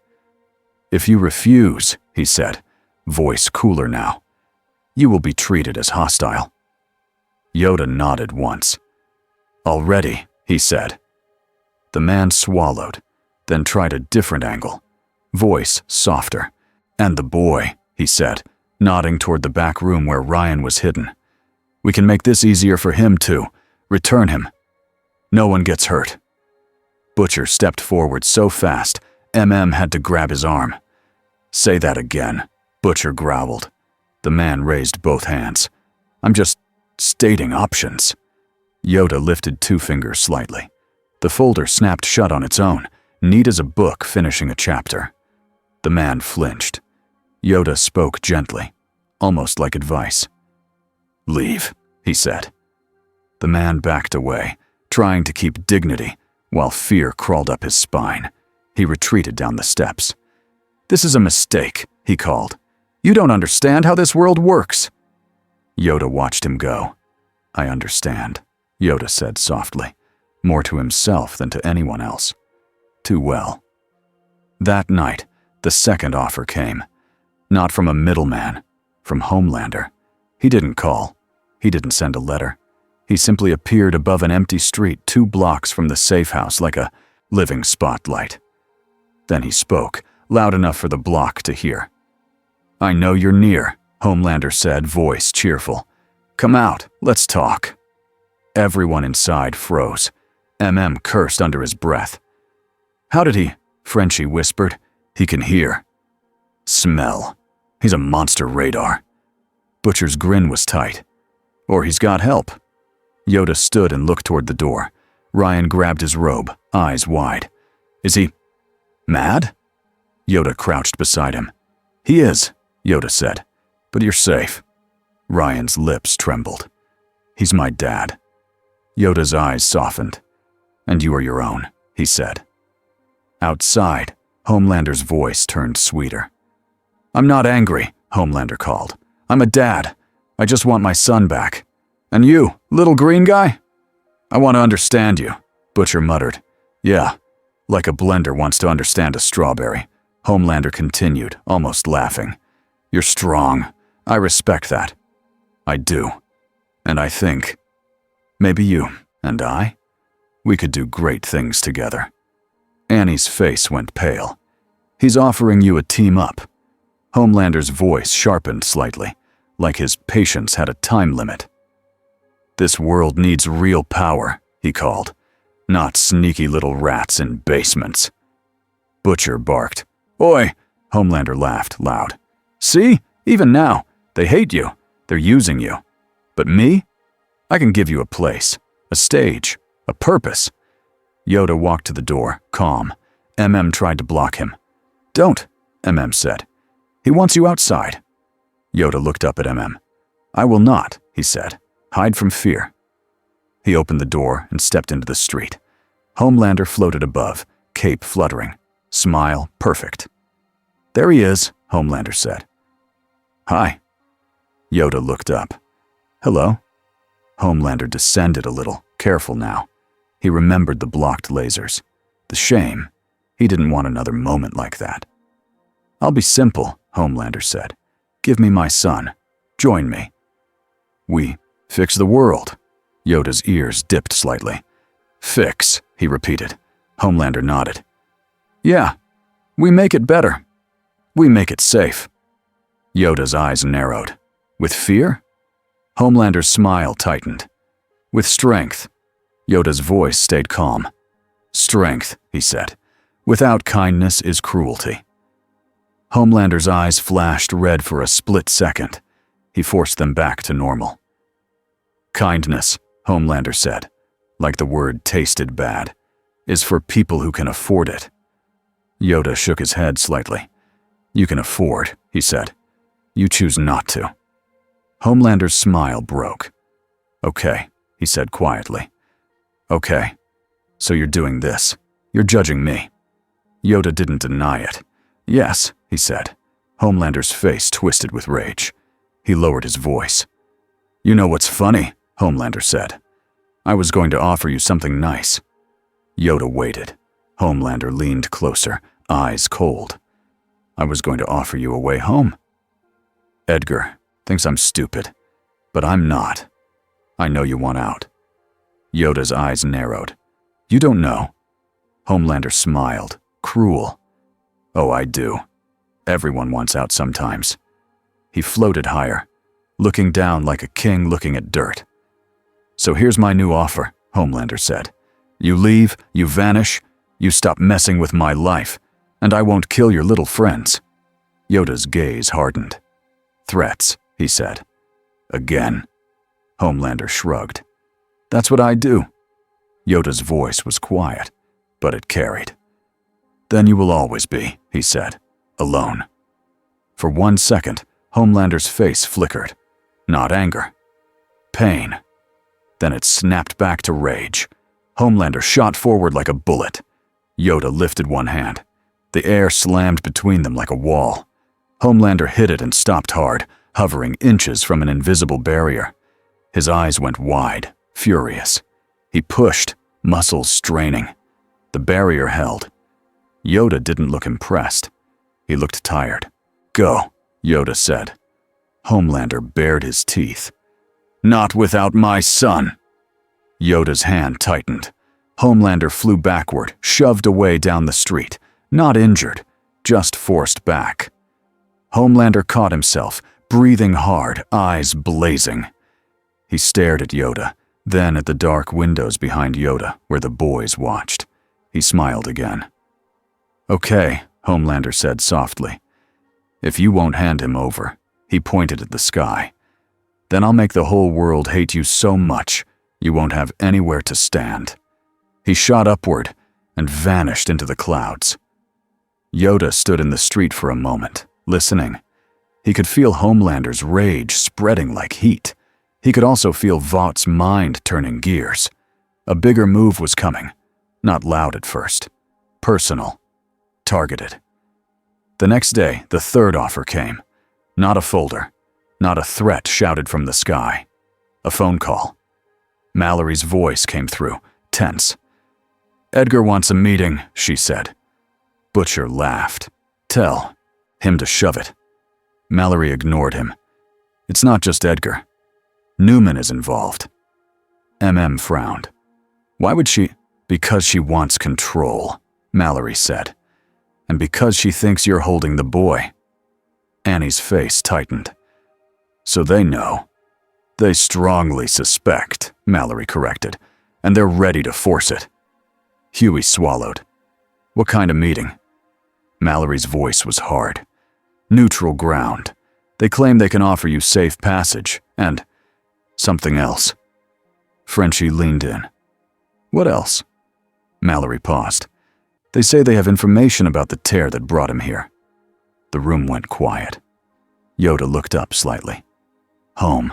"If you refuse," he said, voice cooler now, "you will be treated as hostile." Yoda nodded once. "Already," he said. The man swallowed, then tried a different angle, voice softer. "And the boy," he said, nodding toward the back room where Ryan was hidden. "We can make this easier for him too. Return him. No one gets hurt." Butcher stepped forward so fast, had to grab his arm. "Say that again," Butcher growled. The man raised both hands. "I'm just stating options." Yoda lifted two fingers slightly. The folder snapped shut on its own, neat as a book finishing a chapter. The man flinched. Yoda spoke gently, almost like advice. "Leave," he said. The man backed away, trying to keep dignity, while fear crawled up his spine. He retreated down the steps. "This is a mistake," he called. "You don't understand how this world works." Yoda watched him go. "I understand," Yoda said softly, more to himself than to anyone else. "Too well." That night, the second offer came. Not from a middleman, from Homelander. He didn't call. He didn't send a letter. He simply appeared above an empty street 2 blocks from the safe house like a living spotlight. Then he spoke, loud enough for the block to hear. "I know you're near," Homelander said, voice cheerful. "Come out, let's talk." Everyone inside froze. Cursed under his breath. "How did he?" Frenchie whispered. "He can hear." "Smell. He's a monster radar." Butcher's grin was tight. "Or he's got help." Yoda stood and looked toward the door. Ryan grabbed his robe, eyes wide. "Is he mad?" Yoda crouched beside him. "He is," Yoda said, "but you're safe." Ryan's lips trembled. "He's my dad." Yoda's eyes softened. "And you are your own," he said. Outside, Homelander's voice turned sweeter. "I'm not angry," Homelander called. "I'm a dad. I just want my son back. And you, little green guy?" "I want to understand you," Butcher muttered. "Yeah, like a blender wants to understand a strawberry," Homelander continued, almost laughing. "You're strong. I respect that. I do. And I think, maybe you and I, we could do great things together." Annie's face went pale. "He's offering you a team-up." Homelander's voice sharpened slightly, like his patience had a time limit. "This world needs real power," he called, "not sneaky little rats in basements." Butcher barked. "Oi!" Homelander laughed loud. "See? Even now, they hate you. They're using you. But me? I can give you a place, a stage, a purpose." Yoda walked to the door, calm. Tried to block him. "Don't," said. "He wants you outside." Yoda looked up at "I will not," he said. "Hide from fear." He opened the door and stepped into the street. Homelander floated above, cape fluttering. Smile perfect. "There he is," Homelander said. "Hi." Yoda looked up. "Hello." Homelander descended a little, careful now. He remembered the blocked lasers. The shame. He didn't want another moment like that. "I'll be simple," Homelander said. "Give me my son. Join me." "We fix the world." Yoda's ears dipped slightly. "Fix," he repeated. Homelander nodded. "Yeah, we make it better. We make it safe." Yoda's eyes narrowed. "With fear?" Homelander's smile tightened. "With strength." Yoda's voice stayed calm. "Strength," he said. "Without kindness is cruelty." Homelander's eyes flashed red for a split second. He forced them back to normal. "Kindness," Homelander said, like the word tasted bad, "is for people who can afford it." Yoda shook his head slightly. "You can afford," he said. "You choose not to." Homelander's smile broke. "Okay," he said quietly. "Okay, so you're doing this. You're judging me." Yoda didn't deny it. "Yes," he said. Homelander's face twisted with rage. He lowered his voice. "You know what's funny?" Homelander said. "I was going to offer you something nice." Yoda waited. Homelander leaned closer, eyes cold. "I was going to offer you a way home." "Edgar thinks I'm stupid, but I'm not. I know you want out." Yoda's eyes narrowed. "You don't know." Homelander smiled, cruel. "Oh, I do. Everyone wants out sometimes." He floated higher, looking down like a king looking at dirt. "So here's my new offer," Homelander said. "You leave, you vanish, you stop messing with my life, and I won't kill your little friends." Yoda's gaze hardened. "Threats," he said. "Again." Homelander shrugged. "That's what I do." Yoda's voice was quiet, but it carried. "Then you will always be," he said, "alone." For 1 second, Homelander's face flickered. Not anger. Pain. Then it snapped back to rage. Homelander shot forward like a bullet. Yoda lifted one hand. The air slammed between them like a wall. Homelander hit it and stopped hard, hovering inches from an invisible barrier. His eyes went wide, furious. He pushed, muscles straining. The barrier held. Yoda didn't look impressed. He looked tired. "Go," Yoda said. Homelander bared his teeth. "Not without my son." Yoda's hand tightened. Homelander flew backward, shoved away down the street. Not injured, just forced back. Homelander caught himself, breathing hard, eyes blazing. He stared at Yoda, then at the dark windows behind Yoda where the boys watched. He smiled again. "Okay," Homelander said softly. "If you won't hand him over," he pointed at the sky, "then I'll make the whole world hate you so much you won't have anywhere to stand." He shot upward and vanished into the clouds. Yoda stood in the street for a moment, listening. He could feel Homelander's rage spreading like heat. He could also feel Vought's mind turning gears. A bigger move was coming. Not loud at first. Personal. Targeted. The next day, the third offer came. Not a folder. Not a threat shouted from the sky. A phone call. Mallory's voice came through, tense. "Edgar wants a meeting," she said. Butcher laughed. "Tell him to shove it." Mallory ignored him. "It's not just Edgar. Newman is involved." MM frowned. "Why would she?" "Because she wants control," Mallory said. "And because she thinks you're holding the boy." Annie's face tightened. "So they know." "They strongly suspect," Mallory corrected, "and they're ready to force it." Huey swallowed. "What kind of meeting?" Mallory's voice was hard. "Neutral ground. They claim they can offer you safe passage, and something else." Frenchie leaned in. "What else?" Mallory paused. "They say they have information about the tear that brought him here." The room went quiet. Yoda looked up slightly. Home.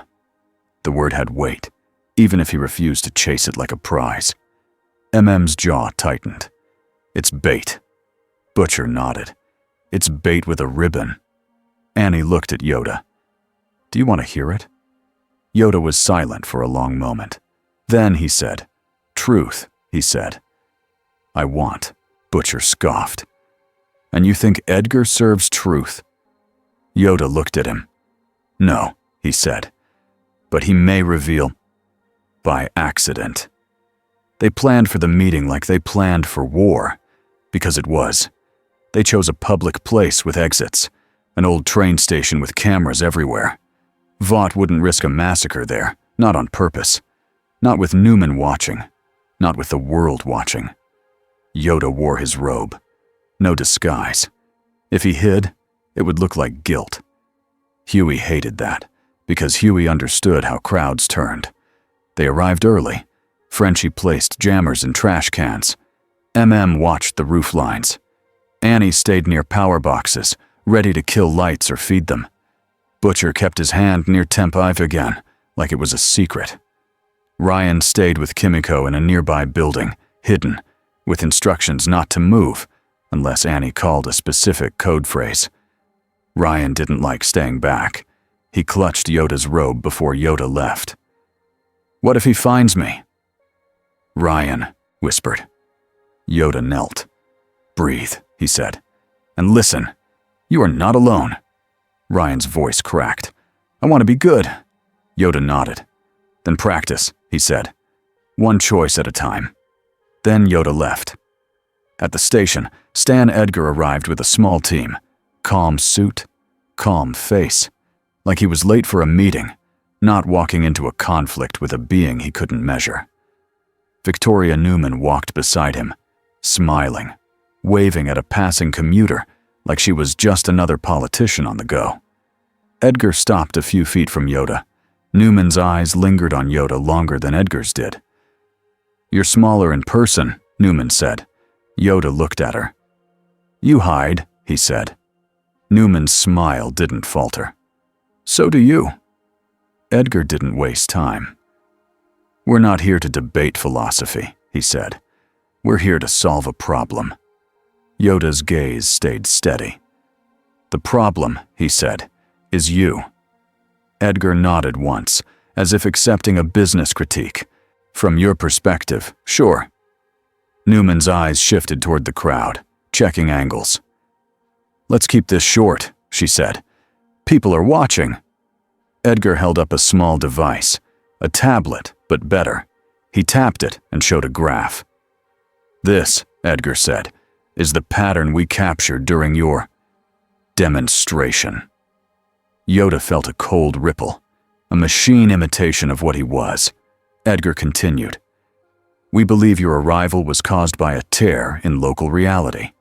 The word had weight. even if he refused to chase it like a prize. MM's jaw tightened. It's bait. Butcher nodded. It's bait with a ribbon. Annie looked at Yoda. Do you want to hear it? Yoda was silent for a long moment. Then he said, Truth, he said. I want. Butcher scoffed. And you think Edgar serves truth? Yoda looked at him. No, he said. But he may reveal. By accident. They planned for the meeting like they planned for war, because it was. They chose a public place with exits, an old train station with cameras everywhere. Vought wouldn't risk a massacre there, not on purpose. Not with Newman watching, not with the world watching. Yoda wore his robe. No disguise. If he hid, it would look like guilt. Huey hated that, because Huey understood how crowds turned. They arrived early. Frenchie placed jammers in trash cans. MM watched the roof lines. Annie stayed near power boxes, ready to kill lights or feed them. Butcher kept his hand near Temp Ive again, like it was a secret. Ryan stayed with Kimiko in a nearby building, hidden, with instructions not to move, unless Annie called a specific code phrase. Ryan didn't like staying back. He clutched Yoda's robe before Yoda left. What if he finds me? Ryan whispered. Yoda knelt. Breathe, he said. And listen, you are not alone. Ryan's voice cracked. I want to be good. Yoda nodded. Then practice, he said. One choice at a time. Then Yoda left. At the station, Stan Edgar arrived with a small team. Calm suit, calm face. Like he was late for a meeting, not walking into a conflict with a being he couldn't measure. Victoria Newman walked beside him, smiling, waving at a passing commuter like she was just another politician on the go. Edgar stopped a few feet from Yoda. Newman's eyes lingered on Yoda longer than Edgar's did. You're smaller in person, Newman said. Yoda looked at her. You hide, he said. Newman's smile didn't falter. So do you. Edgar didn't waste time. We're not here to debate philosophy, he said. We're here to solve a problem. Yoda's gaze stayed steady. The problem, he said, is you. Edgar nodded once, as if accepting a business critique. From your perspective, sure. Newman's eyes shifted toward the crowd, checking angles. Let's keep this short, she said. People are watching. Edgar held up a small device, a tablet, but better. He tapped it and showed a graph. This, Edgar said, is the pattern we captured during your demonstration. Yoda felt a cold ripple, a machine imitation of what he was. Edgar continued. We believe your arrival was caused by a tear in local reality.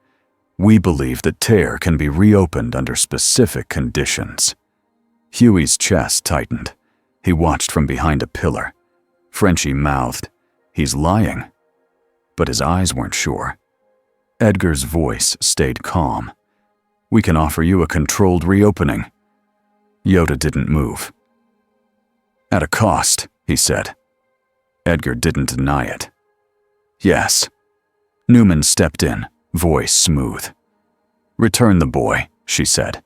We believe that tear can be reopened under specific conditions. Huey's chest tightened. He watched from behind a pillar. Frenchie mouthed, He's lying. But his eyes weren't sure. Edgar's voice stayed calm. We can offer you a controlled reopening. Yoda didn't move. At a cost, he said. Edgar didn't deny it. Yes. Newman stepped in, voice smooth. Return the boy, she said,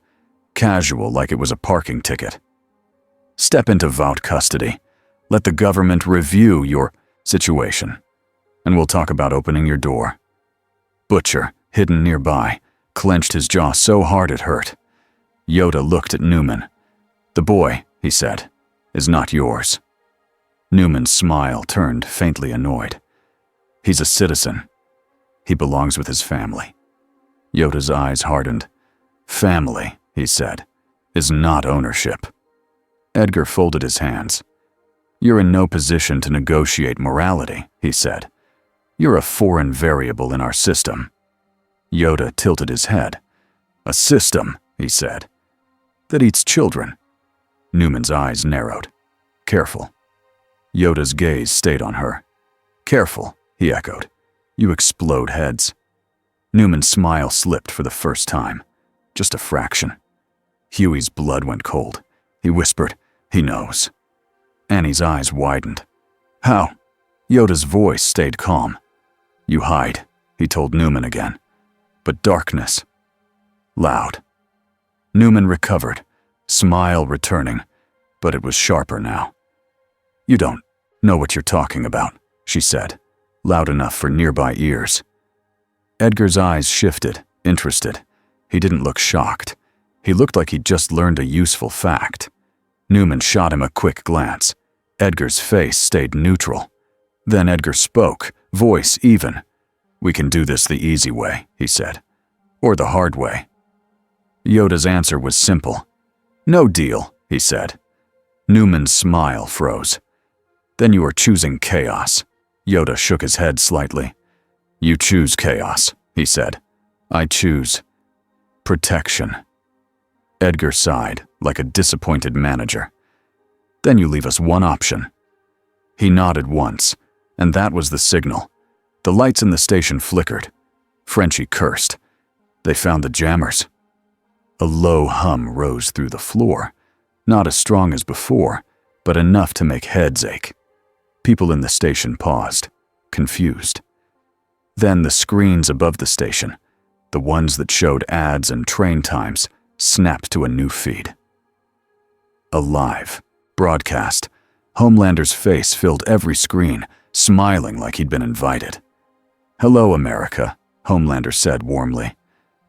casual like it was a parking ticket. Step into Vault custody. Let the government review your situation, and we'll talk about opening your door. Butcher, hidden nearby, clenched his jaw so hard it hurt. Yoda looked at Newman. The boy, he said, is not yours. Newman's smile turned faintly annoyed. He's a citizen. He belongs with his family. Yoda's eyes hardened. Family, he said, is not ownership. Edgar folded his hands. You're in no position to negotiate morality, he said. You're a foreign variable in our system. Yoda tilted his head. A system, he said, that eats children. Newman's eyes narrowed. Careful. Yoda's gaze stayed on her. Careful, he echoed. You explode heads. Newman's smile slipped for the first time. Just a fraction. Huey's blood went cold. He whispered, he knows. Annie's eyes widened. How? Yoda's voice stayed calm. You hide, he told Newman again. But darkness. Loud. Newman recovered, smile returning, but it was sharper now. You don't know what you're talking about, she said, loud enough for nearby ears. Edgar's eyes shifted, interested. He didn't look shocked. He looked like he'd just learned a useful fact. Newman shot him a quick glance. Edgar's face stayed neutral. Then Edgar spoke, voice even. We can do this the easy way, he said. Or the hard way. Yoda's answer was simple. No deal, he said. Newman's smile froze. Then you are choosing chaos. Yoda shook his head slightly. You choose chaos, he said. I choose protection. Edgar sighed, like a disappointed manager. Then you leave us one option. He nodded once, and that was the signal. The lights in the station flickered. Frenchie cursed. They found the jammers. A low hum rose through the floor, not as strong as before, but enough to make heads ache. People in the station paused, confused. Then the screens above the station, the ones that showed ads and train times, snapped to a new feed. Alive. Broadcast. Homelander's face filled every screen, smiling like he'd been invited. Hello, America, Homelander said warmly.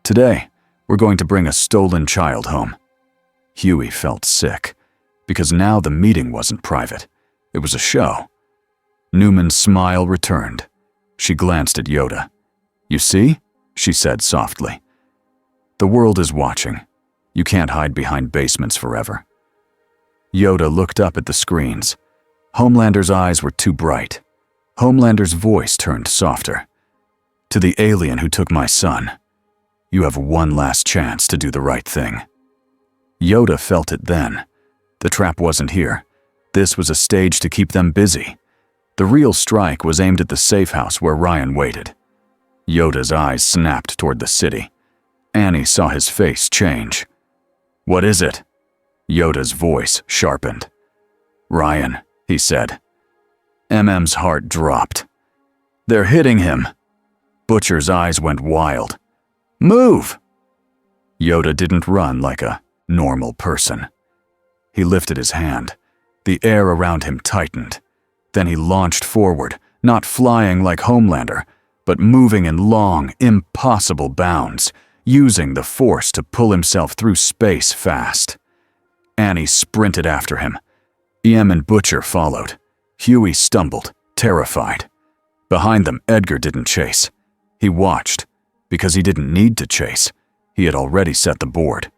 Today, we're going to bring a stolen child home. Huey felt sick, because now the meeting wasn't private. It was a show. Newman's smile returned. She glanced at Yoda. You see? She said softly. The world is watching. You can't hide behind basements forever. Yoda looked up at the screens. Homelander's eyes were too bright. Homelander's voice turned softer. To the alien who took my son, you have one last chance to do the right thing. Yoda felt it then. The trap wasn't here. This was a stage to keep them busy. The real strike was aimed at the safe house where Ryan waited. Yoda's eyes snapped toward the city. Annie saw his face change. What is it? Yoda's voice sharpened. Ryan, he said. MM's heart dropped. They're hitting him. Butcher's eyes went wild. Move! Yoda didn't run like a normal person. He lifted his hand. The air around him tightened. Then he launched forward, not flying like Homelander, but moving in long, impossible bounds, using the force to pull himself through space fast. Annie sprinted after him. EM and Butcher followed. Huey stumbled, terrified. Behind them, Edgar didn't chase. He watched, because he didn't need to chase. He had already set the board.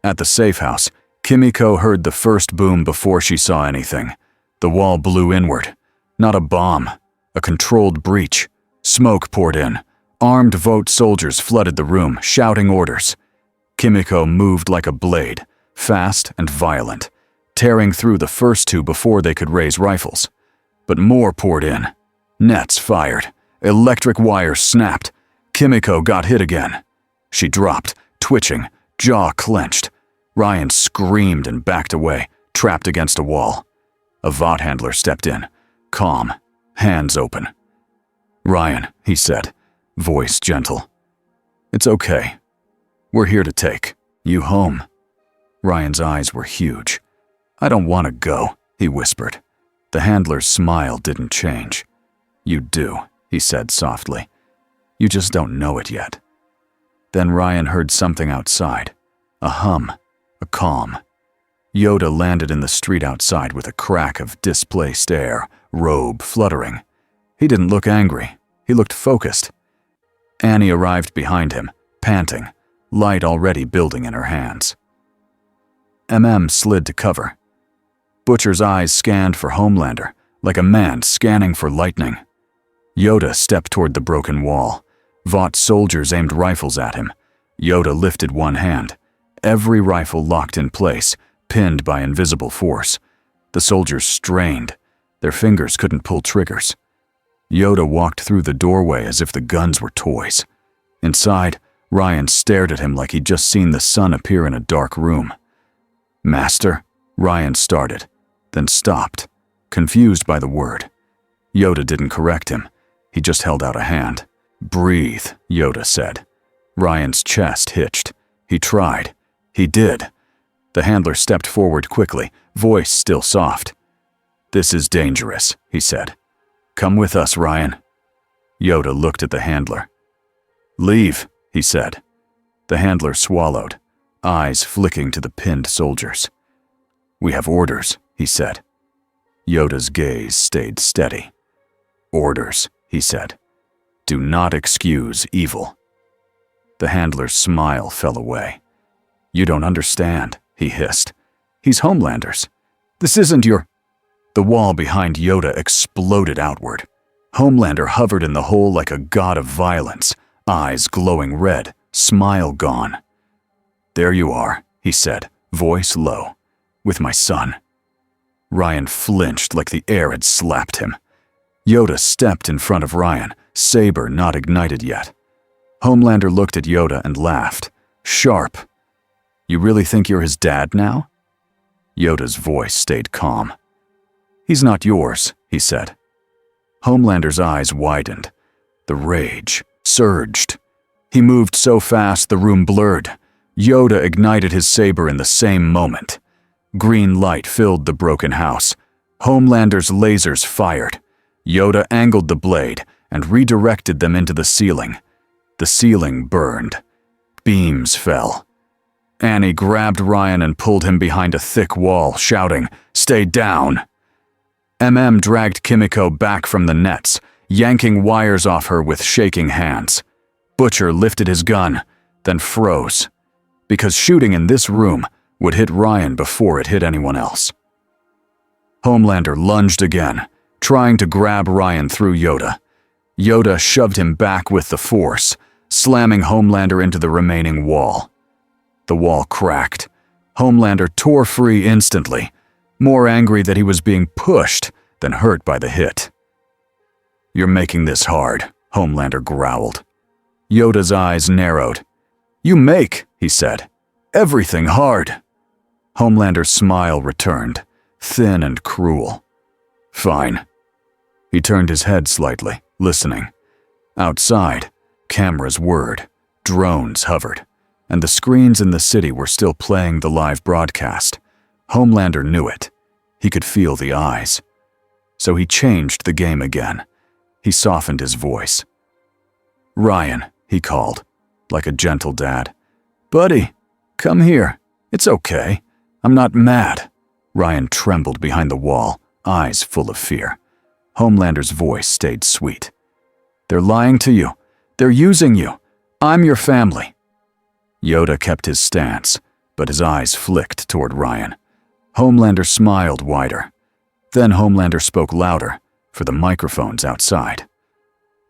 At the safe house, Kimiko heard the first boom before she saw anything. The wall blew inward. Not a bomb, a controlled breach. Smoke poured in. Armed Vote soldiers flooded the room, shouting orders. Kimiko moved like a blade, fast and violent, tearing through the first two before they could raise rifles. But more poured in. Nets fired. Electric wires snapped. Kimiko got hit again. She dropped, twitching, jaw clenched. Ryan screamed and backed away, trapped against a wall. A Vought handler stepped in, calm, hands open. Ryan, he said, voice gentle. It's okay. We're here to take you home. Ryan's eyes were huge. I don't want to go, he whispered. The handler's smile didn't change. You do, he said softly. You just don't know it yet. Then Ryan heard something outside. A hum, a calm. Yoda landed in the street outside with a crack of displaced air, robe fluttering. He didn't look angry. He looked focused. Annie arrived behind him, panting, light already building in her hands. Slid to cover. Butcher's eyes scanned for Homelander, like a man scanning for lightning. Yoda stepped toward the broken wall. Vought soldiers aimed rifles at him. Yoda lifted one hand. Every rifle locked in place, pinned by invisible force. The soldiers strained. Their fingers couldn't pull triggers. Yoda walked through the doorway as if the guns were toys. Inside, Ryan stared at him like he'd just seen the sun appear in a dark room. Master, Ryan started, then stopped. confused by the word. Yoda didn't correct him. He just held out a hand. "Breathe," Yoda said. Ryan's chest hitched. He tried. He did. The handler stepped forward quickly, voice still soft. "This is dangerous," he said. "Come with us, Ryan." Yoda looked at the handler. "Leave," he said. The handler swallowed, eyes flicking to the pinned soldiers. "We have orders," he said. Yoda's gaze stayed steady. "Orders," he said. "Do not excuse evil." The handler's smile fell away. "You don't understand," he hissed. "He's Homelander's. This isn't your—" The wall behind Yoda exploded outward. Homelander hovered in the hole like a god of violence, eyes glowing red, smile gone. "There you are," he said, voice low. "With my son." Ryan flinched like the air had slapped him. Yoda stepped in front of Ryan, saber not ignited yet. Homelander looked at Yoda and laughed. Sharp. "You really think you're his dad now?" Yoda's voice stayed calm. "He's not yours," he said. Homelander's eyes widened. The rage surged. He moved so fast the room blurred. Yoda ignited his saber in the same moment. Green light filled the broken house. Homelander's lasers fired. Yoda angled the blade and redirected them into the ceiling. The ceiling burned. Beams fell. Annie grabbed Ryan and pulled him behind a thick wall, shouting, "Stay down!" Dragged Kimiko back from the nets, yanking wires off her with shaking hands. Butcher lifted his gun, then froze, because shooting in this room would hit Ryan before it hit anyone else. Homelander lunged again, trying to grab Ryan through Yoda. Yoda shoved him back with the force, slamming Homelander into the remaining wall. The wall cracked. Homelander tore free instantly, more angry that he was being pushed than hurt by the hit. "You're making this hard," Homelander growled. Yoda's eyes narrowed. "You make," he said, "everything hard." Homelander's smile returned, thin and cruel. "Fine." He turned his head slightly, listening. Outside, cameras whirred, drones hovered, and the screens in the city were still playing the live broadcast. Homelander knew it. He could feel the eyes. So he changed the game again. He softened his voice. "Ryan," he called, like a gentle dad. "Buddy, come here. It's okay. I'm not mad." Ryan trembled behind the wall, eyes full of fear. Homelander's voice stayed sweet. "They're lying to you. They're using you. I'm your family." Yoda kept his stance, but his eyes flicked toward Ryan. Homelander smiled wider. Then Homelander spoke louder, for the microphones outside.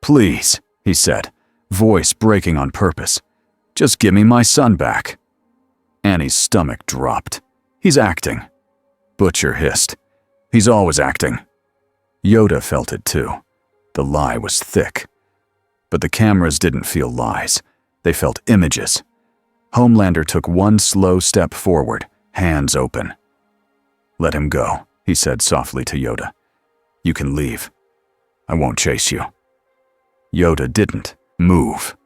"Please," he said, voice breaking on purpose. "Just give me my son back." Annie's stomach dropped. "He's acting." Butcher hissed. "He's always acting." Yoda felt it too. The lie was thick. But the cameras didn't feel lies. They felt images. Homelander took one slow step forward, hands open. "Let him go," he said softly to Yoda. "You can leave. I won't chase you." Yoda didn't move.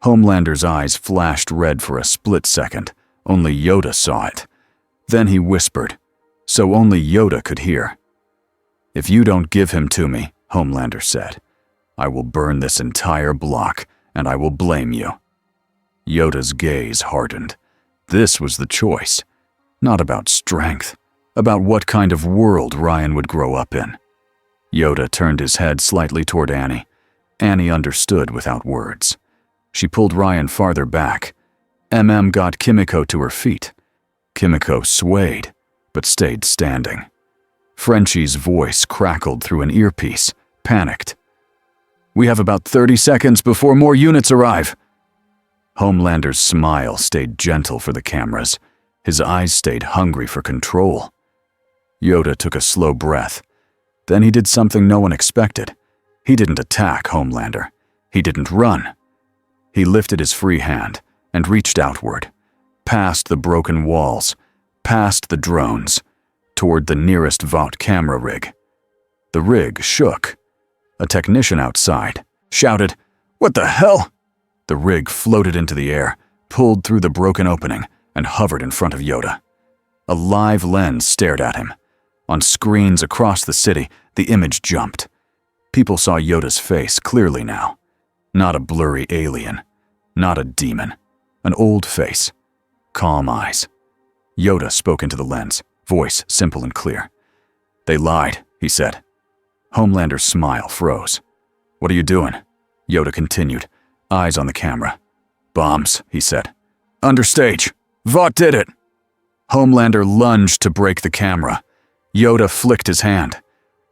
Homelander's eyes flashed red for a split second. Only Yoda saw it. Then he whispered, so only Yoda could hear. "If you don't give him to me," Homelander said, "I will burn this entire block, and I will blame you." Yoda's gaze hardened. This was the choice. Not about strength, about what kind of world Ryan would grow up in. Yoda turned his head slightly toward Annie. Annie understood without words. She pulled Ryan farther back. Got Kimiko to her feet. Kimiko swayed, but stayed standing. Frenchie's voice crackled through an earpiece, panicked. "We have about 30 seconds before more units arrive." Homelander's smile stayed gentle for the cameras. His eyes stayed hungry for control. Yoda took a slow breath. Then he did something no one expected. He didn't attack Homelander. He didn't run. He lifted his free hand and reached outward, past the broken walls, past the drones, toward the nearest Vought camera rig. The rig shook. A technician outside shouted, "What the hell?" The rig floated into the air, pulled through the broken opening, and hovered in front of Yoda. A live lens stared at him. On screens across the city, the image jumped. People saw Yoda's face clearly now. Not a blurry alien. Not a demon. An old face. Calm eyes. Yoda spoke into the lens, voice simple and clear. "They lied," he said. Homelander's smile froze. "What are you doing?" Yoda continued, eyes on the camera. "Bombs," he said. "Understage. Vought did it." Homelander lunged to break the camera. Yoda flicked his hand.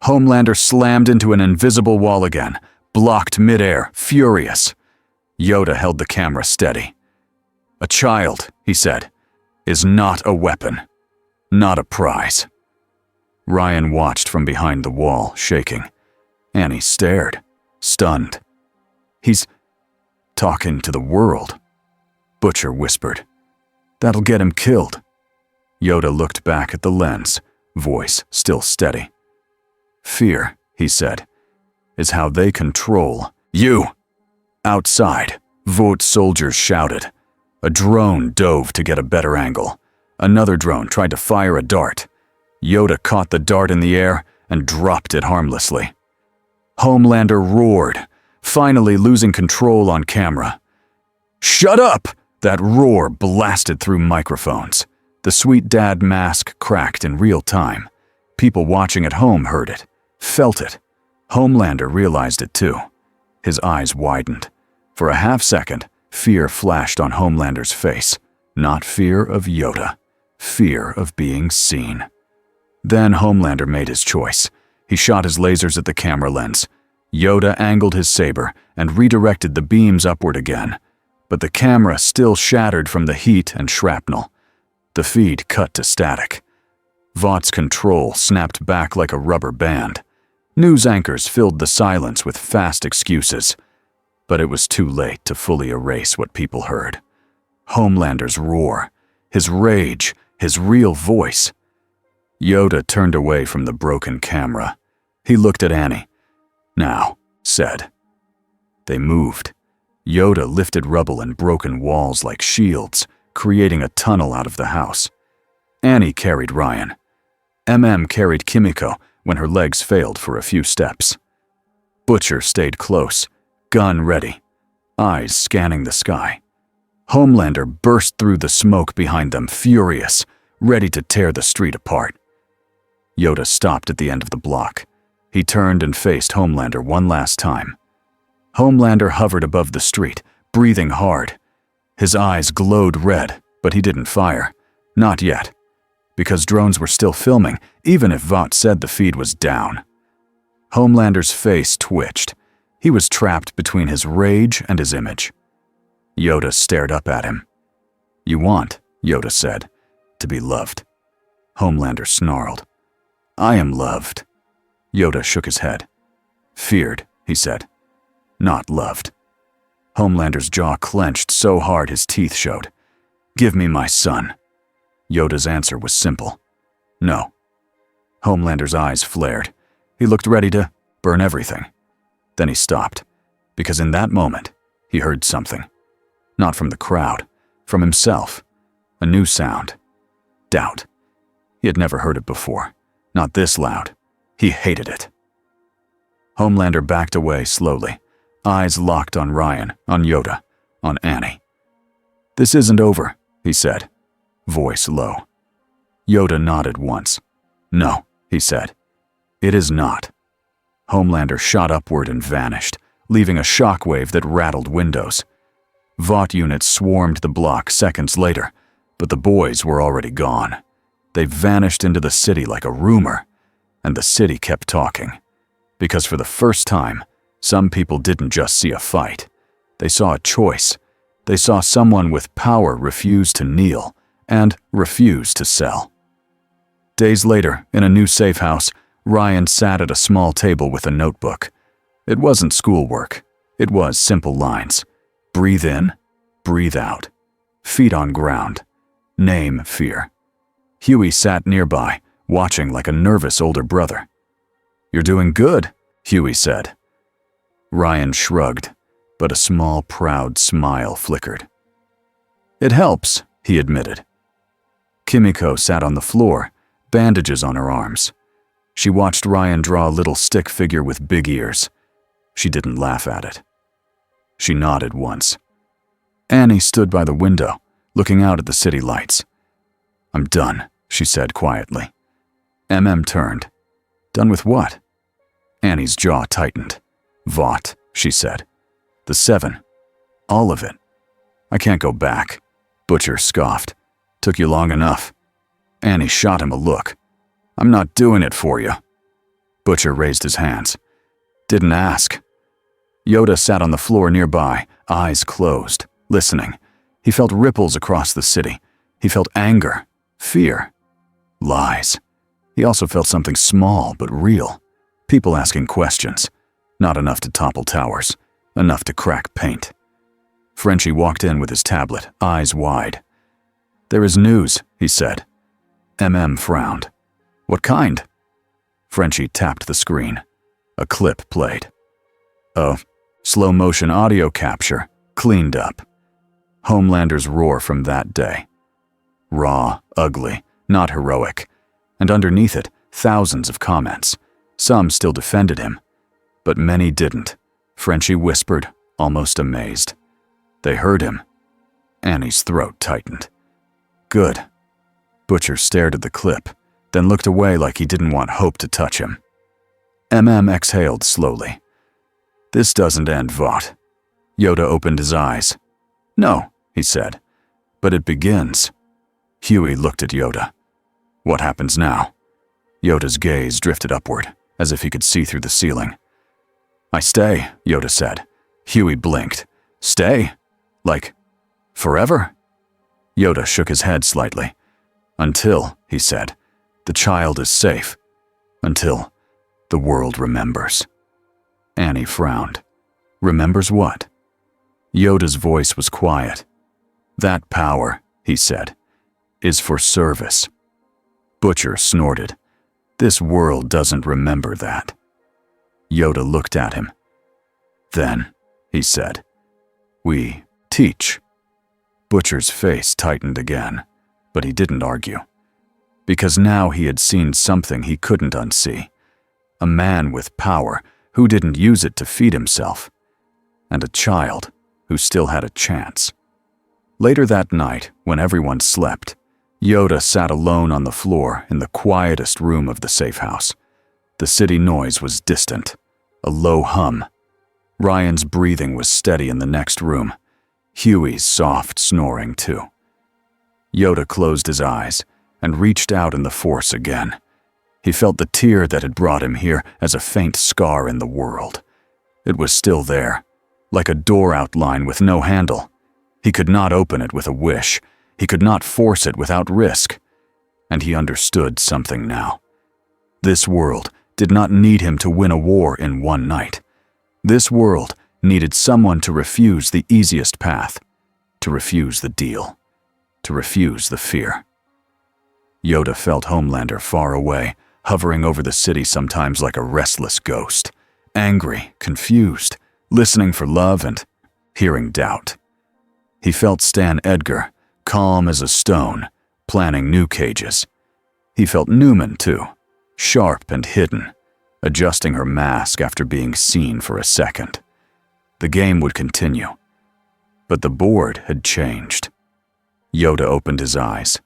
Homelander slammed into an invisible wall again, blocked midair, furious. Yoda held the camera steady. "A child," he said, "is not a weapon. Not a prize." Ryan watched from behind the wall, shaking. Annie stared, stunned. "He's talking to the world," Butcher whispered. "That'll get him killed." Yoda looked back at the lens, voice still steady. "Fear," he said, "is how they control you." Outside, Vought soldiers shouted. A drone dove to get a better angle. Another drone tried to fire a dart. Yoda caught the dart in the air and dropped it harmlessly. Homelander roared, finally losing control on camera. "Shut up!" That roar blasted through microphones. The Sweet Dad mask cracked in real time. People watching at home heard it, felt it. Homelander realized it too. His eyes widened. For a half second, fear flashed on Homelander's face. Not fear of Yoda, fear of being seen. Then Homelander made his choice. He shot his lasers at the camera lens. Yoda angled his saber and redirected the beams upward again. But the camera still shattered from the heat and shrapnel. The feed cut to static. Vought's control snapped back like a rubber band. News anchors filled the silence with fast excuses. But it was too late to fully erase what people heard. Homelander's roar, his rage, his real voice. Yoda turned away from the broken camera. He looked at Annie. "Now," said. They moved. Yoda lifted rubble and broken walls like shields, creating a tunnel out of the house. Annie carried Ryan. Carried Kimiko when her legs failed for a few steps. Butcher stayed close, gun ready, eyes scanning the sky. Homelander burst through the smoke behind them, furious, ready to tear the street apart. Yoda stopped at the end of the block. He turned and faced Homelander one last time. Homelander hovered above the street, breathing hard. His eyes glowed red, but he didn't fire. Not yet. Because drones were still filming, even if Vought said the feed was down. Homelander's face twitched. He was trapped between his rage and his image. Yoda stared up at him. "You want," Yoda said, "to be loved." Homelander snarled. "I am loved." Yoda shook his head. "Feared," he said. "Not loved." Homelander's jaw clenched so hard his teeth showed. "Give me my son." Yoda's answer was simple. "No." Homelander's eyes flared. He looked ready to burn everything. Then he stopped, because in that moment, he heard something. Not from the crowd, from himself. A new sound. Doubt. He had never heard it before. Not this loud. He hated it. Homelander backed away slowly, eyes locked on Ryan, on Yoda, on Annie. "This isn't over," he said, voice low. Yoda nodded once. "No," he said. "It is not." Homelander shot upward and vanished, leaving a shockwave that rattled windows. Vought units swarmed the block seconds later, but the boys were already gone. They vanished into the city like a rumor, and the city kept talking. Because for the first time, some people didn't just see a fight. They saw a choice. They saw someone with power refuse to kneel and refuse to sell. Days later, in a new safe house, Ryan sat at a small table with a notebook. It wasn't schoolwork. It was simple lines. Breathe in, breathe out. Feet on ground. Name fear. Huey sat nearby, watching like a nervous older brother. "You're doing good," Huey said. Ryan shrugged, but a small, proud smile flickered. "It helps," he admitted. Kimiko sat on the floor, bandages on her arms. She watched Ryan draw a little stick figure with big ears. She didn't laugh at it. She nodded once. Annie stood by the window, looking out at the city lights. "I'm done," she said quietly. MM turned. "Done with what?" Annie's jaw tightened. "Vought," she said. "The 7. All of it." "I can't go back," Butcher scoffed. "Took you long enough." Annie shot him a look. "I'm not doing it for you." Butcher raised his hands. "Didn't ask." Yoda sat on the floor nearby, eyes closed, listening. He felt ripples across the city. He felt anger, fear, lies. He also felt something small but real. People asking questions. Not enough to topple towers, enough to crack paint. Frenchie walked in with his tablet, eyes wide. "There is news," he said. MM frowned. "What kind?" Frenchie tapped the screen. A clip played. "Oh, slow-motion audio capture, cleaned up." Homelander's roar from that day. Raw, ugly, not heroic. And underneath it, thousands of comments. Some still defended him, but many didn't. Frenchie whispered, almost amazed. They heard him. Annie's throat tightened. "Good." Butcher stared at the clip, then looked away like he didn't want Hope to touch him. MM exhaled slowly. "This doesn't end, Vought." Yoda opened his eyes. "No," he said, "but it begins." Huey looked at Yoda. "What happens now?" Yoda's gaze drifted upward, as if he could see through the ceiling. "I stay," Yoda said. Huey blinked. "Stay? Like, forever?" Yoda shook his head slightly. "Until," he said, "the child is safe. Until the world remembers." Annie frowned. "Remembers what?" Yoda's voice was quiet. "That power," he said, "is for service." Butcher snorted. "This world doesn't remember that." Yoda looked at him. "Then," he said, "we teach." Butcher's face tightened again, but he didn't argue. Because now he had seen something he couldn't unsee. A man with power who didn't use it to feed himself. And a child who still had a chance. Later that night, when everyone slept, Yoda sat alone on the floor in the quietest room of the safe house. The city noise was distant, a low hum. Ryan's breathing was steady in the next room. Huey's soft snoring too. Yoda closed his eyes and reached out in the Force again. He felt the tear that had brought him here as a faint scar in the world. It was still there, like a door outline with no handle. He could not open it with a wish. He could not force it without risk. And he understood something now. This world did not need him to win a war in one night. This world needed someone to refuse the easiest path, to refuse the deal, to refuse the fear. Yoda felt Homelander far away, hovering over the city sometimes like a restless ghost, angry, confused, listening for love and hearing doubt. He felt Stan Edgar, calm as a stone, planning new cages. He felt Newman too, sharp and hidden, adjusting her mask after being seen for a second. The game would continue. But the board had changed. Yoda opened his eyes.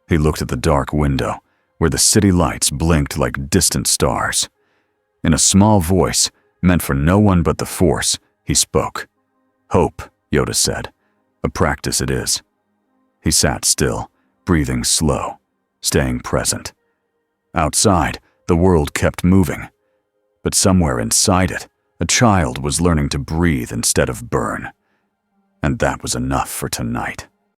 He looked at the dark window, where the city lights blinked like distant stars. In a small voice, meant for no one but the Force, he spoke. "Hope," Yoda said. "A practice it is." He sat still, breathing slow, staying present. Outside, the world kept moving. But somewhere inside it, a child was learning to breathe instead of burn. And that was enough for tonight.